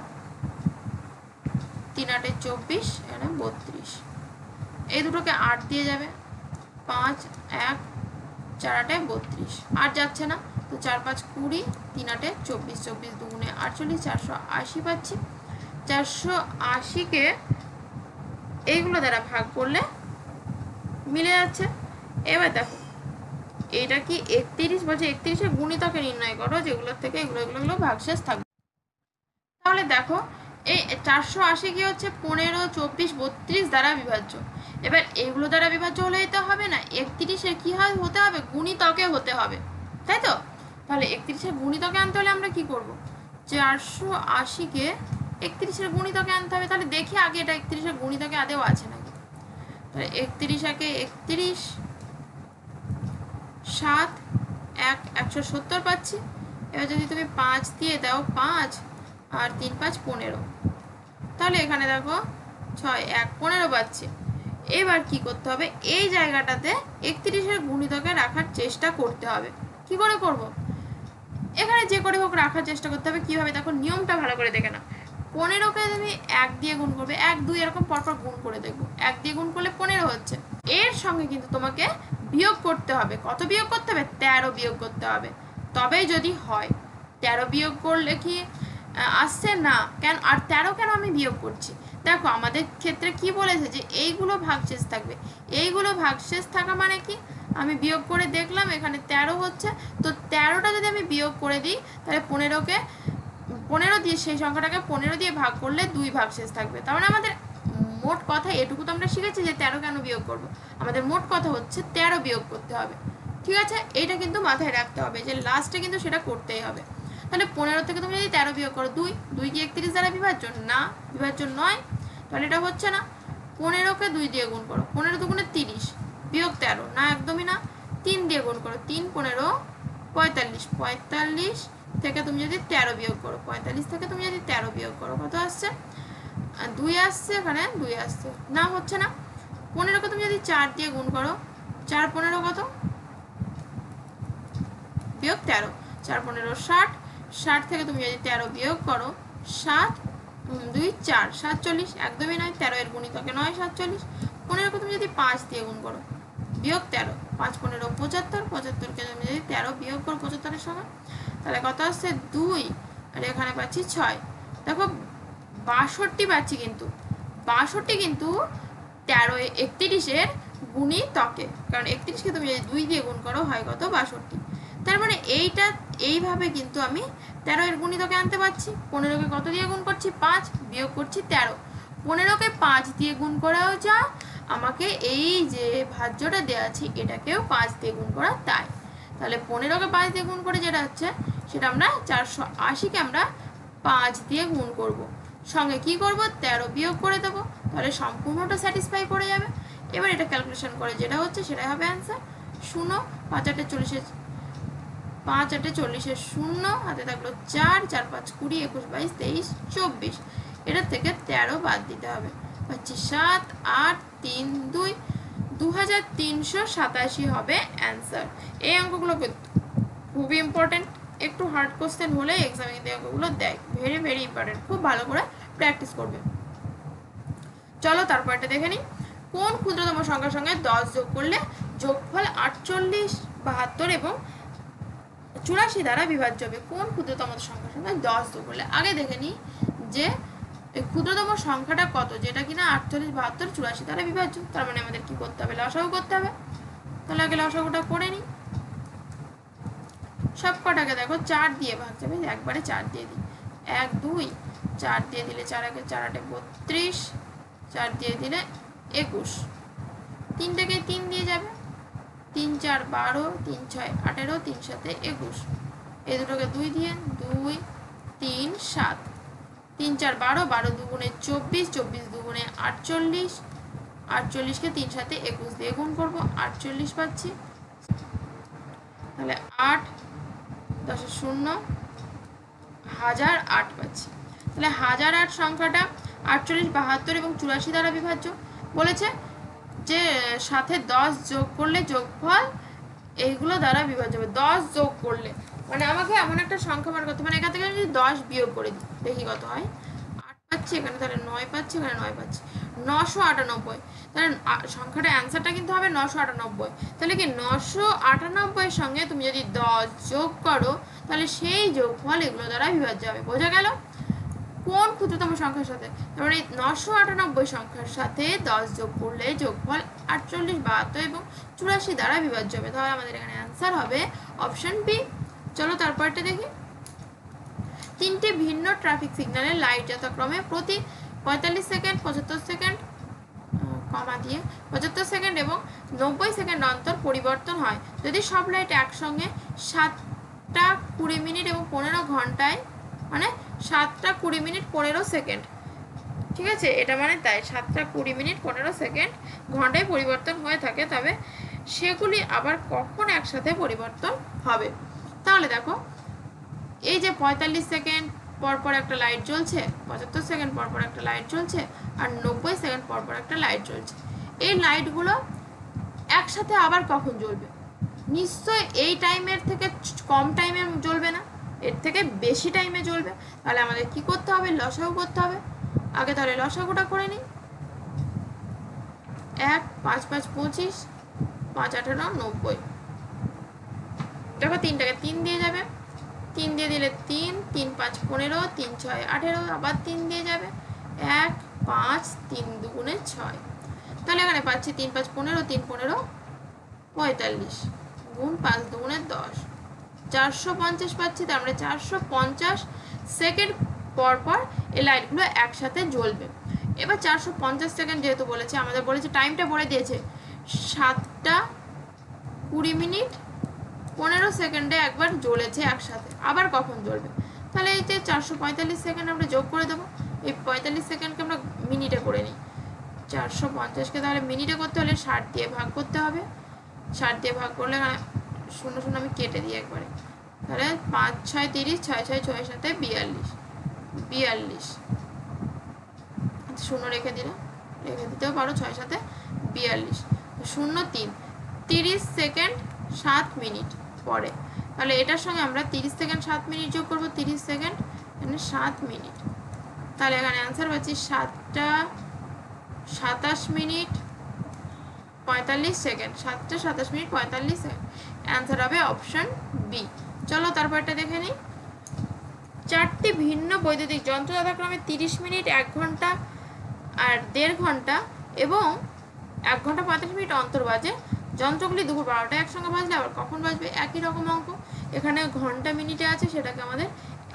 3 8 24, এখানে 32, এই দুটোকে 8 দিয়ে যাবে, 5 1 4 8 32, 8 যাচ্ছে না, তো 4 5 20, 3 8 24, 24 2 48, 480 পাচ্ছি। 480-কে এইগুলো দ্বারা ভাগ করলে মিলে যাচ্ছে। এবার দেখো এটা কি 31 বলছে, 31-এর গুণিতকে নির্ণয় করো যেগুলোর থেকে এগুলো ভাগশেষ থাকবে। তাহলে দেখো এই 480 কি হচ্ছে 15 24 32 দ্বারা বিভাজ্য। এবার এগুলো দ্বারা বিভাজ্য হলেই তো হবে না, 31-এর কি হতে হবে, গুণিতকে হতে হবে, তাই তো? তাহলে 31-এর গুণিতকে আনতে হলে আমরা কি করব, 480-কে 31-এর গুণিতকে আনতে হবে। তাহলে দেখি আগে এটা 31-এর গুণিতকে আদেও আছে নাকি। তাহলে 31-একে 31 7 1 170 পাচ্ছি। এবার যদি তুমি 5 দিয়ে দাও, 5 আর 3 5 15, তাহলে এখানে দেখো 6 1 15 পাচ্ছি। এবার কি করতে হবে, এই জায়গাটাতে 31-এর গুণিতকে রাখার চেষ্টা করতে হবে। কি করে করব, এখানে যে করে হোক রাখার চেষ্টা করতে হবে। কিভাবে দেখো, নিয়মটা ভালো করে দেখে না। 15-কে তুমি 1 দিয়ে গুণ করবে, 1 2 এরকম পরপর গুণ করে দেখবো, 1 দিয়ে গুণ করলে 15 হচ্ছে। এর সঙ্গে কিন্তু তোমাকে বিয়োগ করতে হবে। কত বিয়োগ করতে হবে, 13 বিয়োগ করতে হবে, তবেই যদি হয়। 13 বিয়োগ করলে কি আসছে না, কেন আর 13 কেন আমি বিয়োগ করছি, দেখো আমাদের ক্ষেত্রে কি বলেছে যে এইগুলো ভাগশেষ থাকবে। এইগুলো ভাগশেষ থাকা মানে কি, আমি বিয়োগ করে দেখলাম এখানে 13 হচ্ছে, তো 13টা যদি আমি বিয়োগ করে দিই তাহলে 15-কে 15 দিয়ে, সেই সংখ্যাটাকে 15 দিয়ে ভাগ করলে 2 ভাগশেষ থাকবে। তার মানে আমাদের মোট কথা এটুকু তো আমরা শিখেছি যে 13 কেন বিয়োগ করব, আমাদের মোট কথা হচ্ছে 13 বিয়োগ করতে হবে। ঠিক আছে, এইটা কিন্তু মাথায় রাখতে হবে যে লাস্টে কিন্তু সেটা করতেই হবে। তাহলে 15 থেকে তুমি যদি 13 বিয়োগ করো, 2 কি 31 দ্বারা বিভাজ্য না, বিভাজ্য নয়, তাহলে এটা হচ্ছে না। 15-কে 2 দিয়ে গুণ করো, 15 দুগুণে 30 বিয়োগ 13 না, একদমই না। 3 দিয়ে গুণ করো, 3 15 45, 45 থেকে তুমি যদি 13 বিয়োগ করো, 45 থেকে তুমি যদি 13 বিয়োগ করো, কত আসছে, 2 আসছে, এখানে 2 আসছে না, হচ্ছে না। 15-কে তুমি যদি 4 দিয়ে গুণ করো, 4 15 কত, বিয়োগ 13, 4 15 60, 60 থেকে তুমি যদি 13 বিয়োগ করো, 7 2 4 47, একদমই নয়। 13 এর গুণিতকে 9 47। 15কে তুমি যদি 5 দিয়ে গুণ করো, বিয়োগ 13, 5 15 75, 75কে তুমি যদি 13 বিয়োগ করো 75 এর সঙ্গে, তাহলে কত আসছে 2, আর এখানে পাচ্ছি 6। দেখো 62 পাচ্ছি, কিন্তু 62 কিন্তু 13 31 এর গুণিতকে, কারণ 31কে তুমি যদি 2 দিয়ে গুণ করো হয় কত 62। তার মানে এইভাবে কিন্তু আমি 13 এর গুণিতকে আনতে পারছি। 15কে কত দিয়ে গুণ করছি 5, বিয়োগ করছি 13। 15কে 5 দিয়ে গুণ করাও যা, আমাকে এই যে ভাজ্যটা দেওয়া আছে এটাকেও 5 দিয়ে গুণ করা তাই। তাহলে 15কে 5 দিয়ে গুণ করে যেটা হচ্ছে সেটা আমরা 480কে আমরা 5 দিয়ে গুণ করব, সঙ্গে কি করব 13 বিয়োগ করে দেবো, তাহলে সম্পূর্ণটা স্যাটিসফাই করে যাবে। এবার এটা ক্যালকুলেশন করে যেটা হচ্ছে সেটাই হবে অ্যান্সার। 0 5 8 40, 5 8 40 0, হাতে থাকলো 4, 4 5 20, 21 22 23 24, এটার থেকে 13 বাদ দিতে হবে, পাচ্ছি 7 8 3 2, 2387 হবে অ্যান্সার। এই অঙ্কগুলো খুবই ইম্পর্টেন্ট, একটু হার্ড কোশ্চেন হলে এক্সামে কিন্তু অঙ্কগুলো দেয়, ভেরি ভেরি ইম্পর্টেন্ট, খুব ভালো করে প্র্যাকটিস করবে। চলো তারপরটা দেখে নিই। কোন ক্ষুদ্রতম সংখ্যার সঙ্গে 10 যোগ করলে যোগফল 48 72 এবং 84 দ্বারা বিভাজ্য হবে? কোন ক্ষুদ্রতম সংখ্যার সঙ্গে 10 যোগ করলে, আগে দেখে নিই যে ক্ষুদ্রতম সংখ্যাটা কত, যেটা কিনা 48 72 84 দ্বারা বিভাজ্য। তার মানে আমাদের কি করতে হবে, লসাগু করতে হবে। তাহলে আগে লসাগুটা করে নিই। সব কটাকে দেখো 4 দিয়ে ভাগ যাবে, একবারে 4 দিয়ে দিই, 1 2, 4 দিয়ে দিলে 4 1 4 8 32, 4 দিয়ে দিলে 21, 3টাকে 3 দিয়ে যাবে, 3 4 12, 3 6 18, 3 7 21, এই দুটোকে 2 দিয়ে 2 3 7, 3 4 12, 12 দুগুণে 24, 24 দুগুণে 48, 48কে 3 7 21 দিয়ে গুণ করবো, 48 পাচ্ছি। তাহলে 8 10 0 1008 পাচ্ছি। তাহলে 1008 সংখ্যাটা 48 72 এবং 84 দ্বারা বিভাজ্য। বলেছে যে সাথে 10 যোগ করলে যোগফল এইগুলো দ্বারা বিভাজ্য হবে। 10 যোগ করলে মানে আমাকে এমন একটা সংখ্যা বার করতে, মানে এখান থেকে যদি 10 বিয়োগ করে দিই দেখি কত হয়। 8 পাচ্ছি এখানে, তাহলে 9 পাচ্ছি এখানে, 9 পাচ্ছি, 998। তাহলে সংখ্যাটা অ্যান্সারটা কিন্তু হবে 998। তাহলে কি 998 এর সঙ্গে তুমি যদি 10 যোগ করো তাহলে সেই যোগফল এগুলো দ্বারা বিভাজ্য হবে। বোঝা গেল? কোন ক্ষুদ্রতম সংখ্যার সাথে, তার মানে 998 সংখ্যার সাথে 10 যোগ করলে যোগফল 48 72 এবং 84 দ্বারা বিভাজ্য হবে। তাহলে আমাদের এখানে অ্যান্সার হবে অপশন বি। চলো তারপরটা দেখি। 3টে ভিন্ন ট্রাফিক সিগন্যালের লাইট যথাক্রমে প্রতি 45 সেকেন্ড 75 সেকেন্ড কমা দিয়ে 75 সেকেন্ড এবং 90 সেকেন্ড অন্তর পরিবর্তন হয় যদি সব লাইট একসঙ্গে 7টা 20 মিনিট এবং 15 ঘন্টায়, মানে 7টা 20 মিনিট 15 সেকেন্ড, ঠিক আছে, এটা মানে তাই 7টা 20 মিনিট 15 সেকেন্ড ঘন্টায় পরিবর্তন হয়ে থাকে, তবে সেগুলি আবার কখন একসাথে পরিবর্তন হবে? তাহলে দেখো এই যে 45 সেকেন্ড পরপর একটা লাইট জ্বলছে, 75 সেকেন্ড পরপর একটা লাইট জ্বলছে, আর 90 সেকেন্ড পরপর একটা লাইট জ্বলছে, এই লাইটগুলো একসাথে আবার কখন জ্বলবে? নিশ্চয় এই টাইমের থেকে কম টাইমে জ্বলবে না, এর থেকে বেশি টাইমে জ্বলবে। তাহলে আমাদের কি করতে হবে, লসাগু করতে হবে। আগে তাহলে লসাগুটা করে নিই। 1 5 5 25, 5 18 90, দেখো 3টাকে 3 দিয়ে যাবে, 3 দিয়ে দিলে 3 3 5 15, 3 6 18, আবার 3 দিয়ে যাবে, 1 5 3 দুগুণে 6। তাহলে এখানে পাচ্ছি 3 5 15, 3 15 45 গুণ 5 দুগুণে 10, 450 পাচ্ছি। তার মানে 450 সেকেন্ড পর পর এই লাইটগুলো একসাথে জ্বলবে। এবার 450 সেকেন্ড যেহেতু বলেছে, আমাদের বলেছে টাইমটা বলে দিয়েছে 7টা 20 মিনিট 15 সেকেন্ডে একবার জ্বলেছে একসাথে, আবার কখন জ্বলবে? তাহলে এই যে 445 সেকেন্ড আমরা যোগ করে দেবো, এই 45 সেকেন্ডকে আমরা মিনিটে করে নিই। 450কে তাহলে মিনিটে করতে হলে 60 দিয়ে ভাগ করতে হবে, 60 দিয়ে ভাগ করলে 0 0 আমি কেটে দিই একবারে, তাহলে 5 6 30, 6 6 6 7 42, 42 0 রেখে দিতেও পারো, 6 7 42 0 3 30 সেকেন্ড 7 মিনিট পরে। তাহলে এটার সঙ্গে আমরা 30 সেকেন্ড 7 মিনিট যোগ করবো, 30 সেকেন্ড মানে 7 মিনিট, তাহলে এখানে অ্যান্সার পাচ্ছি 7টা 27 মিনিট 45 সেকেন্ড, 7টা 27 মিনিট 45 সেকেন্ড। অ্যান্সার হবে অপশন বি। চলো তারপরটা দেখে নিই। 4টি ভিন্ন বৈদ্যুতিক যন্ত্র যথাক্রমে 30 মিনিট, 1 ঘন্টা আর 1.5 ঘন্টা এবং 1 ঘন্টা 35 মিনিট অন্তর বাজে। যন্ত্রগুলি দুপুর 12টায় একসঙ্গে বাজলে আবার কখন বাজবে? একই রকম অঙ্ক। এখানে ঘন্টা মিনিটে আছে, সেটাকে আমাদের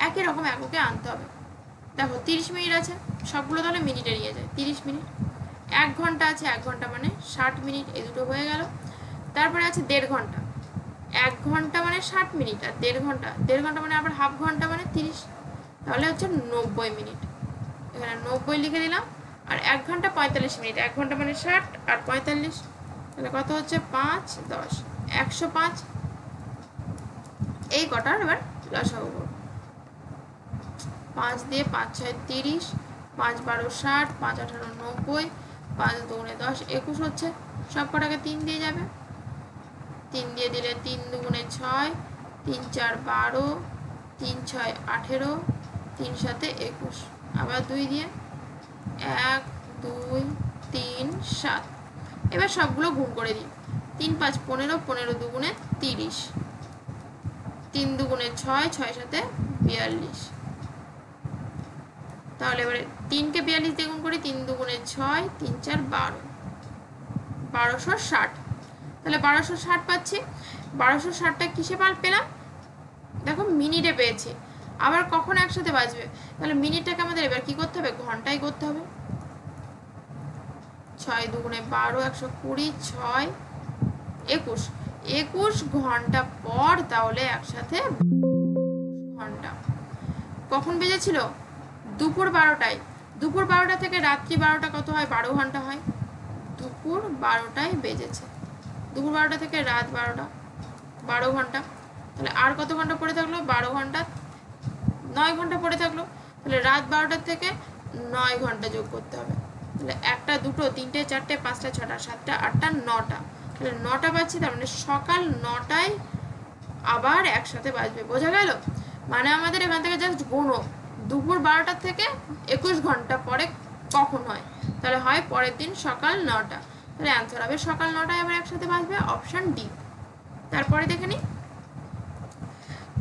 একই রকম এককে আনতে হবে। দেখো 30 মিনিট আছে, সবগুলো তাহলে মিনিটে নিয়ে যায়। 30 মিনিট। 1 ঘন্টা আছে, 1 ঘন্টা মানে 60 মিনিট, এই দুটো হয়ে গেল। তারপরে আছে 1.5 ঘন্টা। 1 ঘন্টা মানে 60 মিনিট আর 1.5 ঘন্টা, 1.5 ঘন্টা মানে আবার হাফ ঘন্টা মানে 30, তাহলে হচ্ছে 90 মিনিট। এখানে 90 লিখে দিলাম। আর 1 ঘন্টা 45 মিনিট, 1 ঘন্টা মানে 60 আর 45, তাহলে কত হচ্ছে? 5 10 105। এই কটার এবার লসাগু করব। 5 দিয়ে 5 6 30, 5 12 60, 5 18 90, 5 2 10 21 হচ্ছে। সব কটাকে 3 দিয়ে যাবে, 3 দিয়ে দিলে 3 2 6, 3 4 12, 3 6 18, 3 7 21, আবার 2 দিয়ে 1 2 3 7। এবার সবগুলো গুণ করে দিই। 3 5 15, 15 2 30, 3 2 6, 6 7 42। তাহলে এবারে 3কে 42 দিয়ে গুণ করি। 3 2 6, 3 4 12, 1260। তাহলে 1260 পাচ্ছি। 1260টা কিসে পেলাম? দেখো মিনিটে পেয়েছি। আবার কখন একসাথে বাজবে? তাহলে মিনিটটাকে আমাদের এবার কি করতে হবে? ঘন্টায় করতে হবে। 6 2 12, 120, 6 21, 21 ঘন্টা পর তাহলে একসাথে ঘন্টা। কখন বেজেছিল? দুপুর 12টায়। দুপুর 12টা থেকে রাত্রি 12টা কত হয়? 12 ঘন্টা হয়। দুপুর 12টায় বেজেছে। দুপুর 12টা থেকে রাত 12টা, 12 ঘন্টা। তাহলে আর কত ঘন্টা পড়ে থাকলো? 12 ঘন্টা, 9 ঘন্টা পড়ে থাকলো। তাহলে রাত 12টার থেকে 9 ঘন্টা যোগ করতে হবে। তাহলে 1টা 2টো 3টে 4টে 5টা 6টা 7টা 8টা 9টা, তাহলে 9টা বাজছে। তার মানে সকাল 9টায় আবার একসাথে বাজবে। বোঝা গেল? মানে আমাদের এখান থেকে জাস্ট গুণো দুপুর 12টা থেকে 21 ঘন্টা পরে কখন হয়, তাহলে হয় পরের দিন সকাল 9টা। তাহলে অ্যান্সার হবে সকাল 9টায় আবার একসাথে বাজবে, অপশন ডি। তারপরে দেখে নিই,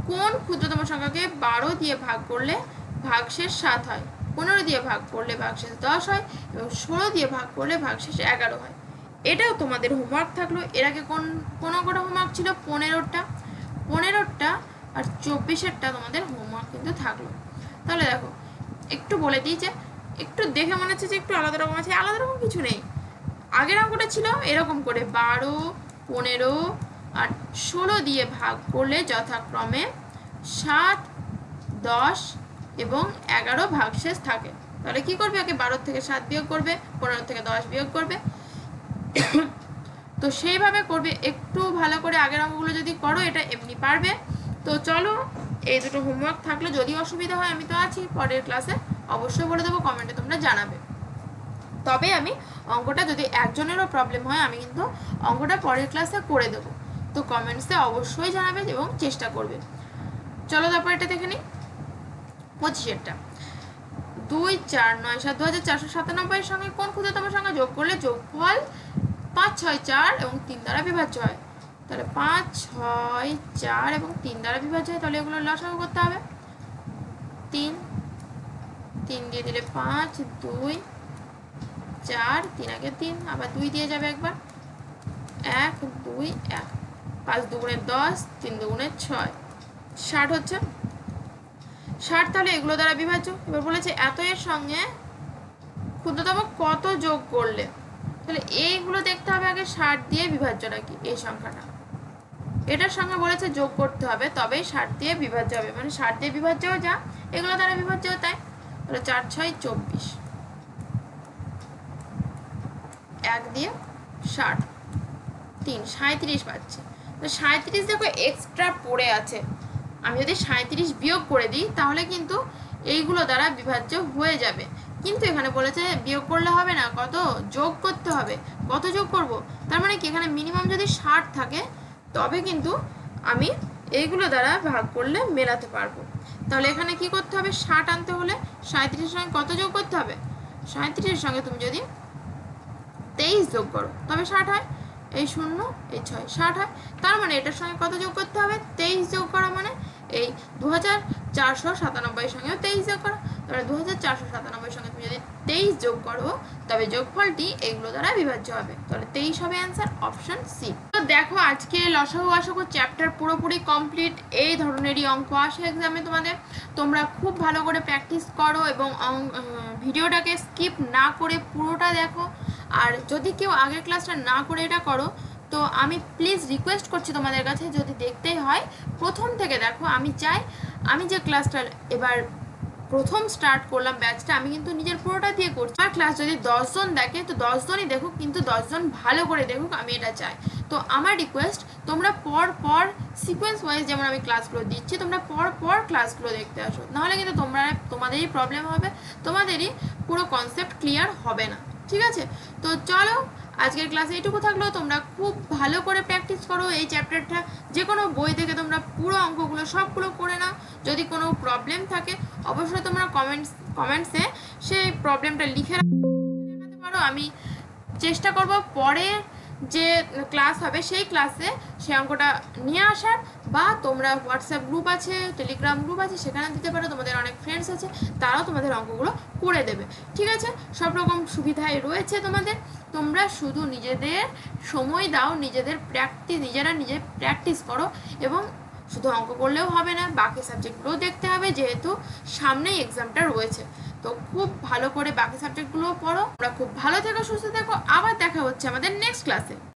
কোন ক্ষুদ্রতম সংখ্যাকে 12 দিয়ে ভাগ করলে ভাগশেষ 7 হয়, 15 দিয়ে ভাগ করলে ভাগশেষ 10 হয় এবং 16 দিয়ে ভাগ করলে ভাগশেষ 11 হয়। এটাও তোমাদের হোমওয়ার্ক থাকলো। এর আগে কোন কটা হোমওয়ার্ক ছিল? 15টা আর 24এরটা তোমাদের হোমওয়ার্ক কিন্তু থাকলো। তাহলে দেখো একটু বলে দিই, যে একটু দেখে মনে হচ্ছে যে একটু আলাদা রকম আছে। আলাদা রকম কিছু নেই। আগের অঙ্কটা ছিল এরকম করে 12, 15 আর 16 দিয়ে ভাগ করলে যথাক্রমে 7, 10 এবং 11 ভাগশেষ থাকে। তাহলে কি করবে? আগে 12 থেকে 7 বিয়োগ করবে, 15 থেকে 10 বিয়োগ করবে। তো সেইভাবে করবে। একটু ভালো করে আগের অঙ্কগুলো যদি করো এটা এমনি পারবে। তো চলো, এই দুটো হোমওয়ার্ক থাকলো। যদি অসুবিধা হয় আমি তো আছি, পরের ক্লাসে অবশ্যই বলে দেবো, কমেন্টে তোমরা জানাবে। তবে আমি অঙ্কটা যদি একজনেরও প্রবলেম হয় আমি কিন্তু অঙ্কটা পরের ক্লাসে করে দেবো। তো কমেন্টসে অবশ্যই জানাবে এবং চেষ্টা করবে। চলো তারপর এটা দেখে নিই। 25এরটা, 2 4 9 7 2497 এর সঙ্গে কোন ক্ষুদ্রতম সংখ্যা যোগ করলে যোগফল 5 6 4 এবং 3 দ্বারা বিভাজ্য হয়? তাহলে 5 6 4 এবং 3 দ্বারা বিভাজ্য হয়। তাহলে এগুলো লসাগু করতে হবে। 3 3 দিয়ে দিলে 5 2 4, 3 আগে 3, আবার 2 দিয়ে যাবে একবার, 1 2 1, 5 2 10, 3 2 6, 60 হচ্ছে। 60 তাহলে এগুলো দ্বারা বিভাজ্য। এবার বলেছে এত এর সঙ্গে ক্ষুদ্রতম কত যোগ করলে, তাহলে এইগুলো দেখতে হবে আগে 60 দিয়ে বিভাজ্য নাকি এই সংখ্যাটা। এটার সঙ্গে বলেছে যোগ করতে হবে, তবেই 60 দিয়ে বিভাজ্য হবে। মানে 60 দিয়ে বিভাজ্যও যা, এগুলো দ্বারা বিভাজ্যও তাই। তাহলে 4 6 24, 1 দিয়ে 60, 3 37 পাচ্ছে। তো 37 দেখো এক্সট্রা পড়ে আছে। আমি যদি 37 বিয়োগ করে দিই তাহলে কিন্তু এইগুলো দ্বারা বিভাজ্য হয়ে যাবে। কিন্তু এখানে বলেছে বিয়োগ করলে হবে না, কত যোগ করতে হবে। কত যোগ করব? তার মানে কি এখানে মিনিমাম যদি 60 থাকে তবে কিন্তু আমি এইগুলো দ্বারা ভাগ করলে মেলাতে পারবো। তাহলে এখানে কি করতে হবে, 60 আনতে হলে 37-এর সঙ্গে কত যোগ করতে হবে, 37-এর সঙ্গে তুমি যদি 23 যোগ করো তবে 60 হয়, এই 0 এই 6 60 হয়। তার মানে এটার সঙ্গে কত যোগ করতে হবে, 23 যোগ করা মানে এই 2497 সঙ্গেও 23 যোগ করা। তাহলে 2497 সঙ্গে তুমি যদি 23 যোগ করো তবে যোগফলটি এগুলো দ্বারা বিভাজ্য হবে। তাহলে 23 হবে অ্যান্সার, অপশন সি। তো দেখো আজকে লসাগু গসাগু চ্যাপ্টার পুরোপুরি কমপ্লিট। এই ধরনেরই অঙ্ক আসে এক্সামে তোমাদের, তোমরা খুব ভালো করে প্র্যাকটিস করো এবং ভিডিওটাকে স্কিপ না করে পুরোটা দেখো। আর যদি কেউ আগের ক্লাসটা না করে এটা করো তো আমি প্লিজ রিকোয়েস্ট করছি তোমাদের কাছে, যদি দেখতেই হয় প্রথম থেকে দেখো। আমি চাই আমি যে ক্লাসটা এবার প্রথম স্টার্ট করলাম ব্যাচটা, আমি কিন্তু নিজের পুরোটা দিয়ে করছি। আর ক্লাস যদি 10 জন দেখে তো 10 জনই দেখুক, কিন্তু 10 জন ভালো করে দেখুক, আমি এটা চাই। তো আমার রিকোয়েস্ট, তোমরা পর সিকোয়েন্স ওয়াইজ যেমন আমি ক্লাসগুলো দিচ্ছি তোমরা পর ক্লাসগুলো দেখতে আসো, নাহলে কিন্তু তোমাদেরই প্রবলেম হবে, তোমাদেরই পুরো কনসেপ্ট ক্লিয়ার হবে না, ঠিক আছে? তো চলো আজকের ক্লাসে এইটুকু থাকলো। তোমরা খুব ভালো করে প্র্যাকটিস করো এই চ্যাপ্টারটা, যে কোনো বই থেকে তোমরা পুরো অঙ্কগুলো সবগুলো করে নাও। যদি কোনো প্রবলেম থাকে অবশ্যই তোমরা কমেন্টসে সেই প্রবলেমটা লিখে রাখতে পারো। আমি চেষ্টা করব পরে যে ক্লাস হবে সেই ক্লাসে সেই অঙ্কটা নিয়ে আসার, বা তোমরা হোয়াটসঅ্যাপ গ্রুপ আছে, টেলিগ্রাম গ্রুপ আছে, সেখানে দিতে পারো। তোমাদের অনেক ফ্রেন্ডস আছে, তারাও তোমাদের অঙ্কগুলো করে দেবে, ঠিক আছে? সব রকম সুবিধাই রয়েছে তোমাদের। তোমরা শুধু নিজেদের সময় দাও, নিজেরা প্র্যাকটিস করো। এবং শুধু অঙ্ক করলেও হবে না, বাকি সাবজেক্টগুলোও দেখতে হবে, যেহেতু সামনেই এক্সামটা রয়েছে। তো খুব ভালো করে বাকি সাবজেক্টগুলোও পড়ো। তোমরা খুব ভালো থেকো, সুস্থ থেকো। আবার দেখা হচ্ছে আমাদের নেক্সট ক্লাসে।